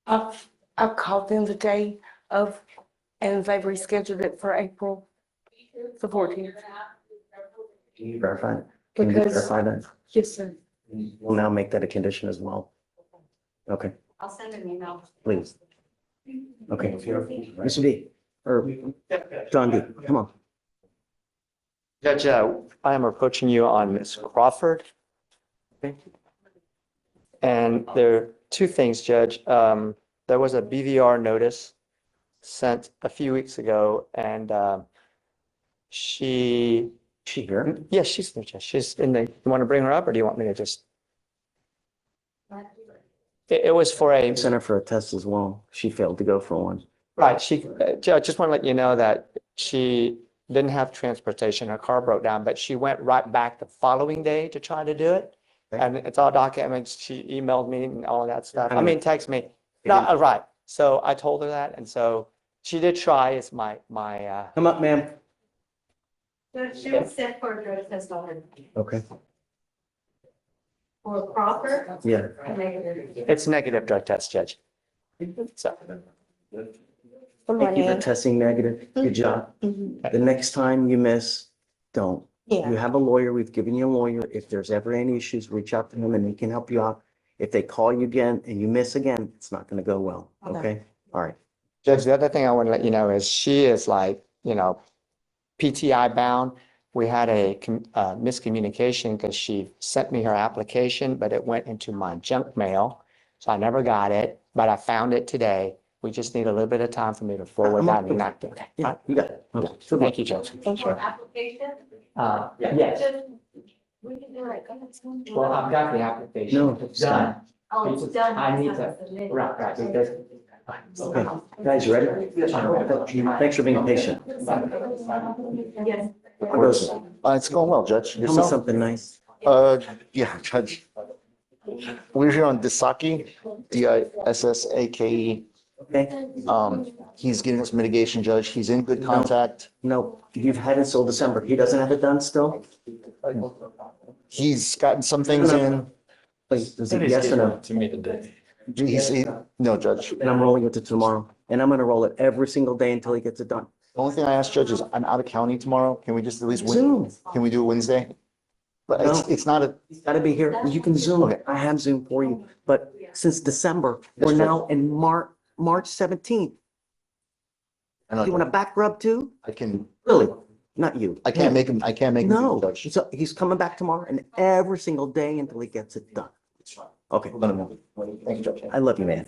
I've called them the day of, and they've rescheduled it for April the 14th. Can you verify it? Can you Because- verify that? Yes, sir. We'll now make that a condition as well. Okay, I'll send an email. please. Okay. Mr. D, or John D, come on. Judge, I am approaching you on Ms. Crawford. And there are two things, Judge. There was a BVR notice sent a few weeks ago, and she here? Yes, she's there, Judge. She's in the, you want to bring her up, or do you want me to just? It was for a. Sent her for a test as well. She failed to go for one. Right, Judge, just want to let you know that she didn't have transportation, her car broke down, but she went right back the following day to try to do it. And it's all documented, she emailed me and all of that stuff, I mean, text me, not, right, so I told her that, and so she did try, it's my. Come up, ma'am. She was sent for a drug test on her. Okay. For Crawford? Yeah. It's negative drug test, Judge. So. Thank you for testing negative. Good job. The next time you miss, don't. You have a lawyer. We've given you a lawyer. If there's ever any issues, reach out to him and he can help you out. If they call you again and you miss again, it's not going to go well. Okay? All right. Judge, the other thing I want to let you know is she is like, PTI bound. We had a miscommunication because she sent me her application, but it went into my junk mail. So I never got it, but I found it today. We just need a little bit of time for me to forward that and not. Yeah, you got it. Okay. Thank you, Judge. Application? Yes. We can do it. Well, I've got the application. No, It's done. Oh, it's done. I need It's to, not submitted. right, because. Okay. Guys, you ready? Thanks for being patient. Yes. It's going well, Judge. Tell me something nice. Yeah, Judge. We're here on Disaki, Dissake. Okay. He's giving us mitigation, Judge. He's in good contact. No, you've had it till December. He doesn't have it done still? He's gotten some things in. Please, is it yes or no? To me today. No, Judge. And I'm rolling it to tomorrow. And I'm going to roll it every single day until he gets it done. The only thing I ask, Judge, is I'm out of county tomorrow. Can we just at least? Zoom. Can we do it Wednesday? But No. it's not a. He's got to be here. You can Zoom. Okay. I have Zoom for you. But since December, Yes, we're Judge. now in March 17th. I know, You want a back rub too? I can. Really? Not you. I can't make him. I can't make him. No, Judge. he's coming back tomorrow and every single day until he gets it done. Okay. Let him know. Thank you, Judge. I love you, man.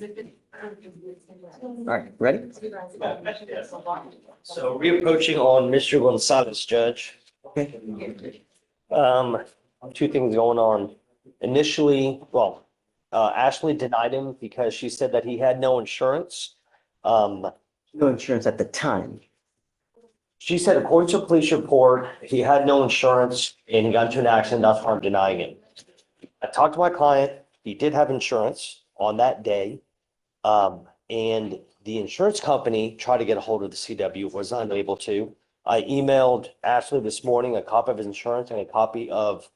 All right, ready? So reapproaching on Mr. Gonzalez, Judge. Okay. Two things going on. Initially, Ashley denied him because she said that he had no insurance. No insurance at the time. She said according to a police report, he had no insurance and he got into an accident. That's why I'm denying him. I talked to my client. He did have insurance on that day. And the insurance company tried to get a hold of the CW, was unable to. I emailed Ashley this morning a copy of his insurance and a copy of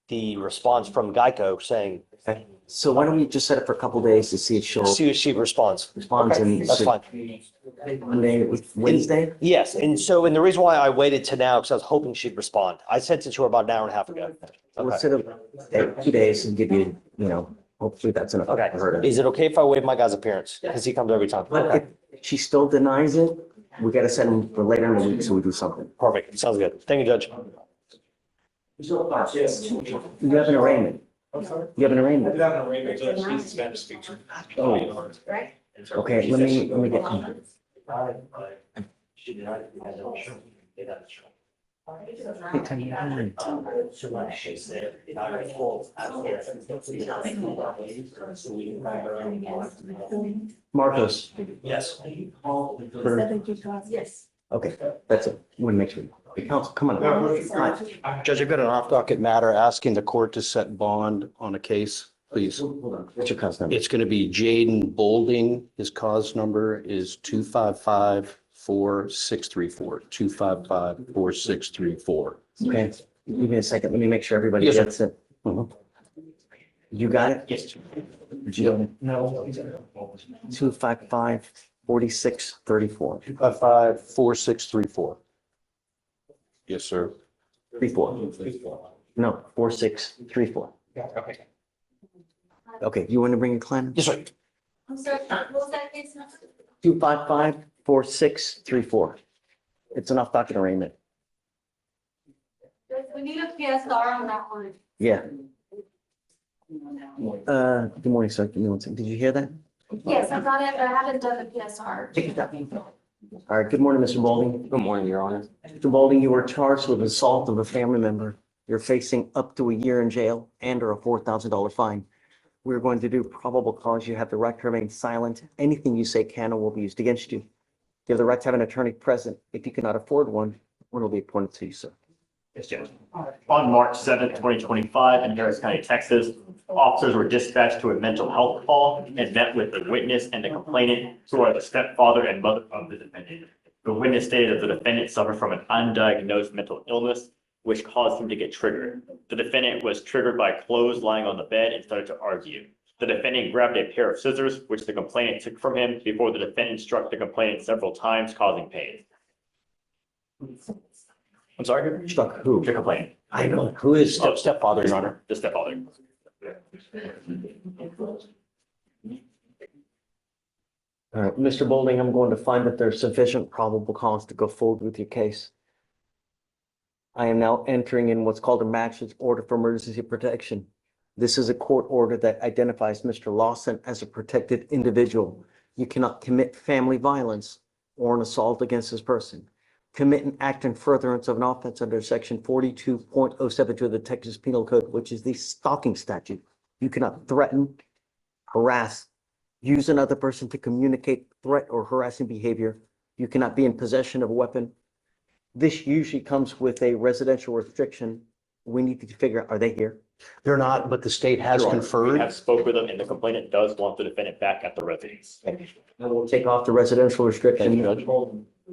the response from Geico saying. Okay. So why don't we just set it for a couple days to see if she'll See if she responds. responds Okay, and that's fine. Monday, Wednesday? Yes, and the reason why I waited to now, because I was hoping she'd respond. I sent it to her about an hour and a half ago. We'll set it 2 days and give you, hopefully that's enough for Okay, her to. is it okay if I waive my guy's appearance? Because he comes every time. But if she still denies it, we gotta set him for later in the week so we do something. Perfect, sounds good. Thank you, Judge. You have an arraignment. You have an arraignment. Oh, Right? okay, let me get. Marcos. Yes. Yes. Okay, that's it. Want to make sure. Counsel, come on. Hi. Judge, I've got an off-docket matter asking the court to set bond on a case, please. Hold on. What's your cause number? It's going to be Jaden Bolding. His cause number is 255-4634, 255-4634. Okay, give me a second. Let me make sure everybody Yes, sir. gets it. You got it? Yes. No. 255-4634. 255-4634. Yes, sir. 34. No, 4634. Okay. Okay, you want to bring your client? Yes, sir. I'm sorry, what was that case number? 255-4634. It's an off-docket arraignment. We need a PSR on that one. Yeah. Good morning, sir. Give me one second. Did you hear that? Yes, I got it, but I haven't done the PSR. Take it up. All right, good morning, Mr. Balding. Good morning, Your Honor. Mr. Balding, you are charged with assault of a family member. You're facing up to a year in jail and or a $4,000 fine. We're going to do probable cause. You have the right to remain silent. Anything you say can or will be used against you. You have the right to have an attorney present. If you cannot afford one will be appointed to you, sir. Yes, Judge. On March 7th, 2025, in Harris County, Texas, officers were dispatched to a mental health call and met with the witness and the complainant, who are the stepfather and mother of the defendant. The witness stated that the defendant suffered from an undiagnosed mental illness, which caused him to get triggered. The defendant was triggered by clothes lying on the bed and started to argue. The defendant grabbed a pair of scissors, which the complainant took from him before the defendant struck the complainant several times, causing pain. I'm sorry? Struck who? The complainant. I know. Who is? Stepfather, Your Honor. The stepfather. All right, Mr. Boulding, I'm going to find that there's sufficient probable cause to go forward with your case. I am now entering in what's called a magistrate's order for emergency protection. This is a court order that identifies Mr. Lawson as a protected individual. You cannot commit family violence or an assault against this person. Commit an act in furtherance of an offense under section 42.072 of the Texas Penal Code, which is the stalking statute. You cannot threaten, harass, use another person to communicate threat or harassing behavior. You cannot be in possession of a weapon. This usually comes with a residential restriction. We need to figure out, are they here? They're not, but the state has Your Honor, conferred. We have spoke with them and the complainant does want the defendant back at the residence. I will take off the residential restriction.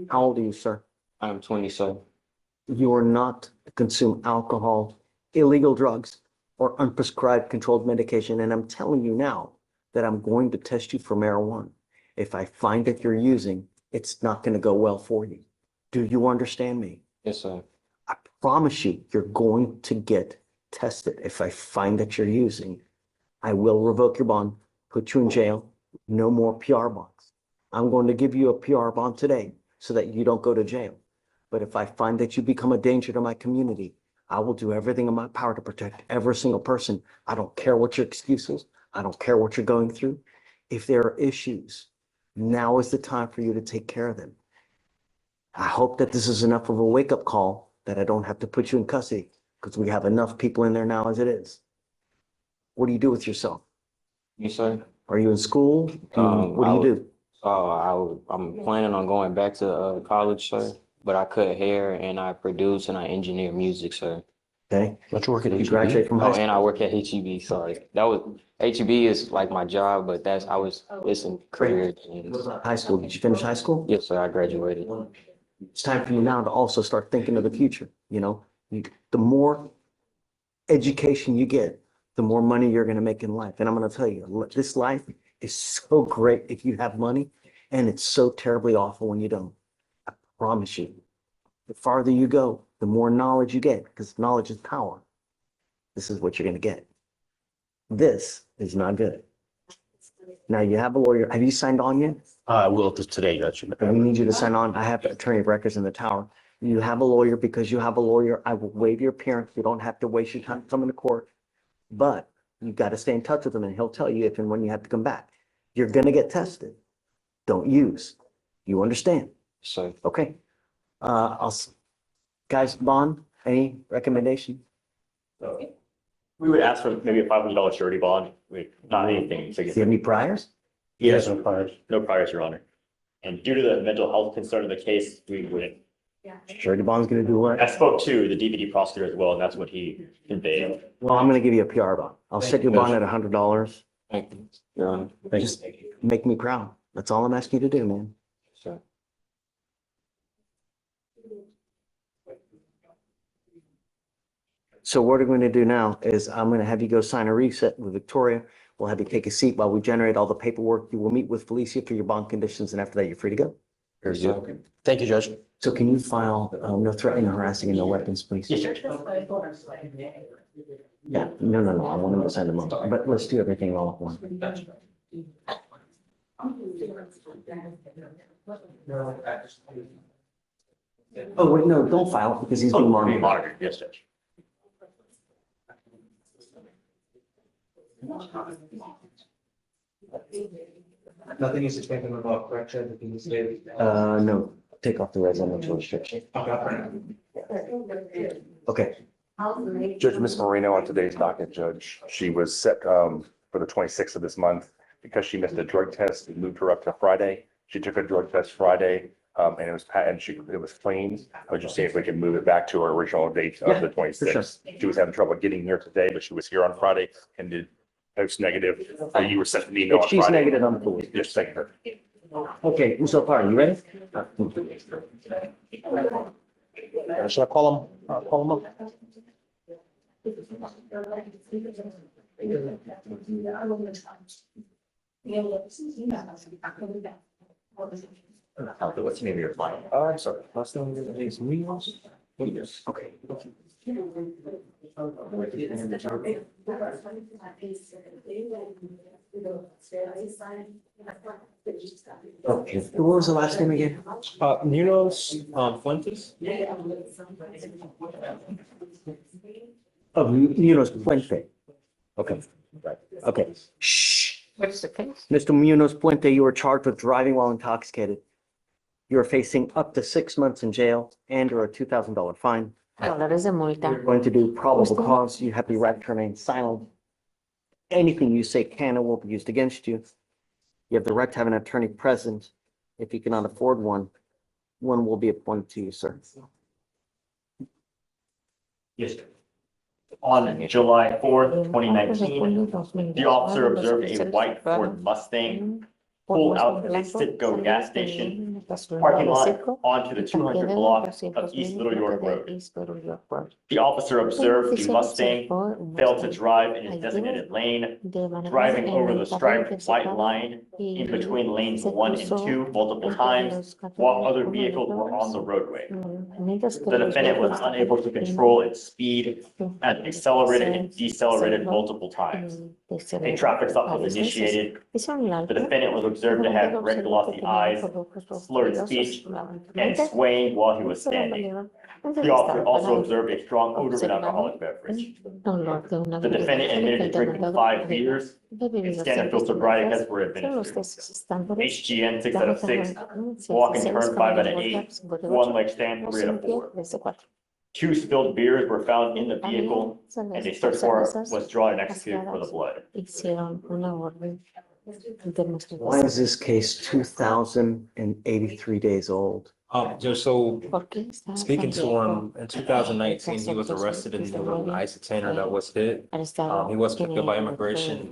How old are you, sir? I'm 27. You are not to consume alcohol, illegal drugs, or unprescribed controlled medication. And I'm telling you now that I'm going to test you for marijuana. If I find that you're using, it's not going to go well for you. Do you understand me? Yes, sir. I promise you, you're going to get tested. If I find that you're using, I will revoke your bond, put you in jail, no more PR bonds. I'm going to give you a PR bond today so that you don't go to jail. But if I find that you become a danger to my community, I will do everything in my power to protect every single person. I don't care what your excuse is. I don't care what you're going through. If there are issues, now is the time for you to take care of them. I hope that this is enough of a wake-up call that I don't have to put you in custody, because we have enough people in there now as it is. What do you do with yourself? Yes, sir. Are you in school? What do you do? I'm planning on going back to college, sir. But I cut hair and I produce and I engineer music, sir. Okay. Let's work at You HEB. graduate from high Oh, school? and I work at HEB. Sorry, that was HEB is like my job, but it's in career. What about high school? Did you finish high school? Yes, sir. I graduated. It's time for you now to also start thinking of the future. You know, the more education you get, the more money you're going to make in life. And I'm going to tell you, this life is so great if you have money, and it's so terribly awful when you don't. I promise you, the farther you go, the more knowledge you get, because knowledge is power. This is what you're going to get. This is not good. Now you have a lawyer. Have you signed on yet? I will today, Judge. I need you to sign on. I have attorney of records in the tower. You have a lawyer. Because you have a lawyer, I will waive your appearance. You don't have to waste your time coming to court. But you've got to stay in touch with him, and he'll tell you if and when you have to come back. You're going to get tested. Don't use. You understand? So, Okay. Guys, bond, any recommendation? We would ask for maybe a $500 surety bond, not anything. Do you have any priors? Yes, no priors. No priors, Your Honor. And due to the mental health concern of the case, we wouldn't. Surety bond's going to do what? I spoke to the DVD prosecutor as well, and that's what he conveyed. Well, I'm going to give you a PR bond. I'll set your bond at $100. thank you, Your Honor. Just make me proud. That's all I'm asking you to do, man. Sir. So what we're going to do now is I'm going to have you go sign a reset with Victoria. We'll have you take a seat while we generate all the paperwork. You will meet with Felicia for your bond conditions, and after that, you're free to go. Very good. Thank you, Judge. So can you file, no threatening, harassing, and no weapons, please? Yes, sir. Yeah, no, I want him to send them on, but let's do everything all at once. Oh, wait, no, don't file because he's being Being monitored. monitored, yes, Judge. Nothing is expected about correction, everything is there. No, take off the residential restriction. Okay, Judge Miss Moreno on today's docket, Judge, she was set for the 26th of this month. Because she missed a drug test, we moved her up to Friday. She took a drug test Friday, and it was clean. I was just saying if we can move it back to our original date of the 26th. She was having trouble getting here today, but she was here on Friday and did post negative. You were sent an email on if she's Friday. negative, I'm cool. Just thank her. Okay, who's so far? You ready? Should I call him up? What's the name of your client? I'm sorry, last name is Munoz. Okay. Okay, what was the last name again? Munoz, Fuentes? Of Munoz Puente. Okay, right, okay. Shh. What's the case? Mr. Munoz Puente, you are charged with driving while intoxicated. You are facing up to 6 months in jail and or a $2,000 fine. $2 de multa. You're going to do probable cause. You have the right to remain silent. Anything you say can and will be used against you. You have the right to have an attorney present. If you cannot afford one, one will be appointed to you, sir. Yes, sir. On July 4th, 2019, the officer observed a white Ford Mustang pull out of a Citgo gas station parking lot onto the 200 block of East Little York Road. The officer observed the Mustang failed to drive in his designated lane, driving over the striped white line in between lanes 1 and 2 multiple times while other vehicles were on the roadway. The defendant was unable to control its speed and accelerated and decelerated multiple times. A traffic stop was initiated. The defendant was observed to have red glossy eyes, slurred speech, and swaying while he was standing. The officer also observed a strong odor of an alcoholic beverage. The defendant admitted to drinking 5 beers, and standard field sobriety tests were administered. HGN 6 out of 6, walk and turn 5 out of 8, one leg stand 3 out of 4. 2 spilled beers were found in the vehicle, and a search warrant was drawn and executed for the blood. Why is this case 2,083 days old? Just so speaking to him in 2019, he was arrested and there was an ICE detainer that was hit. He was picked up by immigration.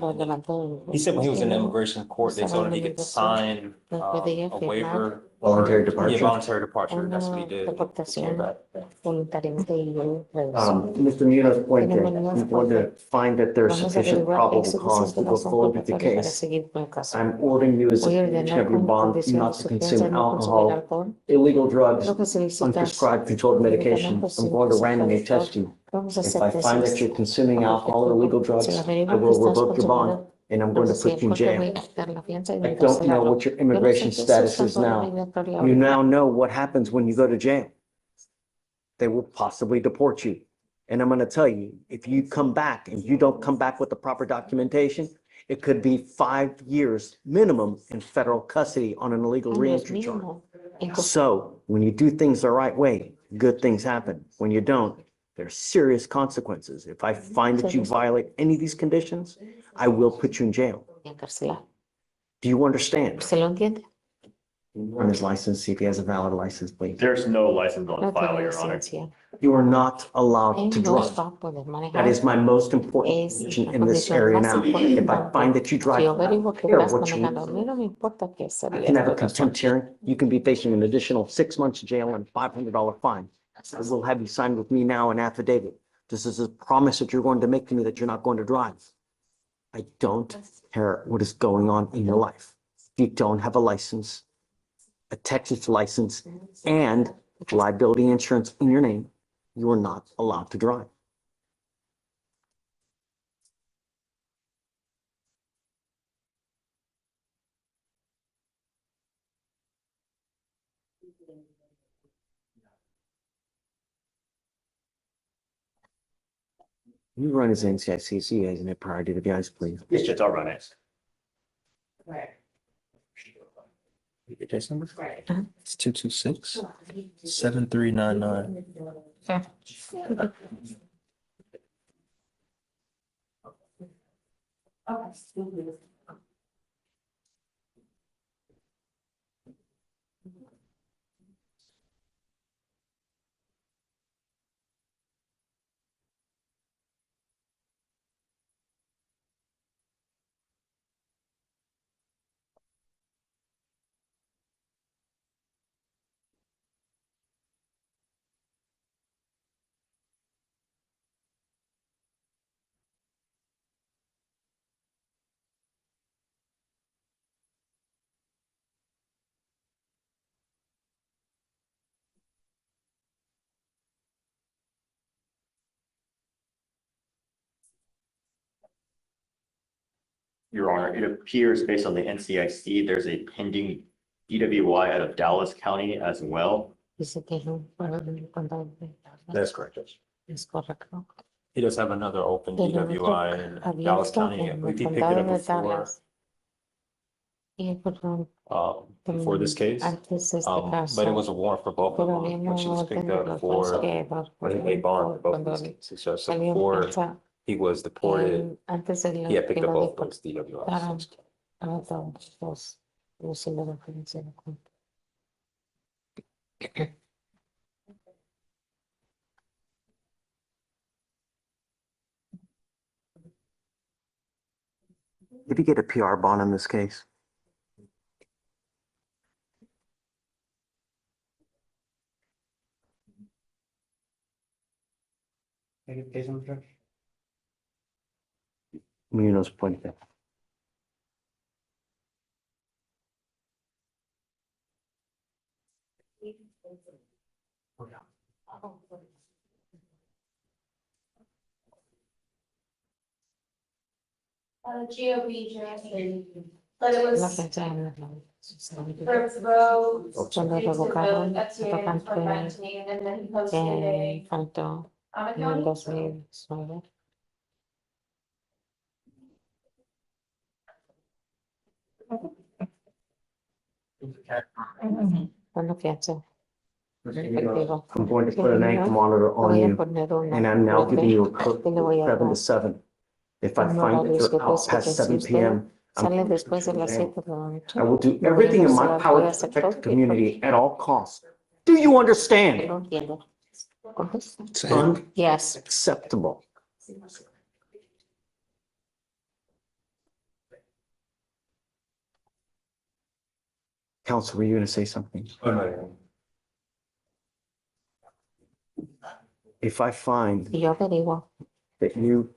He said when he was in the immigration court, they told him he could sign a waiver. Voluntary departure? Yeah, voluntary departure. That's what he did. Mr. Munoz Puente, you want to find that there's sufficient probable cause to go forward with the case. I'm ordering you as a condition of your bond not to consume alcohol, illegal drugs, unprescribed controlled medication. I'm going to randomly test you. If I find that you're consuming alcohol or illegal drugs, I will revoke your bond and I'm going to put you in jail. I don't know what your immigration status is now. You now know what happens when you go to jail. They will possibly deport you. And I'm going to tell you, if you come back and you don't come back with the proper documentation, it could be 5 years minimum in federal custody on an illegal reentry charge. So when you do things the right way, good things happen. When you don't, there's serious consequences. If I find that you violate any of these conditions, I will put you in jail. Do you understand? Run his license, see if he has a valid license, please. There's no license on file, Your Honor. You are not allowed to drive. That is my most important position in this area now. If I find that you drive, I don't care what you, I can have a contempt hearing. You can be facing an additional 6 months jail and $500 fine. I will have you sign with me now an affidavit This is a promise that you're going to make to me that you're not going to drive. I don't care what is going on in your life. If you don't have a license, a Texas license, and liability insurance in your name, you are not allowed to drive. You run as NCICC as a priority to the guys, please. Yes, Judge, I'll run it. Your case number? It's 226-7399. Your Honor, it appears based on the NCIC, there's a pending DWI out of Dallas County as well. Dice que es un condado de That's correct, Judge. Es correcto. He does have another open Tiene DWI otro in Dallas abierto County. en We el did pick it condado up de before, Dallas. Y perdón, before this case. antes de este But it caso, was a warrant for both of pero them había when she was una picked orden de up los for, dos que va I think they bond for both of these cases. So salió before esa, he was deported, antes de he had picked que up lo both those DWIs. deportaron a todos los, si la referencia de cuenta. Did he get a PR bond in this case? Case number, Judge? Munoz Puente. GOB drafted, but it La was fecha en la for roads. cuando revocaron la vacante And then he posted que faltó en el 2019. Cuando fianza. Efectivo. I'm going to put an ankle monitor on Voy a you, poner una and I'm now giving you a code y le voy a 7 dar to 7. If I un find that horario you're out específico. past Si 7 usted p.m., sale I'm después de las down. 7 de la noche, I will do lo voy a everything in my hacer, power voy a to hacer protect the todo community at all costs. Do you understand? lo entiendo. ¿Contesta? Yes. Unacceptable. Counsel, were you going to say something? If I find Y yo averiguo. that you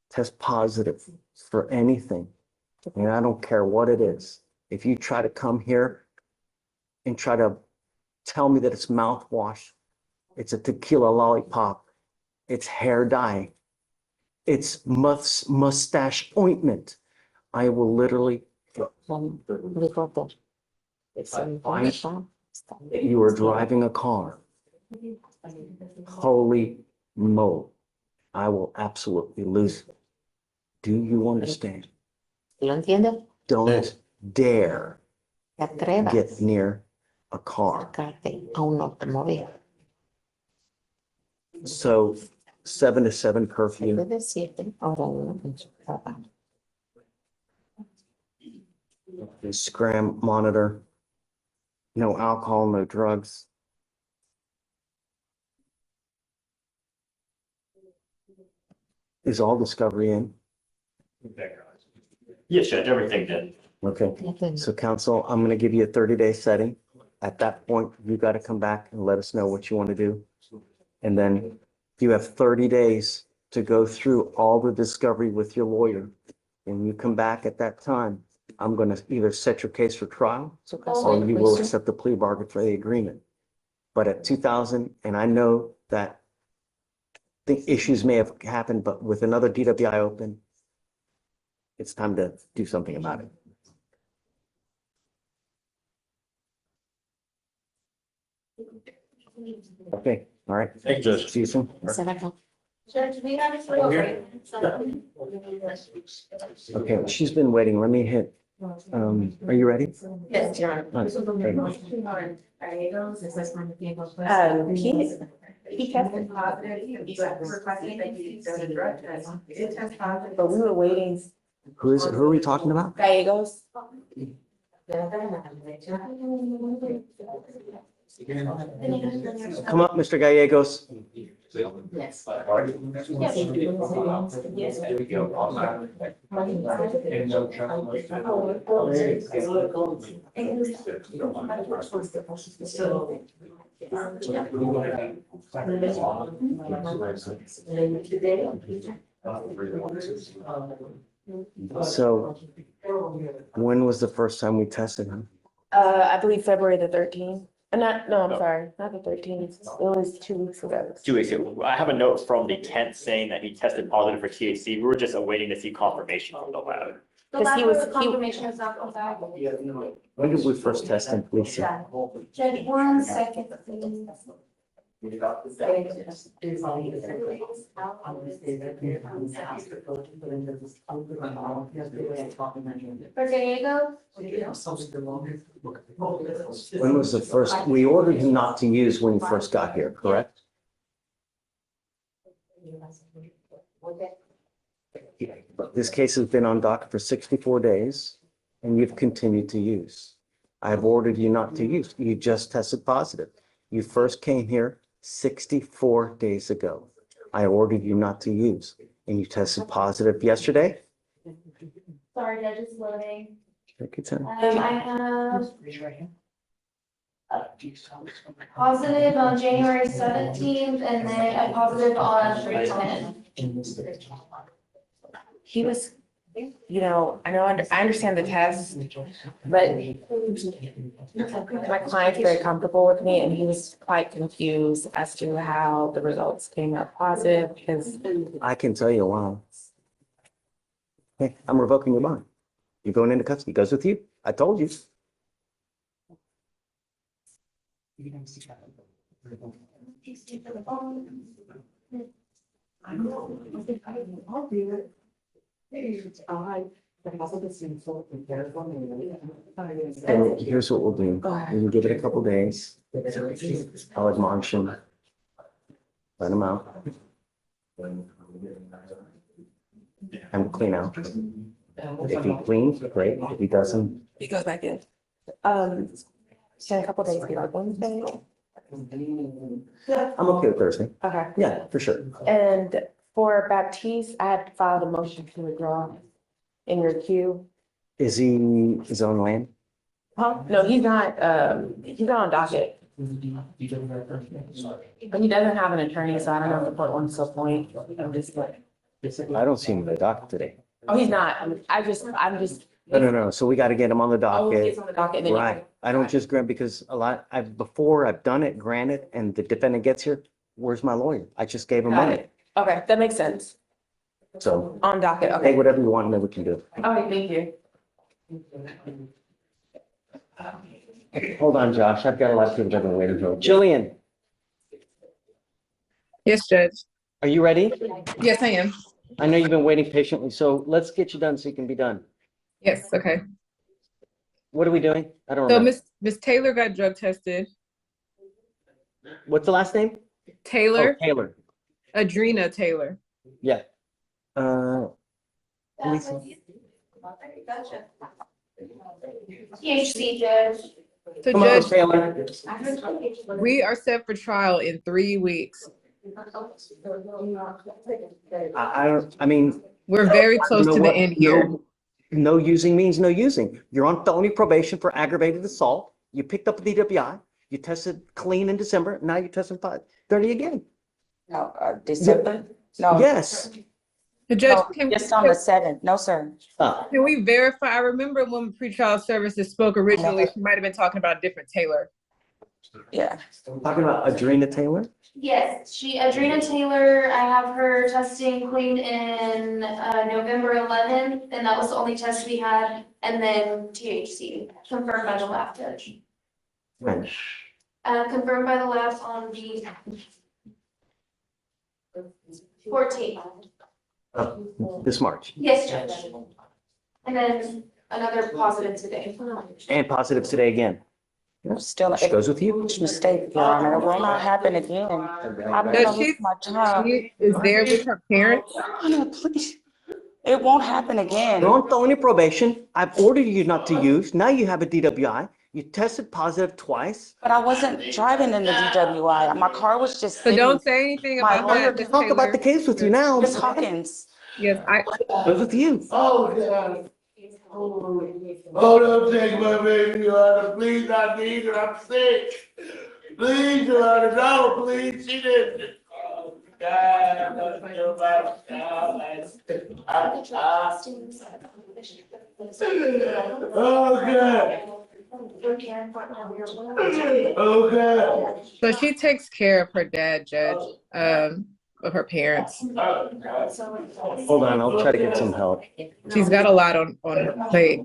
test positive for anything, and I don't care what it is, if you try to come here and try to tell me that it's mouthwash, it's a tequila lollipop, it's hair dye, it's mustache ointment, I will literally, if I find that you are driving a car, holy moly, I will absolutely lose it. Do you understand? ¿Lo entiende? Don't dare Te atrevas get near a car. acercarte a un automóvil. So 7 to 7 curfew. De 7 horario en su trabajo. Scram monitor. No alcohol, no drugs. Is all discovery in? Yes, Judge, everything did. Okay, so counsel, I'm gonna give you a 30-day setting. At that point, you gotta come back and let us know what you want to do. And then You have 30 days to go through all the discovery with your lawyer. And you come back at that time, I'm going to either set your case for trial or you will accept the plea bargain for the agreement. But at 2000, and I know that the issues may have happened, but with another DWI open, it's time to do something about it. Okay, all right. Thank you, Judge. See you soon. Judge, we have Okay, well, she's been waiting. Let me hit. Are you ready? Yes, Your Honor. Nice. Okay. He tested positive. He requested that he done a drug test. He did test positive, but we were waiting. Who is it? Who are we talking about? Gallegos. Come up, Mr. Gallegos. Yes. So when was the first time we tested him? I believe February the 13th. I'm sorry, not the 13th. It was 2 weeks ago. 2 weeks ago. I have a note from the 10th saying that he tested positive for THC. We were just awaiting to see confirmation from the lab. The lab confirmation is not back. When did we first test him, Felicia? Judge, 1 second, please. For Diego? When was the first, we ordered him not to use when he first got here, correct? But this case has been on docket for 64 days and you've continued to use. I've ordered you not to use. You just tested positive. You first came here 64 days ago. I ordered you not to use and you tested positive yesterday? Sorry, Judge, it's loading. Take your time. I have positive on January 17th and then a positive on 3/10. He was, I know, I understand the test, but my client's very comfortable with me and he was quite confused as to how the results came up positive because. I can tell you why. Hey, I'm revoking your bond. You're going into custody. Goes with you. I told you. So here's what we'll do. We'll give it a couple days. I'll admonish him. Let him out. And clean out. If he cleans, great. If he doesn't, He goes back in. Can a couple days be like Wednesday? I'm okay with Thursday. Okay. Yeah, for sure. And for Baptiste, I had filed a motion to withdraw in your queue. Is he his own land? Huh? No, he's not on docket. But he doesn't have an attorney, so I don't know if the court wants to appoint. I'm just like, I don't see him in the docket today. oh, he's not. I'm just. No. So we got to get him on the Oh, docket. he's on the docket. And then you- Right. I don't just grant because I've done it, granted, and the defendant gets here. Where's my lawyer? I just gave him Got money. it. Okay, that makes sense. So On docket, say okay. whatever you want and then we can do it. Okay, thank you. Hold on, Josh. I've got a lot of people that have been waiting for. Jillian, Yes, Judge. are you ready? Yes, I am. I know you've been waiting patiently, so let's get you done so you can be done. Yes, okay. What are we doing? I don't So remember. Miss Taylor got drug tested. What's the last name? Taylor, Oh, Taylor. Adrena Taylor. Yeah. Let me see. THC, Judge. So Come on, Judge, Taylor. we are set for trial in 3 weeks. I mean. We're very close you know to the what? end here. No using means no using. You're on felony probation for aggravated assault. You picked up a DWI. You tested clean in December. Now you're testing 30 again. No, December? No. Yes. The judge, No, just on the 7th. No, sir. can we verify? I remember when pretrial services spoke originally, she might have been talking about a different Taylor. Yeah. Talking about Adrena Taylor? Yes, Adrena Taylor, I have her testing clean in November 11th, and that was the only test we had. And then THC, confirmed by the lab judge. Right. Confirmed by the lab on the 14th. This March. Yes, Judge. And then another positive today. And positive today again. Still, She goes with you. mistake, Your Honor. It will not happen again. I'm gonna Does lose my job. she is there with her parents? Honor, please. It won't happen again. Don't throw any probation. I've ordered you not to use. Now you have a DWI. You tested positive twice. But I wasn't driving in the DWI. My car was just So sitting. don't say anything My about lawyer that. Ms. Talk about the Taylor. case with you now. Ms. Hawkins. Yes, Goes with you. Oh, God. Oh, don't take my baby, Your Honor. Please, I need her. I'm sick. Please, Your Honor. No, please. She didn't. Oh, God. Oh, God. Oh, God. so she takes care of her dad, Judge, of her parents. Hold on, I'll try to get some help. She's got a lot on her plate.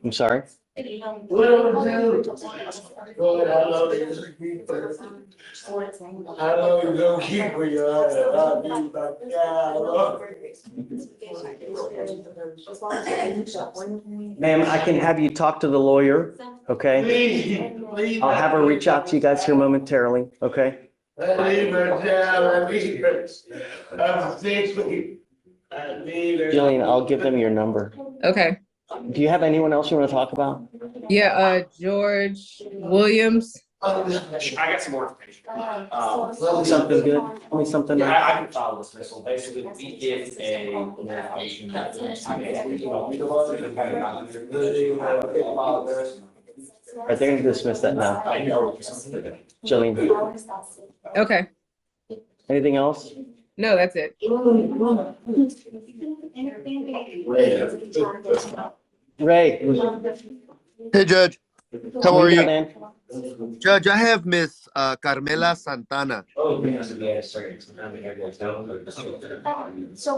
I'm sorry. What do? Lord, I love you. I know you're gonna keep me, Your Honor. I do, but God, Lord. Ma'am, I can have you talk to the lawyer, okay? Please, please. I'll have her reach out to you guys here momentarily, okay? I need her job. I need her. I'm sick. I need her. Jillian, I'll give them your number. Okay. Do you have anyone else you want to talk about? Yeah, George Williams. I got some more information. Something good? Tell me something. Yeah, nice. I can file dismissal. Basically, we give a notification that All right, they're gonna dismiss that now. Jillian, Okay. anything else? No, that's it. Ray. Hey, Judge. How What are do you? got, man? Judge, I have Miss Carmela Santana. So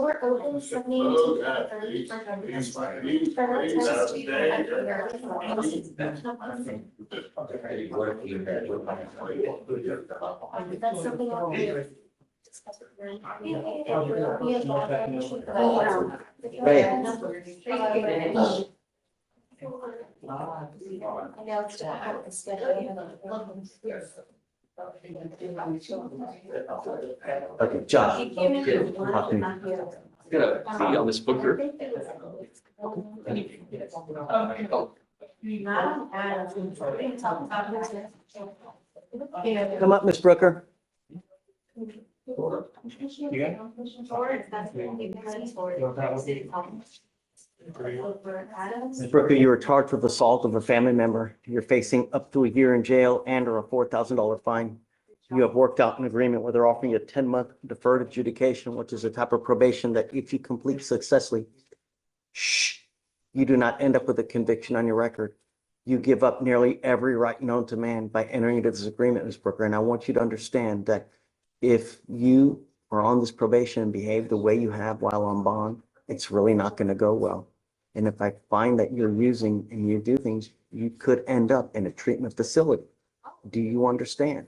we're open Sunday to Thursday for her That's something I'll discuss with her. I know it's difficult to schedule. Okay, Josh. Got a fee on this booker. Come up, Miss Brooker. Ms. Brooker, you were charged with assault of a family member. You're facing up to a year in jail and or a $4,000 fine. You have worked out an agreement where they're offering you a 10-month deferred adjudication, which is a type of probation that if you complete successfully, you do not end up with a conviction on your record. You give up nearly every right known to man by entering into this agreement, Ms. Brooker. And I want you to understand that if you are on this probation and behave the way you have while on bond, it's really not going to go well. And if I find that you're using and you do things, you could end up in a treatment facility. Do you understand?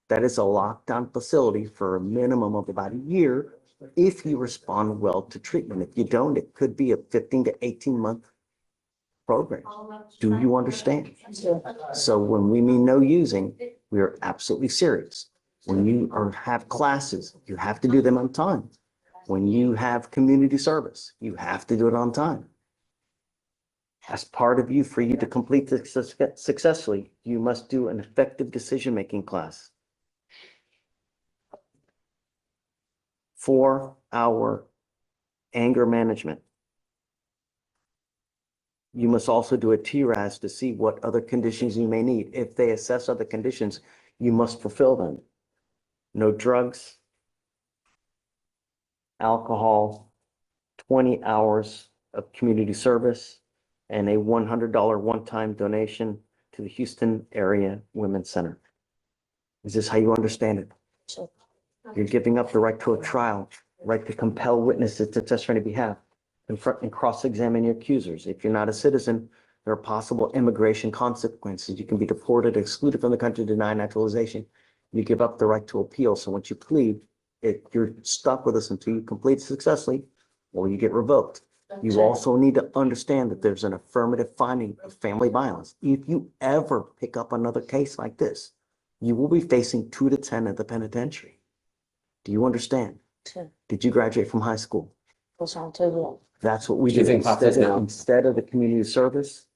That is a lockdown facility for a minimum of about a year if you respond well to treatment. If you don't, it could be a 15 to 18-month program. Do you understand? So when we mean no using, we are absolutely serious. When you have classes, you have to do them on time. When you have community service, you have to do it on time. As part of you, for you to complete this successfully, you must do an effective decision-making class. 4-hour anger management. You must also do a TRAS to see what other conditions you may need. If they assess other conditions, you must fulfill them. no drugs, alcohol, 20 hours of community service, and a $100 one-time donation to the Houston Area Women's Center. Is this how you understand it? Sure. You're giving up the right to a trial, right to compel witnesses to testify on your behalf, confront and cross-examine your accusers. If you're not a citizen, there are possible immigration consequences. You can be deported, excluded from the country, denied naturalization. You give up the right to appeal. So once you plead, you're stuck with us until you complete successfully or you get revoked. You also need to understand that there's an affirmative finding of family violence. If you ever pick up another case like this, you will be facing 2 to 10 at the penitentiary. Do you understand? Sure. Did you graduate from high school? Pues on to That's what we Do you do. think process now? Instead of the community service,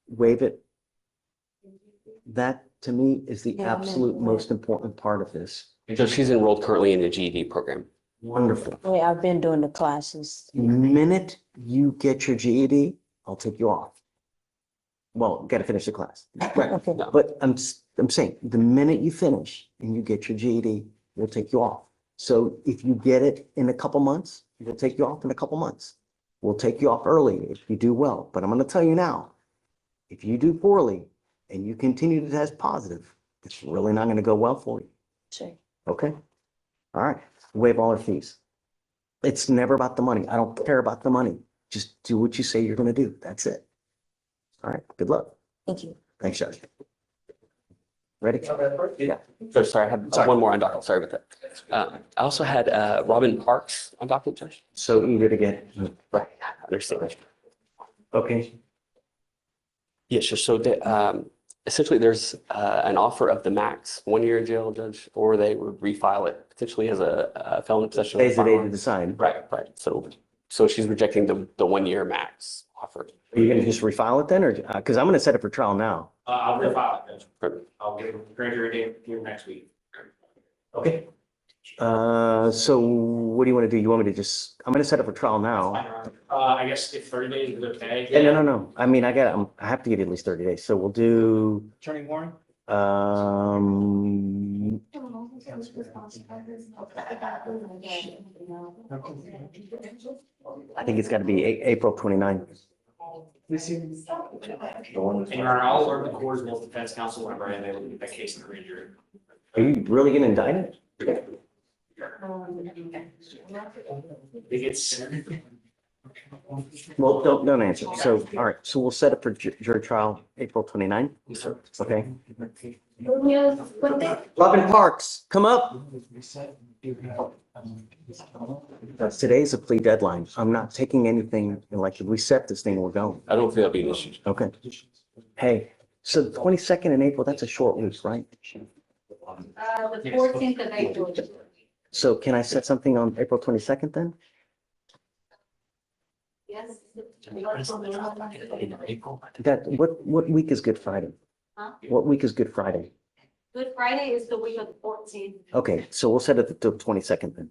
waive it. That to me is the Yeah, absolute most important part of this. So she's enrolled currently in the GED program. Wonderful. Wait, I've been doing the classes. The minute you get your GED, I'll take you off. Well, got to finish the class. Right. Okay. But I'm saying the minute you finish and you get your GED, we'll take you off. So if you get it in a couple months, we'll take you off in a couple months. We'll take you off early if you do well. But I'm going to tell you now, if you do poorly and you continue to test positive, it's really not going to go well for you. Sure. Okay? All right. Waive all our fees. It's never about the money. I don't care about the money. Just do what you say you're going to do. That's it. All right. Good luck. Thank you. Thanks, Judge. Ready? Yeah. So sorry, I have one more on docket. Sorry about that. I also had Robin Parks on docket, Judge. So eager to get. Right. I understand. Okay. Yes, sure. So essentially there's an offer of the max 1 year in jail, Judge, or they would refile it potentially as a felon in possession. Today's the day to decide. Right, right. So she's rejecting the 1 year max offer. Are you going to just refile it then, or because I'm going to set it for trial now? I'll refile it, Judge. I'll give grand jury date here next week. Okay. So what do you want to do? You want me to just? I'm going to set it for trial now. I guess if 30 days is okay. Yeah, no. I mean, I have to give you at least 30 days. So we'll do. Attorney Warren? I think it's got to be April 29th. And Your Honor, I'll alert the court as well as defense counsel whenever I am able to get that case in the grand jury. Are you really going to indict it? It's. Well, don't answer. So, all right. So we'll set it for jury trial April 29th. Okay. Robin Parks, come up. Today's a plea deadline. I'm not taking anything, like, if we set this thing, we're going. I don't think that'll be an issue. Okay. Hey, so the 22nd in April, that's a short week, right? The 14th of April. So can I set something on April 22nd then? Yes. What week is Good Friday? Huh? What week is Good Friday? Good Friday is the week of the 14th. Okay, so we'll set it to the 22nd then.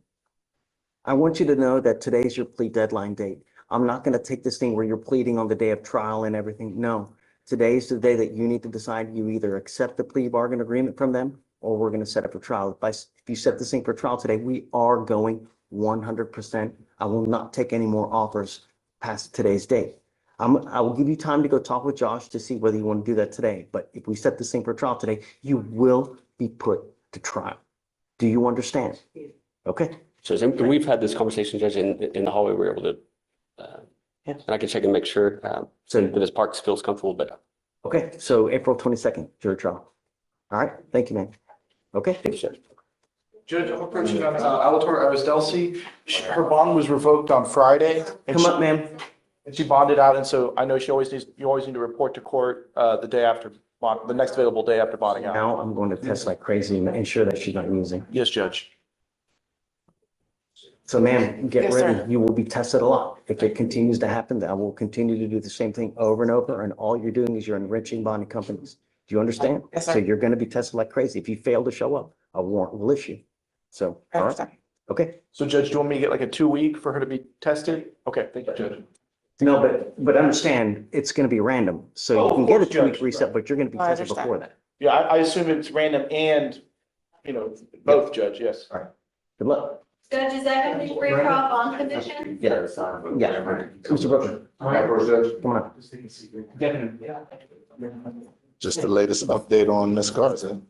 I want you to know that today's your plea deadline date. I'm not going to take this thing where you're pleading on the day of trial and everything. No, today's the day that you need to decide. You either accept the plea bargain agreement from them or we're going to set up for trial. If you set this thing for trial today, we are going 100%. I will not take any more offers past today's date. I will give you time to go talk with Josh to see whether you want to do that today. But if we set this thing for trial today, you will be put to trial. Do you understand? Okay. So and we've had this conversation, Judge, in the hallway. We were able to, and I can check and make sure so that Ms. Parks feels comfortable. But okay, so April 22nd, jury trial. All right, thank you, man. Okay. Thanks, Judge. Judge, I'm approaching on Alator Arisdelsi. Her bond was revoked on Friday. Come up, ma'am. And she bonded out, and so I know you always need to report to court the day after bond, the next available day after bonding out. Now I'm going to test like crazy and ensure that she's not using. Yes, Judge. So ma'am, get Yes, ready. sir. You will be tested a lot. If it continues to happen, I will continue to do the same thing over and over. And all you're doing is you're enriching bonding companies. Do you understand? Yes, sir. So you're going to be tested like crazy. If you fail to show up, a warrant will issue. So, all right. Okay. So Judge, do you want me to get like a 2-week for her to be tested? Okay, thank you, Judge. No, but understand, it's going to be random. So Oh, you can of get a course, 2-week Judge. reset, but you're going to be I tested understand. before that. Yeah, I assume it's random and You know, both, Judge, yes. All right. Good luck. Judge, is that gonna be free for all bond conditions? Yeah. Yeah. Mr. Brooklyn. Come on up. Just the latest update on Miss Garza.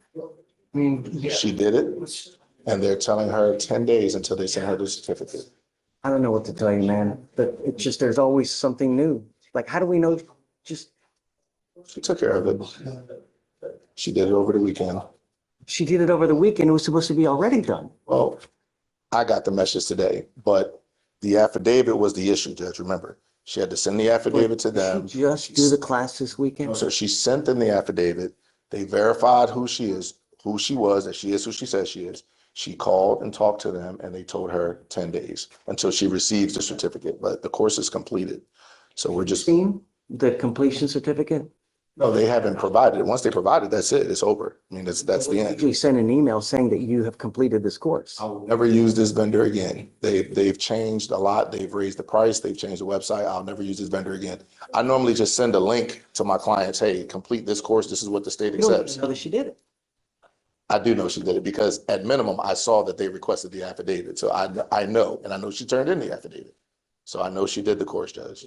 She did it, and they're telling her 10 days until they send her the certificate. I don't know what to tell you, man, but it's just, there's always something new. Like, how do we know? Just, She took care of it. She did it over the weekend. she did it over the weekend. It was supposed to be already done. Well, I got the message today, but the affidavit was the issue, Judge, remember. She had to send the affidavit to them. Did you just do the class this weekend? So she sent them the affidavit. They verified who she is, who she was, that she is who she says she is. She called and talked to them, and they told her 10 days until she receives the certificate, but the course is completed. So we're just, Seen the completion certificate? no, they haven't provided it. Once they provide it, that's it. It's over. I mean, that's the end. Usually send an email saying that you have completed this course. I will never use this vendor again. They've changed a lot. They've raised the price. They've changed the website. I'll never use this vendor again. I normally just send a link to my clients. Hey, complete this course. This is what the state You don't even accepts. know that she did it. I do know she did it because at minimum, I saw that they requested the affidavit. So I know, and I know she turned in the affidavit. So I know she did the course, Judge.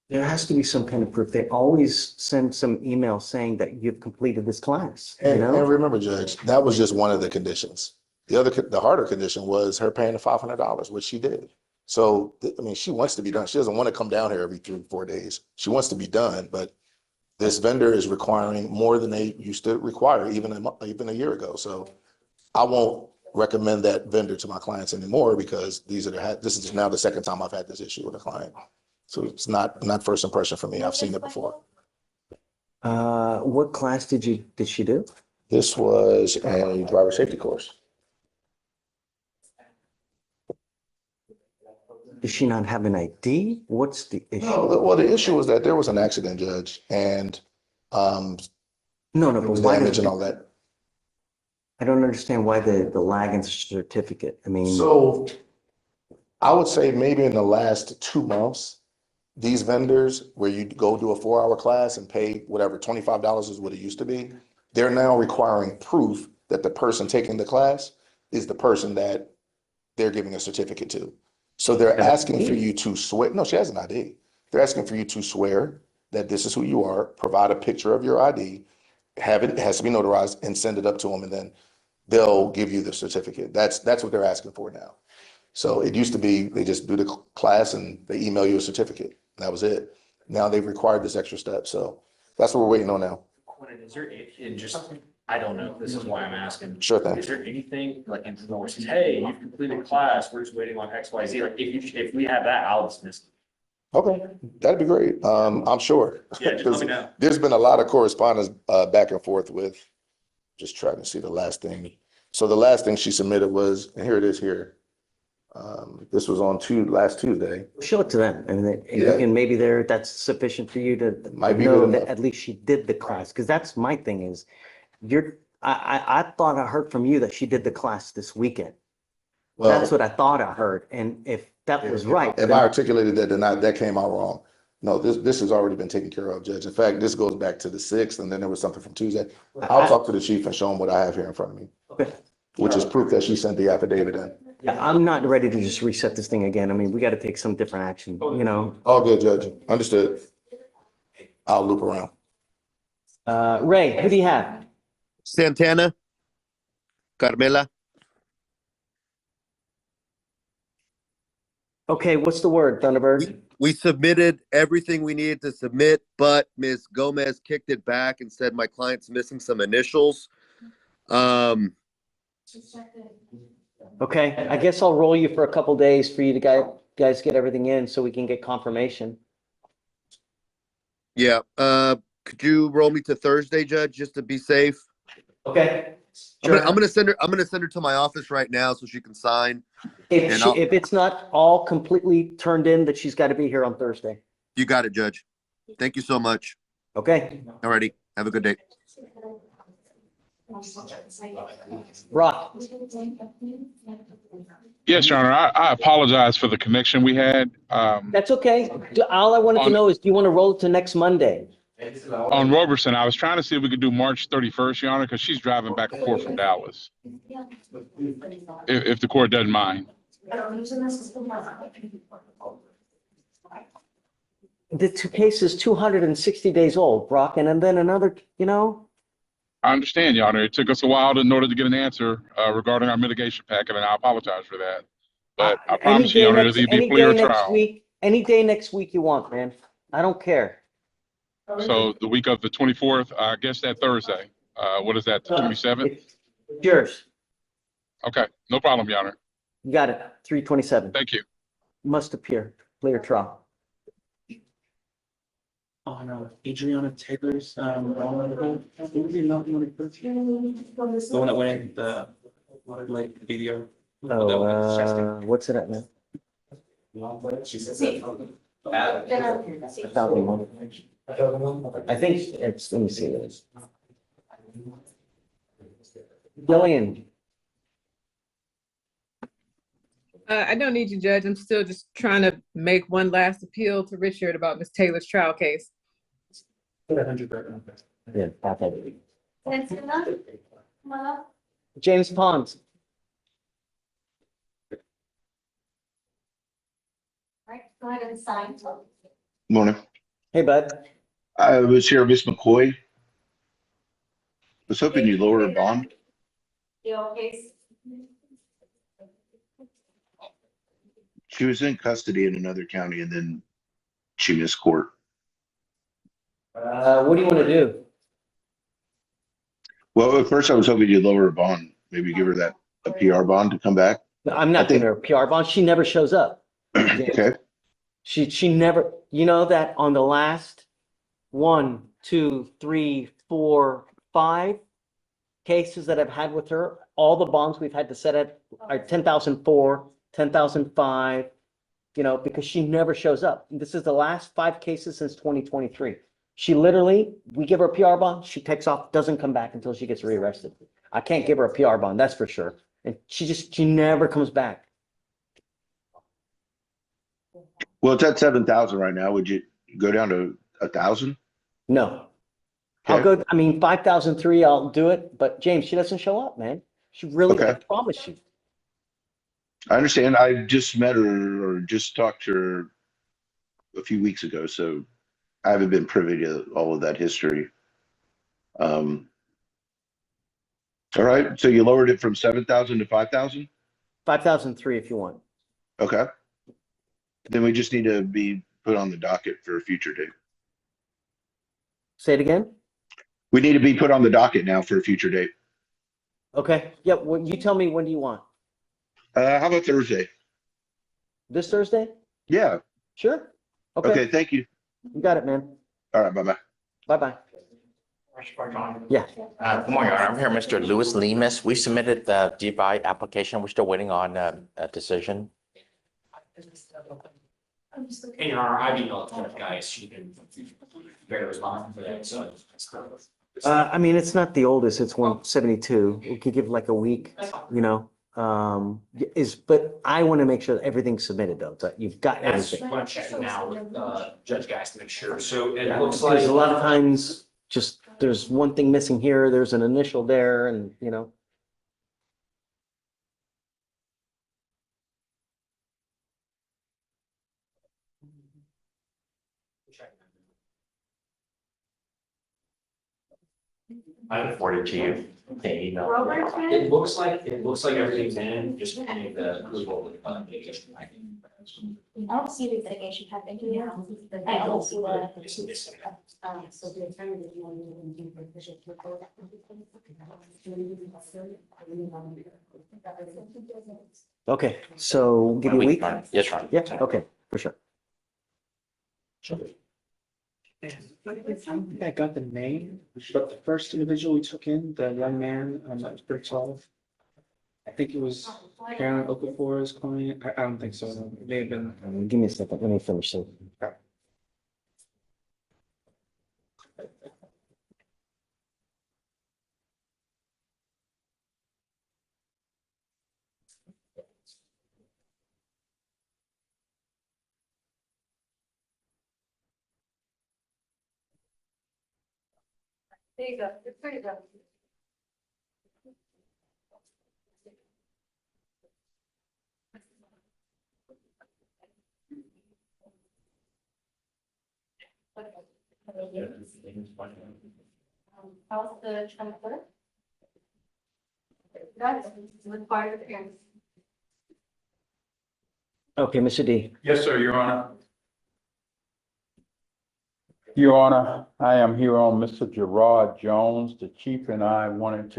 There has to be some kind of proof. They always send some email saying that you've completed this class, you And know? remember, Judge, that was just one of the conditions. The harder condition was her paying the $500, which she did. So, I mean, she wants to be done. She doesn't want to come down here every 3-4 days. She wants to be done, but this vendor is requiring more than they used to require even a year ago. So I won't recommend that vendor to my clients anymore because this is now the second time I've had this issue with a client. So it's not first impression for me. I've seen it before. What class did she do? This was a driver safety course. Does she not have an ID? What's the issue? No, well, the issue was that there was an accident, Judge, and No, there but was why damage and all that. I don't understand why the lag in the certificate. I mean, So I would say maybe in the last 2 months, these vendors where you go do a 4-hour class and pay whatever, $25 is what it used to be. They're now requiring proof that the person taking the class is the person that they're giving a certificate to. So they're asking for you to swear. No, she has an ID. They're asking for you to swear that this is who you are, provide a picture of your ID, have it has to be notarized and send it up to them, and then they'll give you the certificate. That's what they're asking for now. So it used to be they just do the class and they email you a certificate. That was it. Now they've required this extra step. So that's what we're waiting on now. Quentin, is there, it just, I don't know, this is why I'm asking. Sure thing. Is there anything like in the says, hey, you've completed class, we're just waiting on X, Y, Z, like if we have that, I'll dismiss. Okay, that'd be great. I'm sure. Yeah, just let me know. There's been a lot of correspondence back and forth with, just trying to see the last thing. So the last thing she submitted was, and here it is here. This was on last Tuesday. show it to them, and Yeah. and maybe that's sufficient for you to Might be know good that enough. at least she did the class. Because that's my thing is, I thought I heard from you that she did the class this weekend. Well, That's what I thought I heard, and if that was right, If then I articulated that, then that came out wrong. No, this has already been taken care of, Judge. In fact, this goes back to the 6th, and then there was something from Tuesday. I'll talk to the chief and show him what I have here in front of me, Okay. which is proof that she sent the affidavit in. Yeah, I'm not ready to just reset this thing again. I mean, we got to take some different action, you know? All good, Judge. Understood. I'll loop around. Ray, who do you have? Santana, Carmela. Okay, what's the word, Thunderbird? We submitted everything we needed to submit, but Ms. Gomez kicked it back and said my client's missing some initials. Okay, I guess I'll roll you for a couple days for you to guys get everything in so we can get confirmation. Yeah, could you roll me to Thursday, Judge, just to be safe? Okay. I'm gonna send her to my office right now so she can sign. If it's not all completely turned in, that she's got to be here on Thursday. You got it, Judge. Thank you so much. Okay. Alrighty, have a good day. Brock. Yes, Your Honor, I apologize for the connection we had. That's okay. All I wanted to know is, do you want to roll it to next Monday? On Roberson, I was trying to see if we could do March 31st, Your Honor, because she's driving back and forth from Dallas, if the court doesn't mind. The case is 260 days old, Brock, and then another, I understand, Your Honor. It took us a while in order to get an answer regarding our mitigation packet, and I apologize for that. But I promise you, Your Honor, it'll be a plea or trial. Any day next week you want, man. I don't care. So the week of the 24th, I guess that Thursday. What is that, the 27th? Yours. Okay, no problem, Your Honor. You got it. 327. Thank you. Must appear. Plea or trial. Oh, no, Adriana Taylor's, the one that went in the video. What's it at, man? I think it's, let me see this. Gillian. I don't need you, Judge. I'm still just trying to make one last appeal to Richard about Miss Taylor's trial case. Yeah, James Pons. Right, go ahead and sign. Morning. Hey, bud. I was here, Miss McCoy. Was hoping you lower her bond. You okay? She was in custody in another county and then she missed court. What do you want to do? Well, at first I was hoping you'd lower her bond, maybe give her that a PR bond to come back. I'm not giving her a PR bond. She never shows up. Okay. She never, you know that on the last 1, 2, 3, 4, 5 cases that I've had with her, all the bonds we've had to set at are 10,004, 10,005, because she never shows up. This is the last 5 cases since 2023. She literally, we give her a PR bond, she takes off, doesn't come back until she gets rearrested. I can't give her a PR bond, that's for sure. And she never comes back. Well, it's at 7,000 right now. Would you go down to 1,000? No. Okay. I'll go, 5,003, I'll do it. But James, she doesn't show up, man. She really, Okay. I promise you. I understand. I just met her or just talked to her a few weeks ago, so I haven't been privy to all of that history. All right. So you lowered it from 7,000 to 5,000? 5,003 if you want. Okay. Then we just need to be put on the docket for a future date. Say it again? We need to be put on the docket now for a future date. Okay. Yep. Well, you tell me, when do you want? How about Thursday? This Thursday? Yeah. Sure. Okay. Okay. Thank you. You got it, man. All right. Bye-bye. Bye-bye. Yeah. Good morning, Your Honor. I'm here, Mr. Louis Lemus. We submitted the DBI application. We're still waiting on a decision. And Your Honor, I've emailed the guys, she's been very responsive for that, so. It's not the oldest, it's 172. We could give like a week, but I want to make sure that everything's submitted though. So you've got That's everything. what I'm checking now with Judge Guys to make sure, so it Yeah, looks because like. a lot of times, just there's one thing missing here, there's an initial there, and I have forwarded to you the email. Robert, It looks like everything's in, just pending the approval of the mitigation. I don't see the litigation happening here. I don't see the. So the attorney that you want to do for official report. okay, so give you a week? Yes, Your Honor. Yeah, okay, for sure. I think I got the name, but the first individual we took in, the young man, that was pretty tall. I think it was Carolyn Okafor's client. I don't think so. It may have been. Give me a second, let me finish this. There you go. There you go. How's the transfer? That's required of parents. Okay, Mr. D. Yes, sir, Your Honor. Your Honor, I am here on Mr. Gerard Jones. The chief and I wanted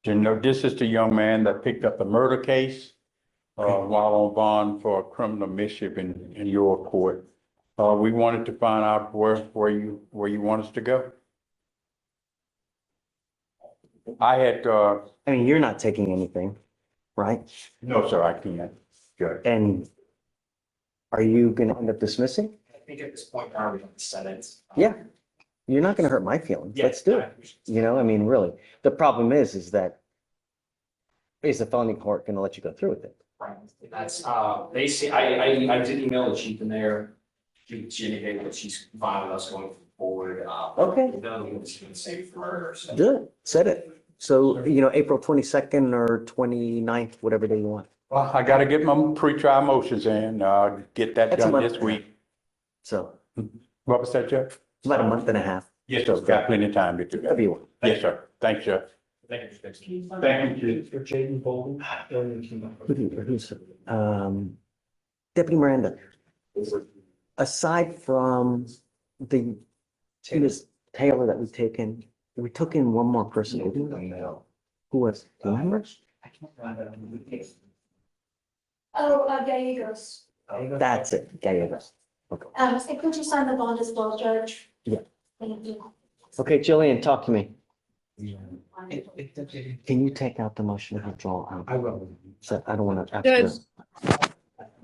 to know, this is the young man that picked up the murder case while on bond for criminal mischief in your court. We wanted to find out where you want us to go. I had, I mean, you're not taking anything, right? no, sir, I can't, Judge. And are you gonna end up dismissing? I think at this point, are we on the Senate? Yeah, you're not gonna hurt my feelings. Yeah, Let's do I it. appreciate You know, I mean, really, the problem is that is the felony court gonna let you go through with it? Right, that's, they say, I did email the chief in there. She indicated that she's fine with us going forward. Okay. It's been safe for her, so. Good, set it. So, you know, April 22nd or 29th, whatever day you want. Well, I gotta get my pre-trial motions in, get that That's a done month this and a week. So What was that, Judge? it's about a month and a half. Yes, sir, got plenty of time to do that. Whatever you want. Yes, sir. Thanks, Judge. Thank you. Thank you, Chief. For Jaden Bolden. Who's, Deputy Miranda, aside from the Miss Taylor that we've taken, we took in one more person. didn't we? Who was, do you remember? Oh, Gallegos. That's it, Gallegos. Okay. Could you sign the bond as well, Judge? Yeah. Thank you. Okay, Jillian, talk to me. Can you take out the motion to withdraw? I will. So I don't want to. Judge.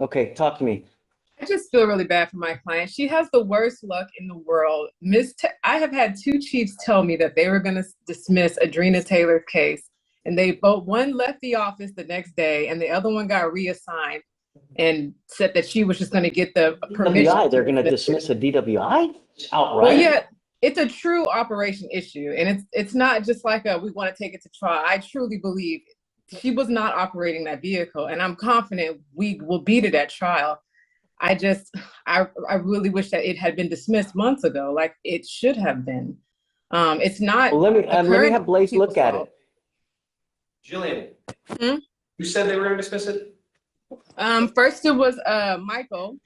Okay, talk to me. I just feel really bad for my client. She has the worst luck in the world. I have had two chiefs tell me that they were going to dismiss Adrena Taylor's case, and they both, one left the office the next day, and the other one got reassigned and said that she was just going to get the permission. DWI, they're going to dismiss a DWI outright? Well, yeah, it's a true operation issue, and it's not just like we want to take it to trial. I truly believe she was not operating that vehicle, and I'm confident we will beat it at trial. I really wish that it had been dismissed months ago, like it should have been. It's not. Well, let me have Blaze look at it. Jillian, Hmm? who said they were gonna dismiss it? First it was Michael,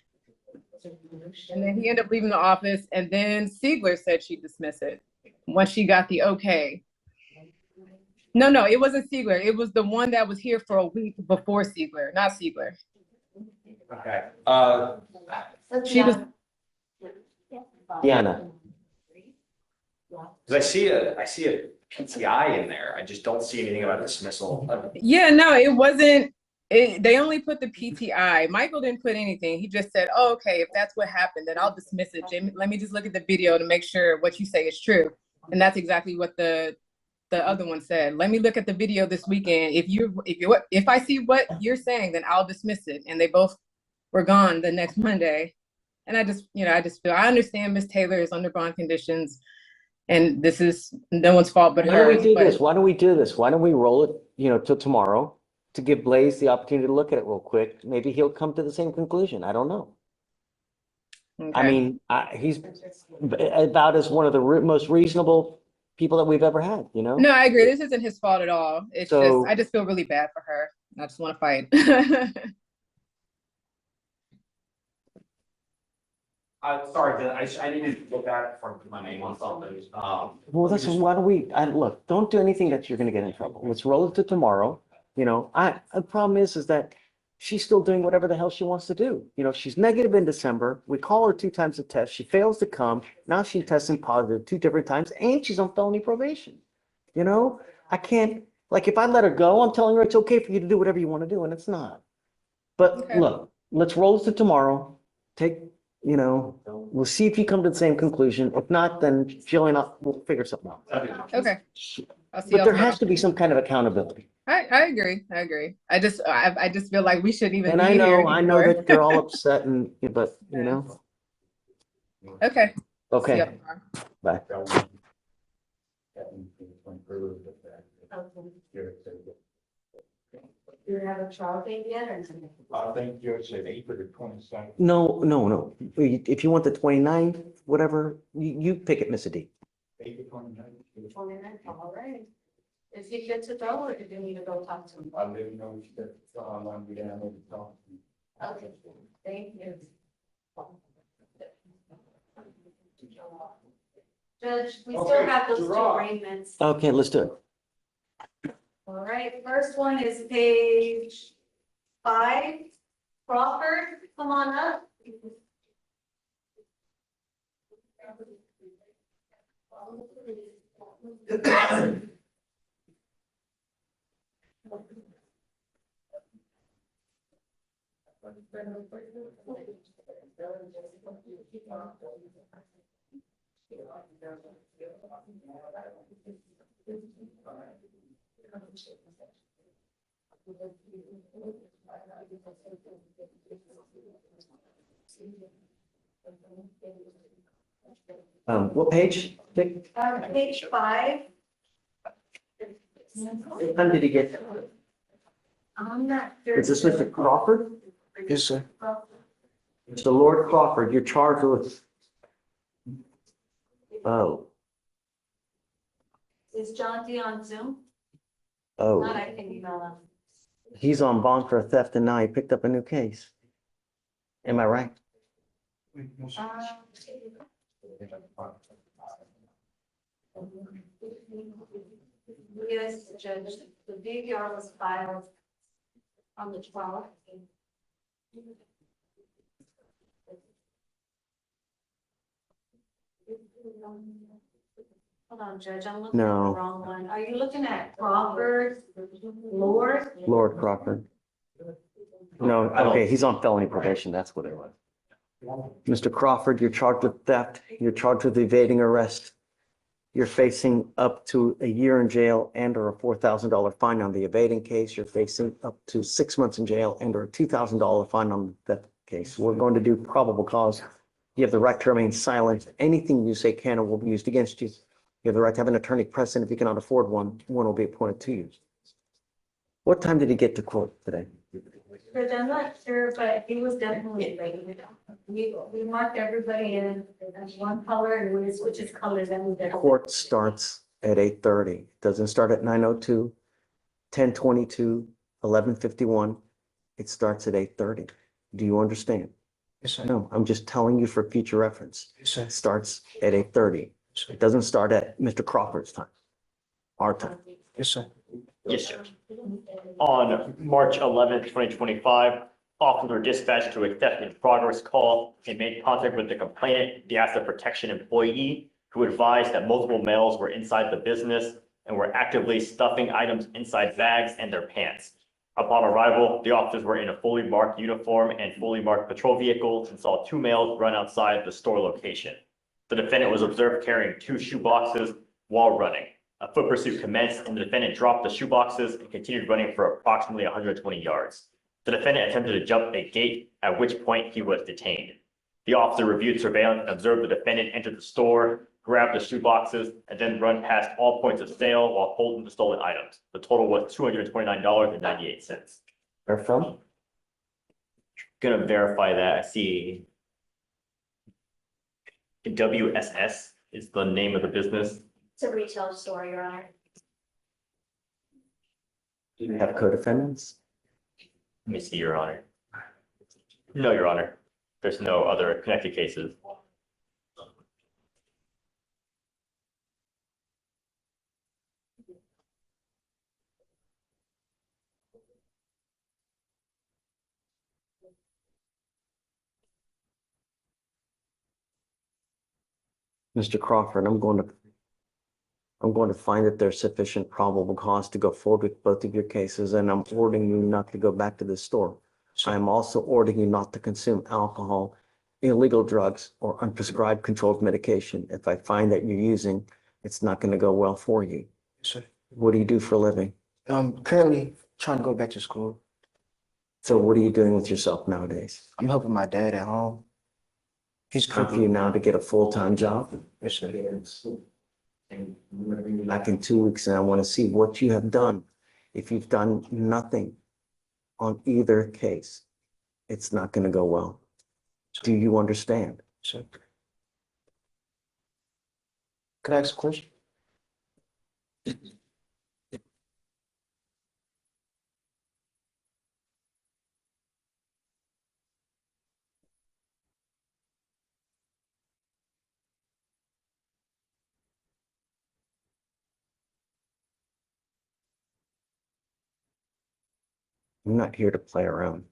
and then he ended up leaving the office, and then Siegler said she'd dismiss it once she got the okay. No, it wasn't Siegler. It was the one that was here for a week before Siegler, not Siegler. Okay. She was. Diana. Cause I see a PTI in there. I just don't see anything about dismissal. Yeah, no, it wasn't. They only put the PTI. Michael didn't put anything. He just said, oh, okay, if that's what happened, then I'll dismiss it. Jamie, let me just look at the video to make sure what you say is true. And that's exactly what the other one said. Let me look at the video this weekend. If I see what you're saying, then I'll dismiss it. And they both were gone the next Monday. And I just feel, I understand Miss Taylor is under bond conditions, and this is no one's fault but Why hers. don't we do this? Why don't we roll it, till tomorrow to give Blaze the opportunity to look at it real quick? Maybe he'll come to the same conclusion. I don't know. Okay. I mean, he's about as one of the most reasonable people that we've ever had, No, I agree. This isn't his fault at all. It's So- I just feel really bad for her. I just want to fight. Sorry, I needed to look at it for my name on something. Well, why don't we, look, don't do anything that you're gonna get in trouble. Let's roll it to tomorrow. The problem is that she's still doing whatever the hell she wants to do. She's negative in December. We call her 2 times a test. She fails to come. Now she's testing positive 2 different times, and she's on felony probation. I can't, if I let her go, I'm telling her it's okay for you to do whatever you want to do, and it's not. But Okay. look, let's roll it to tomorrow. We'll see if you come to the same conclusion. If not, then Jillian, we'll figure something out. Okay. I'll see But y'all there tomorrow. has to be some kind of accountability. I agree. I just feel like we shouldn't even And be I here know anymore. that they're all upset but Okay. See okay, y'all tomorrow. bye. Do you have a trial date yet or something? I think you said April the 22nd. No. If you want the 29th, whatever, you pick it, Mr. D. April 29th. 29th, all right. Is he good to go or do you need to go talk to him? I'll let you know that I'm be down there to talk to you. Okay, thank you. Judge, we still Okay, have those two Gerard. arraignments. Okay, let's do it. All right, first one is page 5. Crawford, come on up. What page? Dick? Page 5. When did he get there? I'm not sure. Is this Mr. Crawford? Yes, sir. Mr. Lord Crawford, you're charged with. Oh, Is John D on Zoom? oh, Not, I can email him. he's on bond for theft and now he picked up a new case. Am I right? Yes, Judge, the DVR was filed on the 12th. Hold on, Judge, I'm looking at the No. wrong one. Are you looking at Crawford, Lord? Lord Crawford. No, okay, he's on felony probation, that's what it was. Mr. Crawford, you're charged with theft, you're charged with evading arrest. You're facing up to a year in jail and or a $4,000 fine on the evading case. You're facing up to 6 months in jail and or a $2,000 fine on that case. We're going to do probable cause. You have the right to remain silent. Anything you say can or will be used against you. You have the right to have an attorney present. If you cannot afford one, one will be appointed to you. What time did he get to court today? Judge, I'm not sure, but he was definitely late. We marked everybody in as one color and when it switches colors, then we get. Court starts at 8:30. It doesn't start at 9:02, 10:22, 11:51. It starts at 8:30. Do you understand? Yes, sir. No, I'm just telling you for future reference. Yes, sir. It starts at 8:30. It doesn't start at Mr. Crawford's time, our time. Yes, sir. Yes, sir. On March 11th, 2025, officers were dispatched to a theft in progress call and made contact with the complainant, the asset protection employee, who advised that multiple males were inside the business and were actively stuffing items inside bags and their pants. Upon arrival, the officers were in a fully marked uniform and fully marked patrol vehicle and saw 2 males run outside the store location. The defendant was observed carrying 2 shoe boxes while running. A foot pursuit commenced and the defendant dropped the shoe boxes and continued running for approximately 120 yards. The defendant attempted to jump a gate, at which point he was detained. The officer reviewed surveillance and observed the defendant enter the store, grab the shoe boxes, and then run past all points of sale while holding the stolen items. The total was $229.98. Where from? Gonna verify that. I see WSS is the name of the business. It's a retail store, Your Honor. Do you have co-defendants? Let me see, Your Honor. No, Your Honor. There's no other connected cases. Mr. Crawford, I'm going to find that there's sufficient probable cause to go forward with both of your cases, and I'm ordering you not to go back to the store. I'm also ordering you not to consume alcohol, illegal drugs, or unprescribed controlled medication. If I find that you're using, it's not going to go well for you. Yes, sir. What do you do for a living? Currently trying to go back to school. So what are you doing with yourself nowadays? I'm helping my dad at home. He's Time for you now to get a full-time job? Yes, sir. And I'm gonna bring you back in 2 weeks and I want to see what you have done. If you've done nothing on either case, it's not going to go well. Do you understand? Sure. Could I ask a question? I'm not here to play around.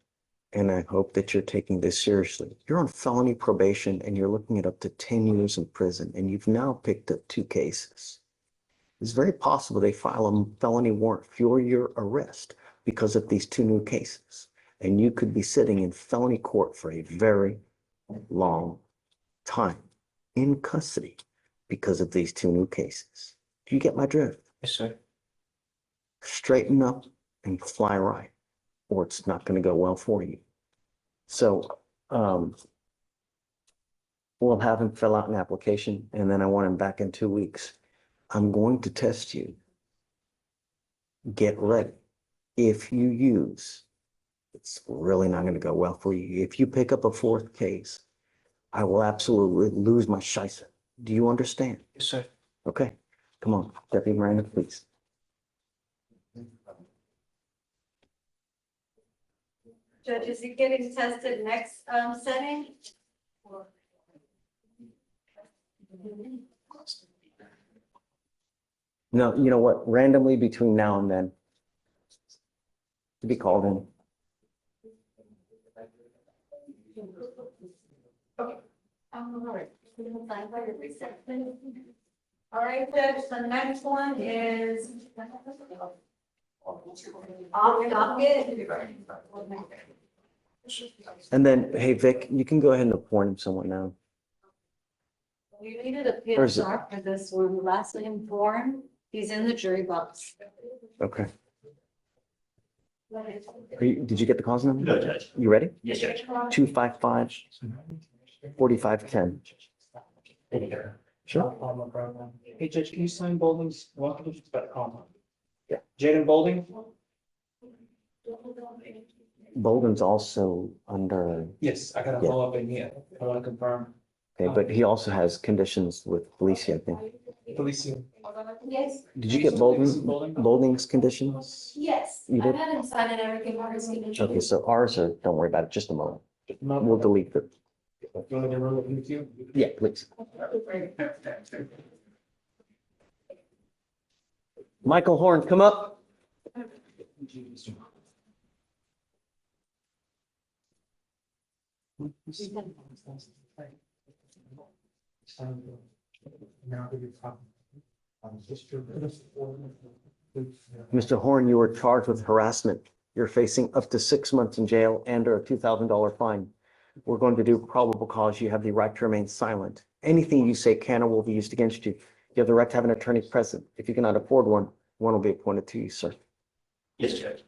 And I hope that you're taking this seriously. You're on felony probation and you're looking at up to 10 years in prison, and you've now picked up 2 cases. It's very possible they file a felony warrant for your arrest because of these 2 new cases. And you could be sitting in felony court for a very long time in custody because of these 2 new cases. Do you get my drift? Yes, sir. Straighten up and fly right, or it's not going to go well for you. So we'll have him fill out an application, and then I want him back in 2 weeks. I'm going to test you. Get ready. If you use, it's really not going to go well for you. If you pick up a 4th case, I will absolutely lose my shicer. Do you understand? Yes, sir. Okay, come on, Deputy Miranda, please. Judge, is he getting tested next setting? No, you know what? Randomly between now and then, to be called in. All right, Judge, the next one is off docket. And then, hey, Vic, you can go ahead and appoint him someone now. We needed a Or is it- PSR for this one, last name Bourne. He's in the jury box. Okay. Did you get the cause number? No, Judge. You ready? Yes, Judge. 255-4510. Sure. No problem. Hey, Judge, can you sign Bowling's, welcome to the comma? Yeah. Jaden Bowling? Bolden's also under, Yes, I gotta Yeah. follow up in here. I wanna confirm. okay, but he also has conditions with Felicia, I think. Felicia. Yes. Did you get Bolden's conditions? Yes. You did? I had him sign in everything for his signature. Okay, so ours are, don't worry about it, just a moment. We'll delete it. You want me to roll it with you? Yeah, please. Michael Horn, come up. Mr. Horn, you were charged with harassment. You're facing up to 6 months in jail and or a $2,000 fine. We're going to do probable cause. You have the right to remain silent. Anything you say can or will be used against you. You have the right to have an attorney present. If you cannot afford one, one will be appointed to you, sir. Yes, Judge.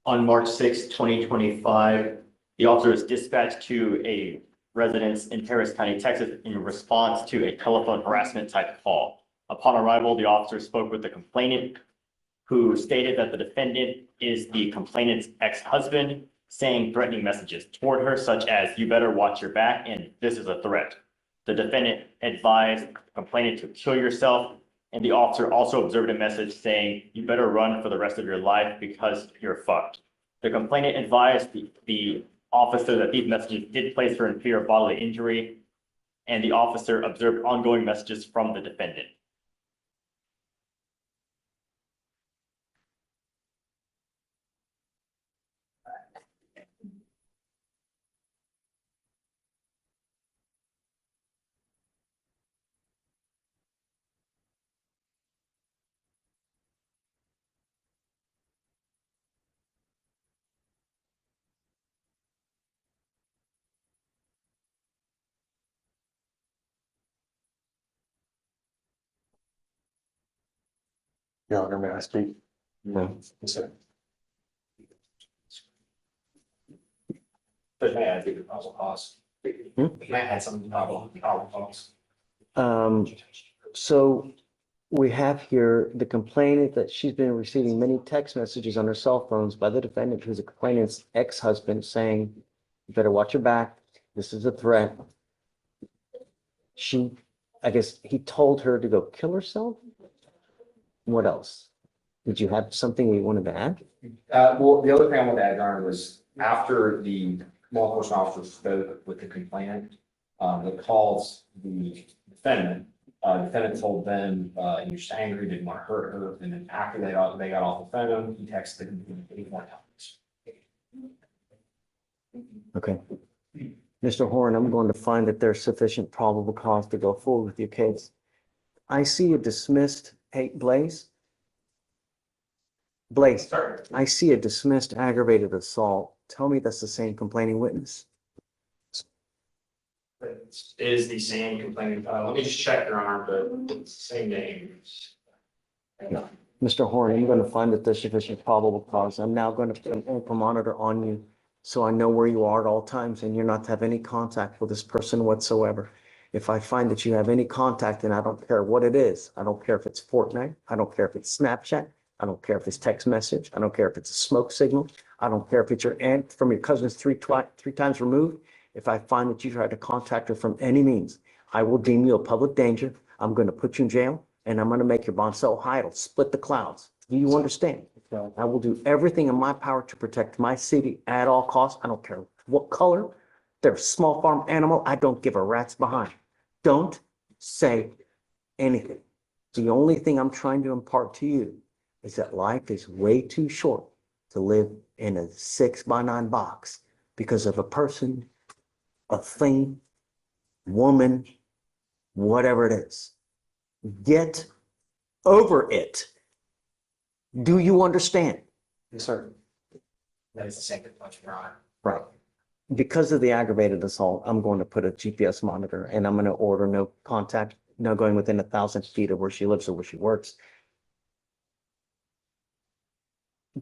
On March 6, 2025, the officer was dispatched to a residence in Harris County, Texas, in response to a telephone harassment type call. Upon arrival, the officer spoke with the complainant, who stated that the defendant is the complainant's ex-husband, saying threatening messages toward her, such as, "You better watch your back," and "This is a threat." The defendant advised the complainant to kill yourself, and the officer also observed a message saying, "You better run for the rest of your life because you're fucked." The complainant advised the officer that these messages did place her in fear of bodily injury, and the officer observed ongoing messages from the defendant. Your Honor, may I speak? No. Yes, sir. But may I do the probable cause? Hmm? May I add some probable cause? So We have here the complainant that she's been receiving many text messages on her cell phones by the defendant, who's a complainant's ex-husband, saying, you better watch your back. This is a threat. I guess he told her to go kill herself. What else? Did you have something you wanted to add? Well, the other thing I wanted to add, Your Honor, was after the law enforcement officer spoke with the complainant, that calls the defendant. Defendant told them, he was angry, didn't want to hurt her, and then after they got off the phone, he texted him 8 more times. Okay. Mr. Horn, I'm going to find that there's sufficient probable cause to go forward with your case. I see a dismissed, hey, Blaze? Blaze, I see a dismissed aggravated assault. Tell me that's the same complaining witness. It is the same complaining, let me just check, Your Honor, but it's the same name. Mr. Horn, I'm going to find that there's sufficient probable cause. I'm now going to put an open monitor on you so I know where you are at all times and you're not to have any contact with this person whatsoever. If I find that you have any contact, and I don't care what it is, I don't care if it's Fortnite, I don't care if it's Snapchat, I don't care if it's text message, I don't care if it's a smoke signal, I don't care if it's your aunt from your cousin's three times removed. If I find that you tried to contact her from any means, I will deem you a public danger. I'm going to put you in jail and I'm going to make your bond so high it'll split the clouds. Do you understand? I will do everything in my power to protect my city at all costs. I don't care what color. They're a small farm animal. I don't give a rat's behind. Don't say anything. The only thing I'm trying to impart to you is that life is way too short to live in a 6x9 box because of a person, a thing, woman, whatever it is. Get over it. Do you understand? Yes, sir. That is the same complaint, Your Honor. Right. Because of the aggravated assault, I'm going to put a GPS monitor and I'm going to order no contact, no going within 1,000 feet of where she lives or where she works.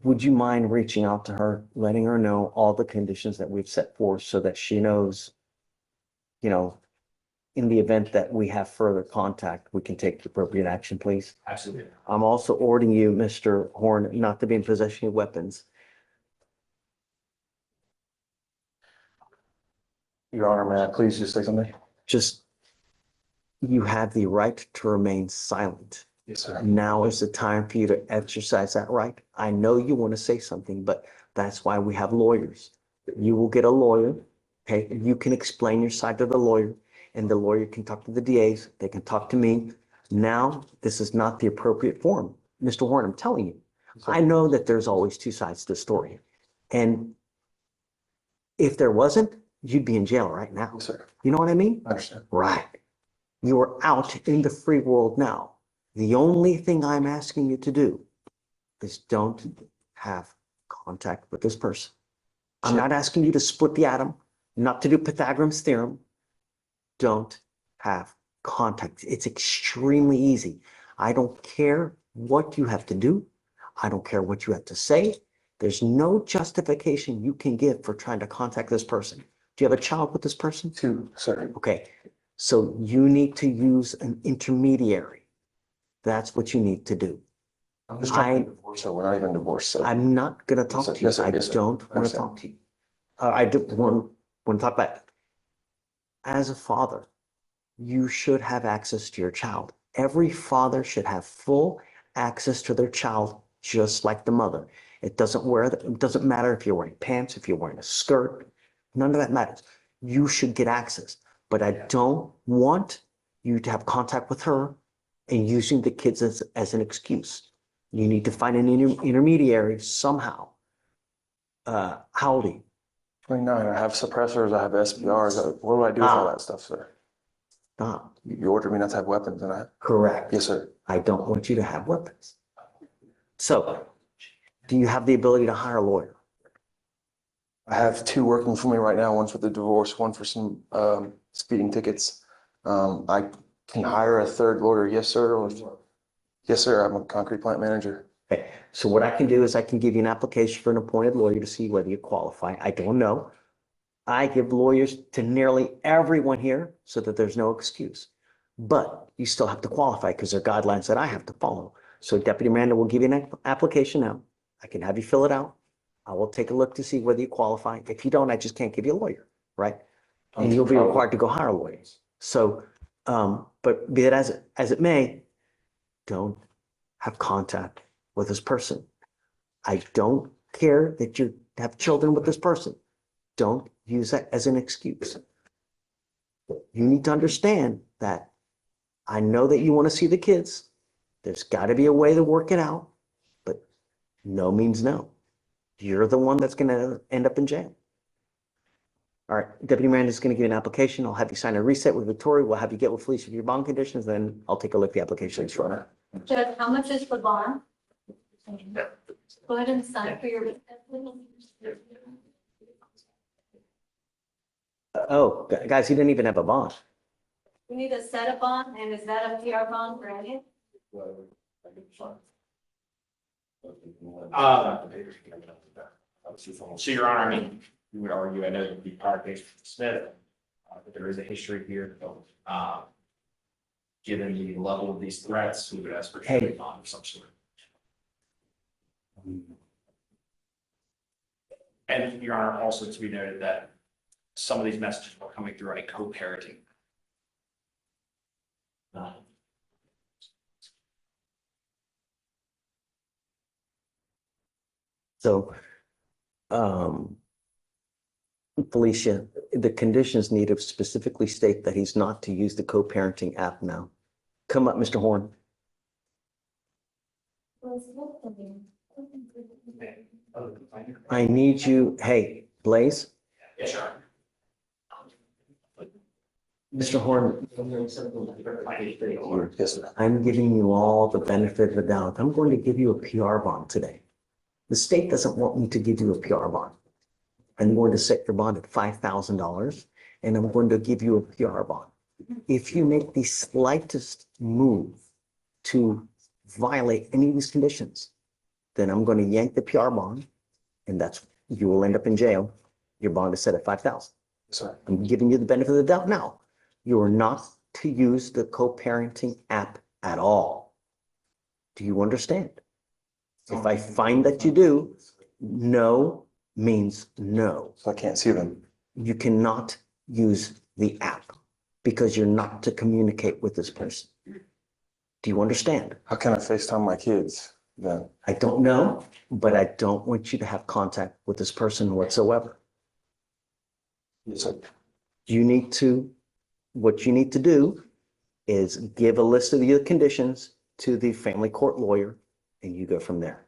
Would you mind reaching out to her, letting her know all the conditions that we've set forth so that she knows, you know, in the event that we have further contact, we can take the appropriate action, please? Absolutely. I'm also ordering you, Mr. Horn, not to be in possession of weapons. Your Honor, may I please just say something? Just, you have the right to remain silent. Yes, sir. Now is the time for you to exercise that right. I know you want to say something, but that's why we have lawyers. You will get a lawyer, okay? You can explain your side to the lawyer, and the lawyer can talk to the DAs. They can talk to me. Now, this is not the appropriate forum. Mr. Horn, I'm telling you, I know that there's always two sides to the story. And if there wasn't, you'd be in jail right now. Yes, sir. You know what I mean? I understand. Right. You are out in the free world now. The only thing I'm asking you to do is don't have contact with this person. I'm not asking you to split the atom, not to do Pythagorean's theorem. Don't have contact. It's extremely easy. I don't care what you have to do. I don't care what you have to say. There's no justification you can give for trying to contact this person. Do you have a child with this person? 2, sir. Okay. So you need to use an intermediary. That's what you need to do. I'm just trying to divorce her. We're not even divorced, so. I'm not going to talk to you. Yes, sir. I Yes, sir. don't want to Understand. talk to you. I do want to talk about it. As a father, you should have access to your child. Every father should have full access to their child, just like the mother. It doesn't matter if you're wearing pants, if you're wearing a skirt, none of that matters. You should get access, but I don't want you to have contact with her and using the kids as an excuse. You need to find an intermediary somehow. How old are you? 29. I have suppressors. I have SBRs. What do I do with all that stuff, sir? Stop. You ordered me not to have weapons, and I. Correct. Yes, sir. I don't want you to have weapons. So, do you have the ability to hire a lawyer? I have 2 working for me right now. One's for the divorce, one for some speeding tickets. I can hire a 3rd lawyer. Yes, sir. Yes, sir. I'm a concrete plant manager. Okay. So what I can do is I can give you an application for an appointed lawyer to see whether you qualify. I don't know. I give lawyers to nearly everyone here so that there's no excuse. but you still have to qualify because there are guidelines that I have to follow. So Deputy Miranda will give you an application now. I can have you fill it out. I will take a look to see whether you qualify. If you don't, I just can't give you a lawyer, right? And you'll be required to go hire lawyers. So, but be it as it may, don't have contact with this person. I don't care that you have children with this person. Don't use that as an excuse. You need to understand that I know that you want to see the kids. There's got to be a way to work it out, but no means no. You're the one that's going to end up in jail. All right, Deputy Miranda is going to give you an application. I'll have you sign a reset with Victoria. We'll have you get with Felicia with your bond conditions, then I'll take a look at the application shortly. Judge, how much is the bond? Go ahead and sign for your. Oh, guys, he didn't even have a bond. We need a set of bond, and is that a PR bond for any? So Your Honor, I mean, you would argue, I know it would be part of case for Smith, but there is a history here. Given the level of these threats, we would ask for a bond of some sort. And Your Honor, also to be noted that some of these messages were coming through a co-parenting. So, Felicia, the conditions need to specifically state that he's not to use the co-parenting app now. Come up, Mr. Horn. I need you, hey, Blaze. Yes, Your Honor. Mr. Horn, I'm giving you all the benefit of the doubt. I'm going to give you a PR bond today. The state doesn't want me to give you a PR bond. I'm going to set your bond at $5,000 and I'm going to give you a PR bond. If you make the slightest move to violate any of these conditions, then I'm going to yank the PR bond and you will end up in jail. Your bond is set at $5,000. So I'm giving you the benefit of the doubt now. You are not to use the co-parenting app at all. Do you understand? If I find that you do, no means no. So I can't see them. You cannot use the app because you're not to communicate with this person. Do you understand? How can I FaceTime my kids then? I don't know, but I don't want you to have contact with this person whatsoever. Yes, sir. What you need to do is give a list of the conditions to the family court lawyer and you go from there.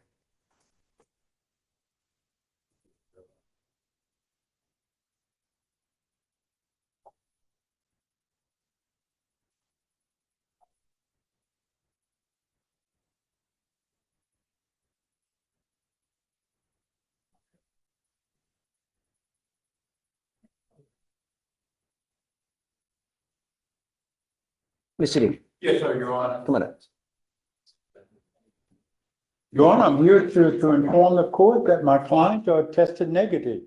Mr. D. Yes, sir, Your Honor. Come on up. Your Honor, I'm here to inform the court that my client tested negative.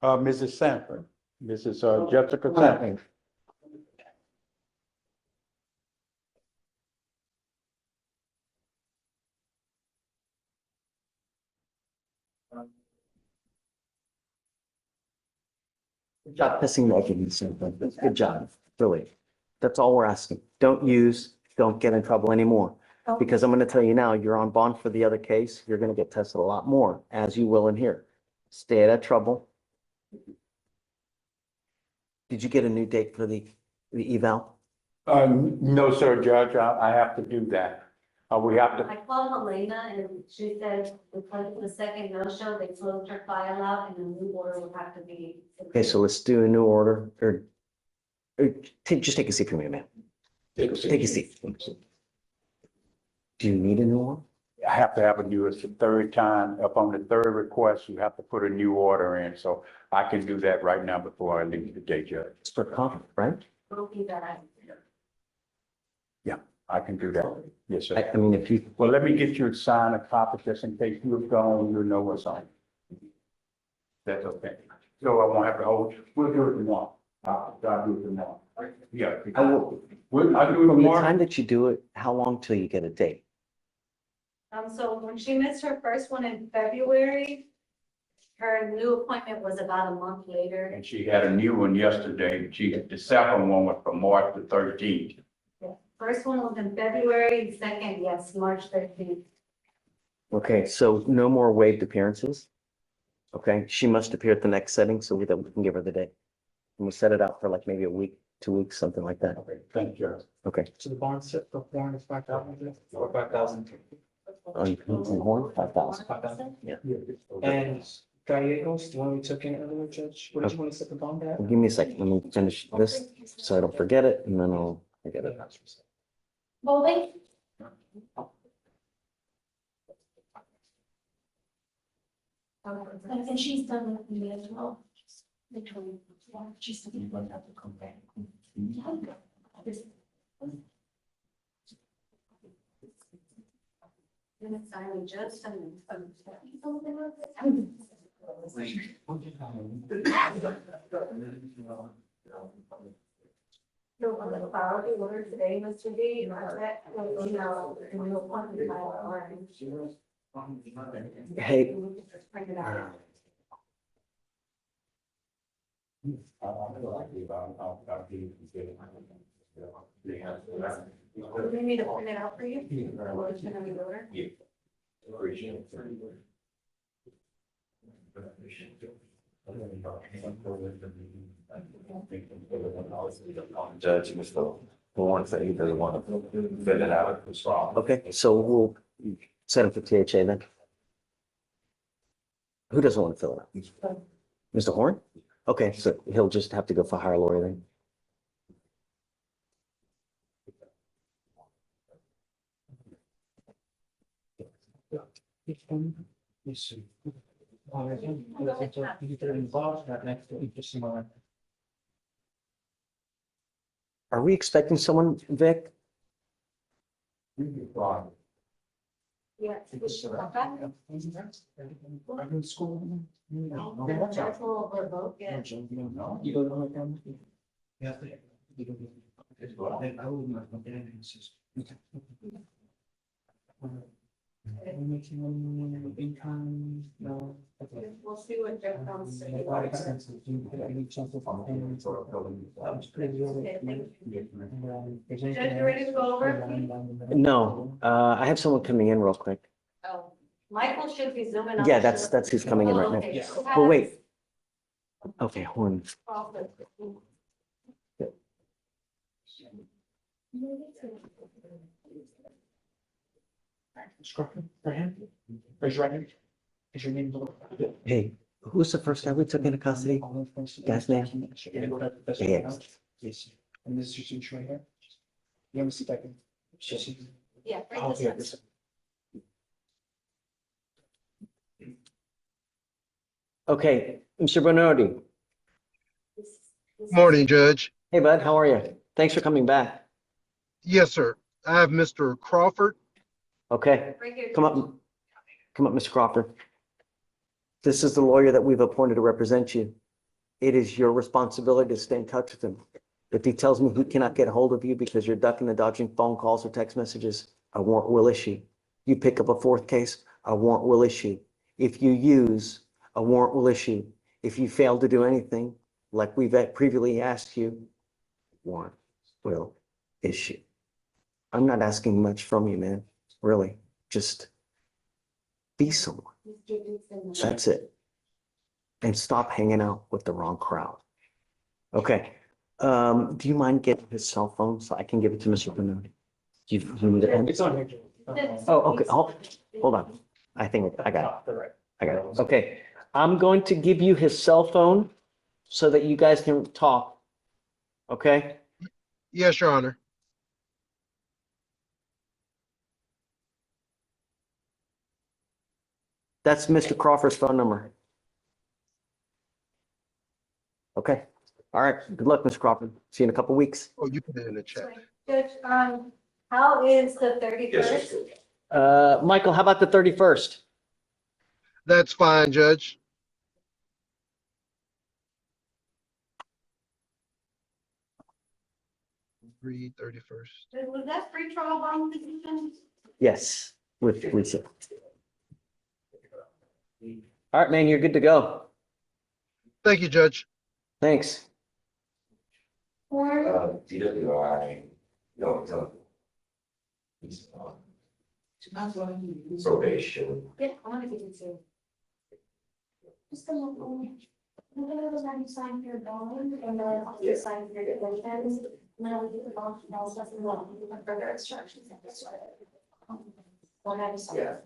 Mrs. Sanford, Mrs. Jessica Sanford. Good job pissing negative. Good job, really. That's all we're asking. Don't get in trouble anymore. Because I'm going to tell you now, you're on bond for the other case. You're going to get tested a lot more, as you will in here. Stay out of trouble. Did you get a new date for the eval? No, sir, Judge, I have to do that. We have to. I called Elena and she said because of the second no-show, they closed her file out and a new order would have to be. Okay, so let's do a new order or just take a seat for me, man. Take a seat. Do you need a new one? I have to have a new, it's the third time, upon the third request, you have to put a new order in, so I can do that right now before I leave the day, Judge. It's for conflict, right? Okay, that. Yeah, I can do that. Yes, sir. I mean, if you. Well, let me get you to sign a copy just in case you're gone, you know what's on. That's okay. So I won't have to hold you. We'll do it tomorrow. I'll do it tomorrow. Yeah. I will, I'll do it from the tomorrow. time that you do it, how long till you get a date? So when she missed her first one in February, her new appointment was about a month later. And she had a new one yesterday. The second one was for March the 13th. First one was in February, second, yes, March 13th. Okay, so no more waived appearances. Okay, she must appear at the next setting so that we can give her the date. And we set it out for like maybe a week, 2 weeks, something like that. Okay, thank you. Okay. So the bond set for Horn is 5,000 or 5,000. On Horn, 5,000. 5,000. Yeah. And Gallegos, the one we took in earlier, Judge, what did you want to set the bond at? Give me a second. Let me finish this so I don't forget it and then I'll forget it. Bowling? And she's done with me as well. Literally, yeah, she's done with that to come back. Simon just So on the priority order today, Mr. D, that, you know, and we'll appoint by orange. Hey. Just print it out. Do you need to print it out for you? Or it's gonna be order? Judge, Mr. Warren said he doesn't want to fill it out. Okay, so we'll set up for THA then. Who doesn't want to fill it out? Mr. Horn? Okay, so he'll just have to go for hire lawyer then. Are we expecting someone, Vic? Yeah. That's all remote, yeah. You go to my family? Yeah. I will not. Income, no. We'll see what Jeff comes to. Judge, you ready to go over? No, I have someone coming in real quick. Oh, Michael should be zooming. Yeah, that's who's coming in right Okay. now. But wait. Okay, Horn. Raise your right hand. Is your name? Hey, who's the first guy we took into custody? Guy's name? Yeah. Yes. And this is your signature right here. You want me to see if I can? Yeah. right Oh, this yeah, way. this- Okay, Mr. Bernardi. Morning, Judge. Hey, bud, how are you? Thanks for coming back. Yes, sir. I have Mr. Crawford. Okay, Right here. come up, Mr. Crawford. This is the lawyer that we've appointed to represent you. It is your responsibility to stay in touch with him. If he tells me he cannot get a hold of you because you're ducking and dodging phone calls or text messages, a warrant will issue. You pick up a fourth case, a warrant will issue. If you use, a warrant will issue. If you fail to do anything, like we've previously asked you, warrant will issue. I'm not asking much from you, man. Really, just be someone. That's it. And stop hanging out with the wrong crowd. Okay. Do you mind getting his cell phone so I can give it to Mr. Bernardi? Do you need it? It's on here. Oh, okay. Hold on. I think I got it. I got it. Okay. I'm going to give you his cell phone so that you guys can talk. Okay? Yes, Your Honor. That's Mr. Crawford's phone number. Okay. All right. Good luck, Mr. Crawford. See you in a couple weeks. Oh, you put it in the chat. Judge, how is the 31st? Michael, how about the 31st? That's fine, Judge. 3/31. Was that free trial bond decision? Yes, with Lisa. All right, man, you're good to go. Thank you, Judge. Thanks. DWI, no, probation. Yeah, I want to get into. Just a little. You sign your bond and then also sign your defense. And then I'll get the bond and all stuff and further instructions. One at a time. Yeah.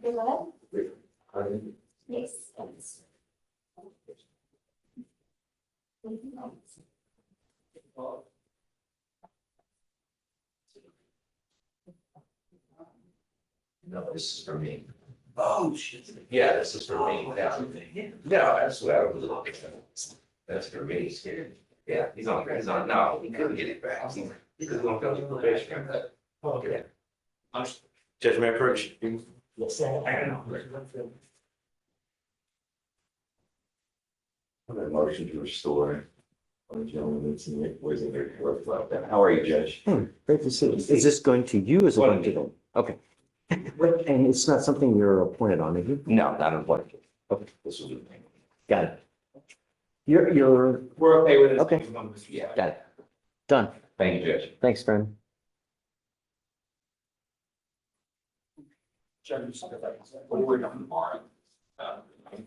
You what? Yes. No, this is for me. Oh, shit. Yeah, this is for me. No, that's what I was looking at. That's for me. Yeah, he's on, no, he couldn't get it back. He's gonna go to probation. Okay. Judge, may I approach? Yes. I know. A motion to restore. Gentlemen, it's in was in there. How are you, Judge? Great to see you. Is this going to you? Is it going to them? Okay. And it's not something you're appointed on, is it? No, not appointed. Okay. This was. Got it. You're. We're okay with it. Okay. Yeah. Got it. Done. Thank you, Judge. Thanks, friend. Judge, when we're done tomorrow, I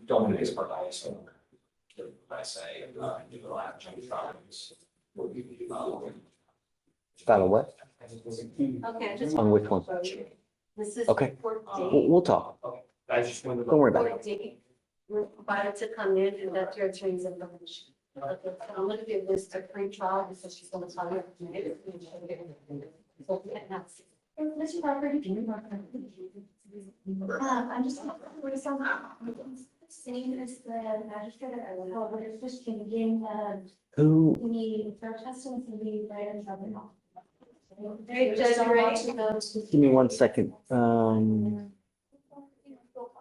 don't want to expertise, so I say, do the lab change filings. Final what? Okay, just. On which one? This is. Okay. court date. We'll talk. I just wanted to. Don't worry about Court it. date. We're invited to come in and that's your attorney's information. Okay, so I'm gonna give this to pre-trial because she's gonna tell you. So, Mr. Parker, do you want I'm just. Same as the magistrate, but it's just changing, Who? we need third testing to be right in trouble. Hey, Judge, you ready to go to? Give me 1 second.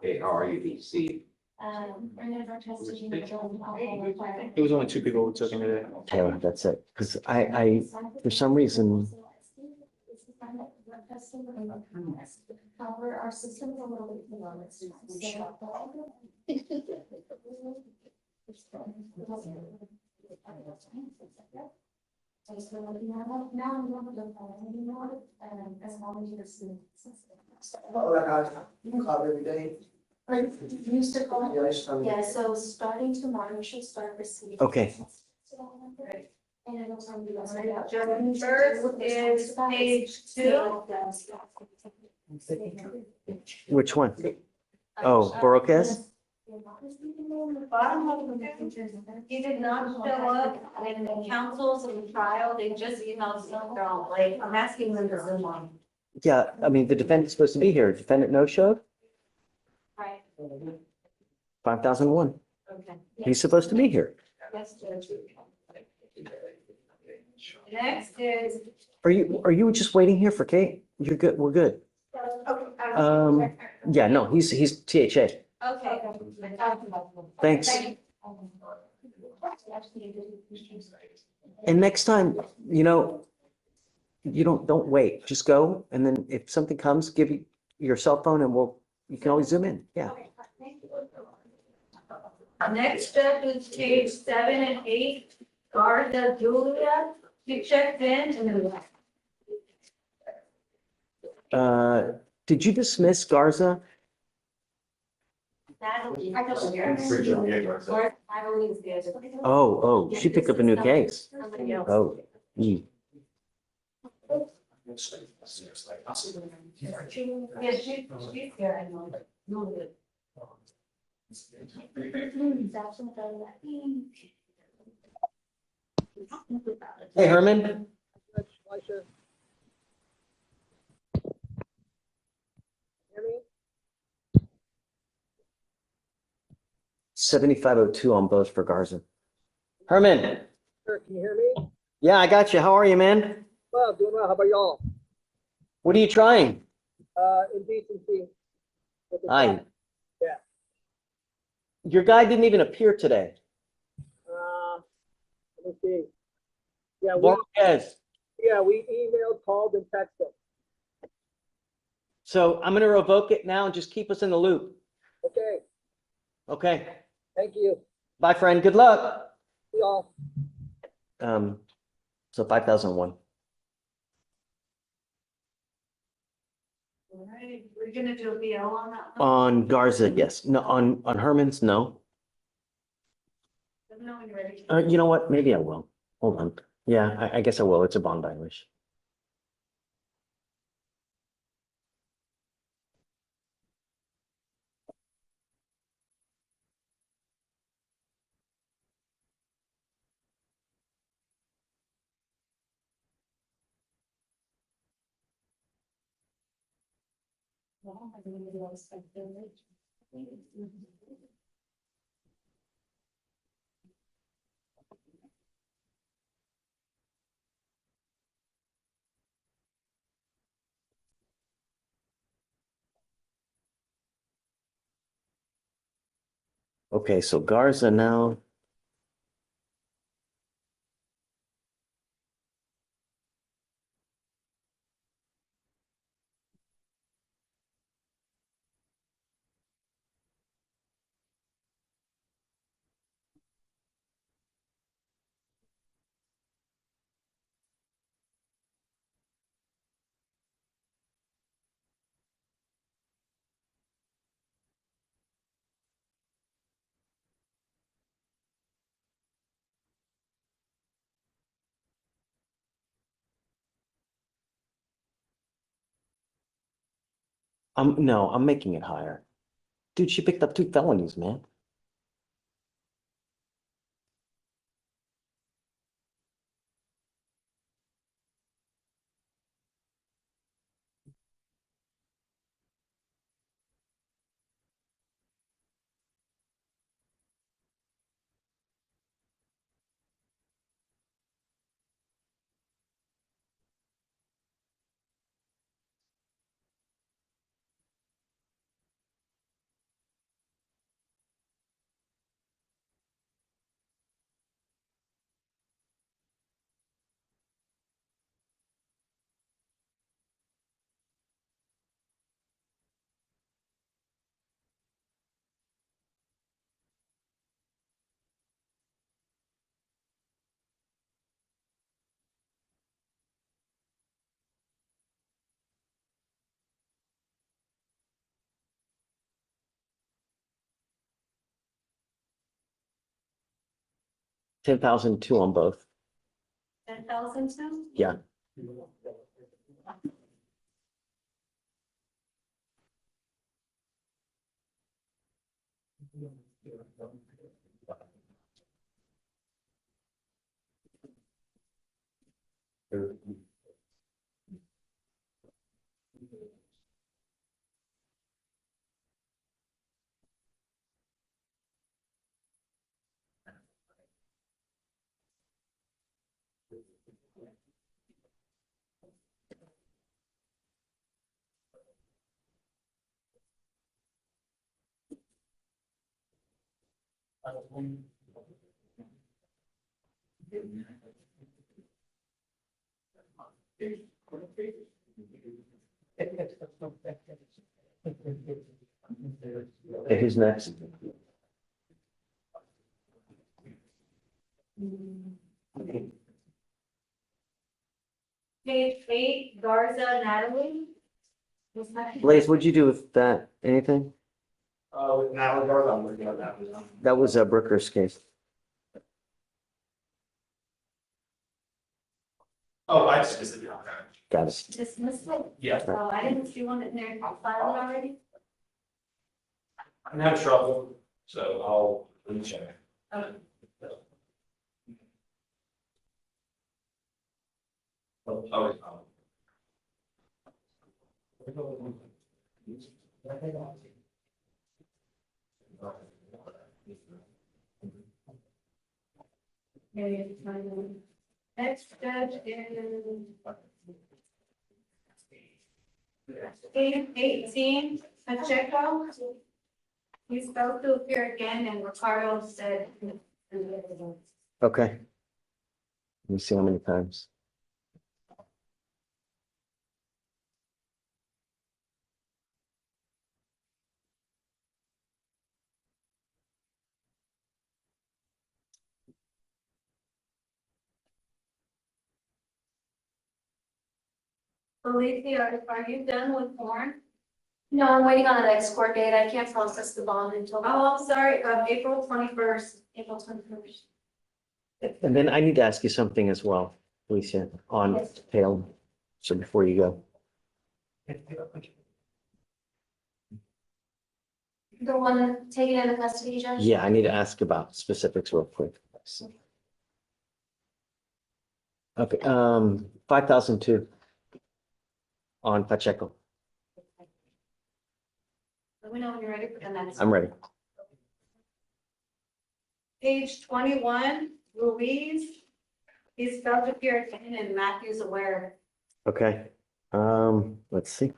Hey, how are you, DC? We're gonna drug testing. It was only 2 people who took him today. Taylor, that's it. Because I, for some reason, However, our system is a little bit below. Every day. Used to call. Yeah, so starting tomorrow, you should start receiving. Okay. And I know some of you guys. First is page 2. Which one? Oh, Borokes? Bottom of the picture, he did not show up in the councils in the trial, they just emailed them, they're all late, I'm asking them to zoom on. Yeah, I mean, the defendant's supposed to be here. Defendant no showed? Right. 5001. Okay. He's supposed to be here. Yes, Judge. Next is. Are you just waiting here for Kate? You're good. We're good. Yeah, no, he's THA. Okay. Thanks. And next time, you don't wait, just go. And then if something comes, give your cell phone and you can always zoom in. Yeah. Next up is page 7 and 8, Garza Julia, she checked in and Did you dismiss Garza? Oh, she picked up a new case. Oh. Yeah, she's here. Hey, Herman. Fleischer. 7502 on both for Garza. Herman. Sir, can you hear me? Yeah, I got you. How are you, man? Well, doing well. How about y'all? What are you trying? Indecency. Hi. Yeah. Your guy didn't even appear today. Let me see. Yeah, Borges. we emailed, called, and texted. So I'm gonna revoke it now and just keep us in the loop. Okay, Okay. thank you. Bye, friend. Good luck. See y'all. So 5,001. All right, we're gonna do a BO on that one. On Garza, yes. No, on Herman's, no. Let me know when you're ready. You know what? Maybe I will. Hold on. Yeah, I guess I will. It's a bond violation. Okay, so Garza now. No, I'm making it higher. Dude, she picked up 2 felonies, man. $10,002 on both. 10,000 now? Yeah. Okay, who's next? Page 8, Garza Natalie. Was that- Blaze, what'd you do with that? Anything? With Natalie Garza, I'm working on that. That was Brooker's case. Oh, I just missed it. Got it. Dismissed it? Yeah. Oh, I didn't see one in there filed already. I'm having trouble, so I'll let me check. Okay. Next judge is 18, Pacheco. He's about to appear again and Ricardo said. Okay. Let me see how many times. Alicia, are you done with porn? No, I'm waiting on the next court date. I can't process the bond until. Oh, I'm sorry, April 21st. April 21st. And then I need to ask you something as well, Alicia, on Yes. tail. So before you go. The one taken into custody, Judge? Yeah, I need to ask about specifics real quick. Okay, 5,002 on Pacheco. Let me know when you're ready for the next. I'm ready. Page 21, Ruiz. He's about to appear again and Matthew's aware. Okay, let's see.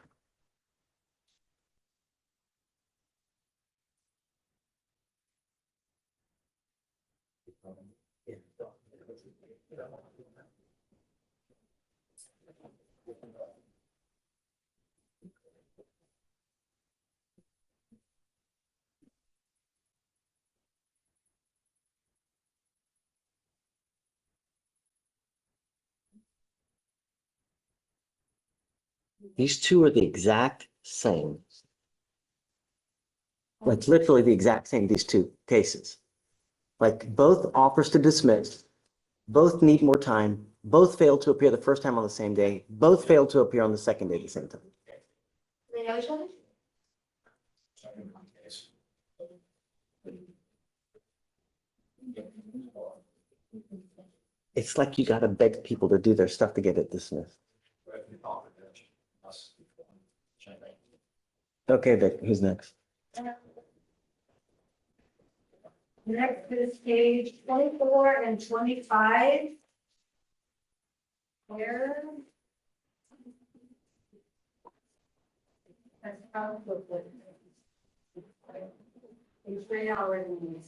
These two are the exact same. Like literally the exact same, these two cases. Like both offers to dismiss, both need more time, both failed to appear the first time on the same day, both failed to appear on the second day at the same time. They know each other? It's like you gotta beg people to do their stuff to get it dismissed. Okay, Vic, who's next? Next is page 24 and 25. Where? That's probably. It's 3 hours. And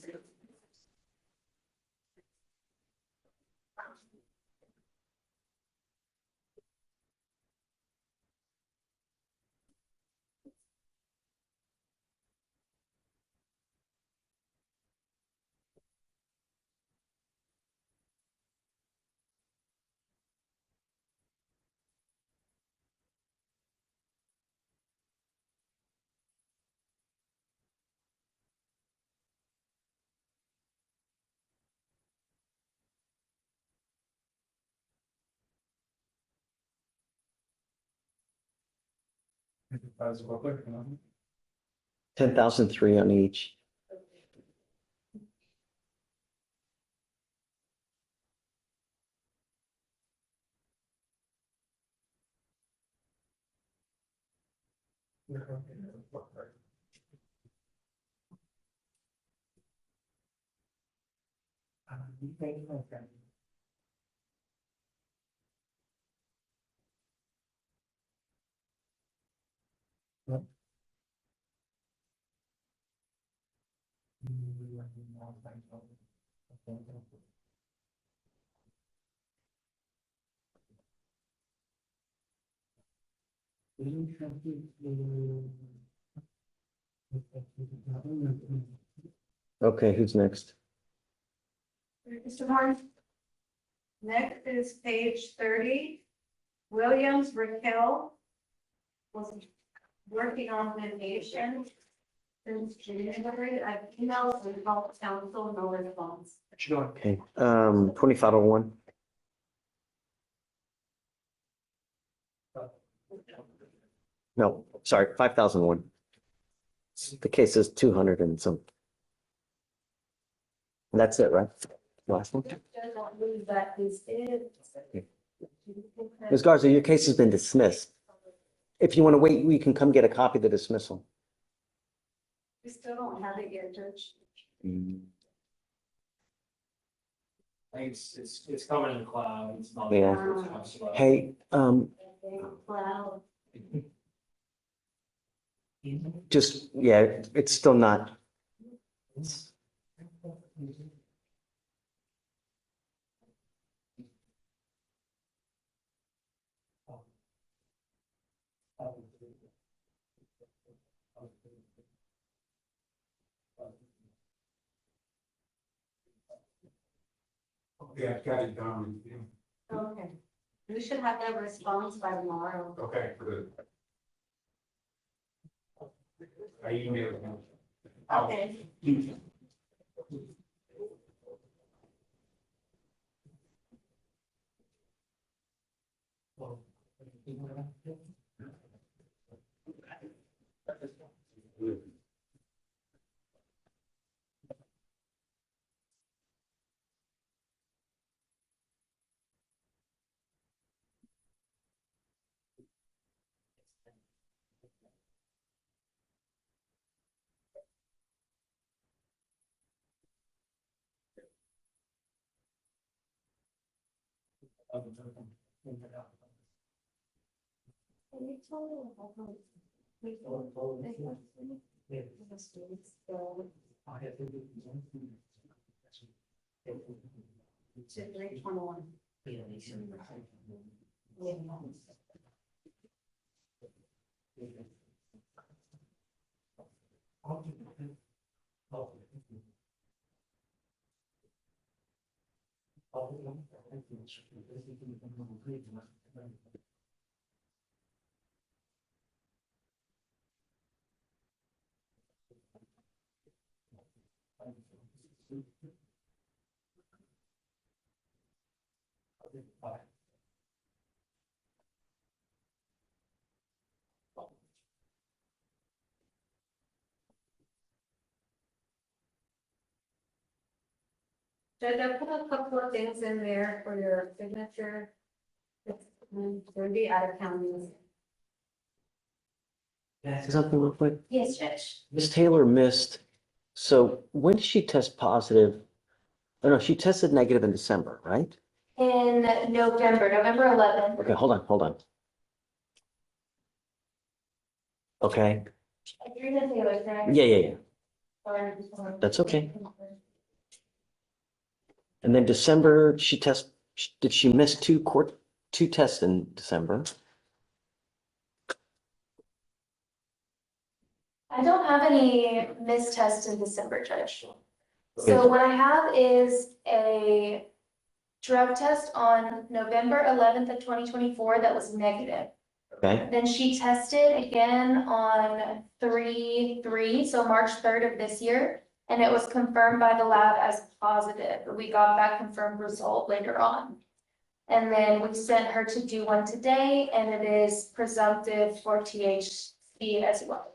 10,003 on each. Okay, who's next? Mr. Horn. Next is page 30. Williams Raquel was working on litigation since January. I've emailed and called counsel, no response. Okay, 2501. No, sorry, 5,001. The case is 200 and some. That's it, right? Last one. That is it. Ms. Garza, your case has been dismissed. If you want to wait, we can come get a copy of the dismissal. We still don't have it yet, Judge. It's coming in the cloud. It's not. Yeah. Hey, just, yeah, it's still not Yeah, I've got it done. Okay. We should have that response by tomorrow. Okay, good. I emailed him. Okay. Judge, I put a couple of things in there for your signature. It's going to be out of county. Can I say something real quick? Yes, Judge. Ms. Taylor missed, so when did she test positive? Oh, no, she tested negative in December, right? In November 11th. Okay, hold on. Okay, You're the Taylor, correct? yeah. That's okay. And then December, did she miss two tests in December? I don't have any missed tests in December, Judge. So what I have is a drug test on November 11th of 2024 that was negative. Okay, Then she tested again on 3/3, so March 3rd of this year, and it was confirmed by the lab as positive. We got that confirmed result later on. And then we sent her to do one today, and it is presumptive for THC as well.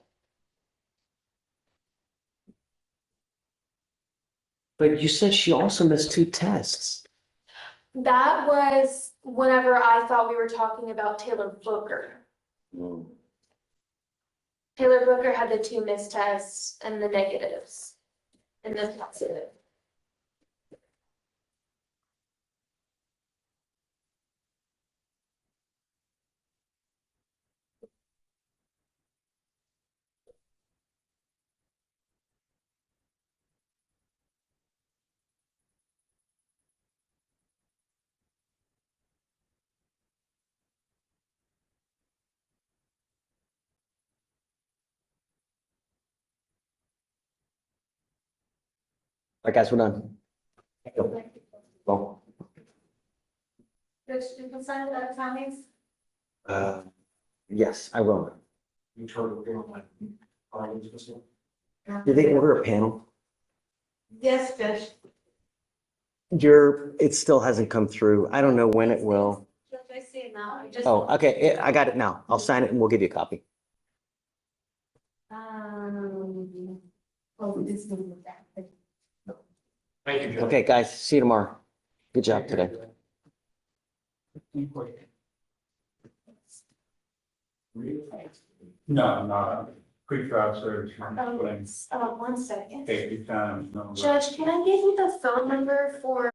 but you said she also missed two tests. That was whenever I thought we were talking about Taylor Booker. Taylor Booker had the two missed tests and the negatives. And the positive. All right, guys, we're done. Go. Judge, you can sign it at Tommy's? Yes, I will. You told me on my. Did they order a panel? Yes, Judge. It still hasn't come through. I don't know when it will. Judge, I see it now. I just. Oh, okay, I got it now. I'll sign it and we'll give you a copy. Oh, this is that. Thank you, Judge. Okay, guys, see you tomorrow. Good job today. No, pre-trial service. One second. Take your time. no rush. Judge, can I give you the phone number for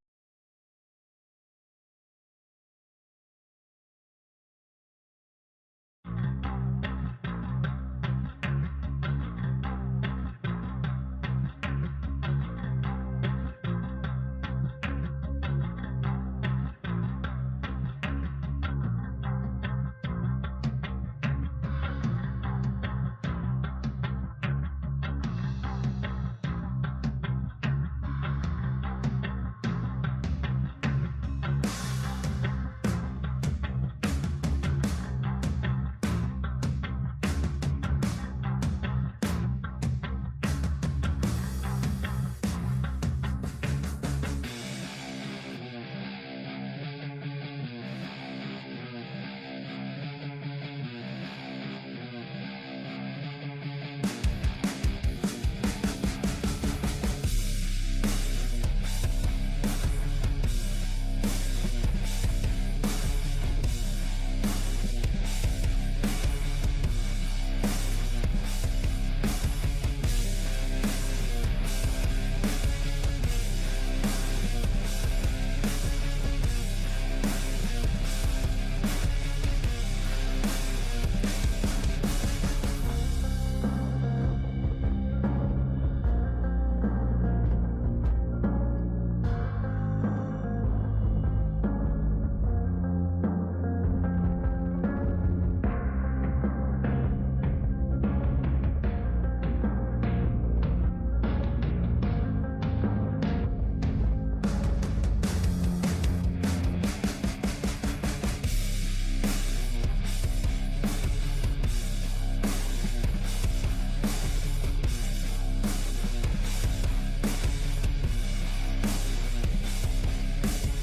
Bye.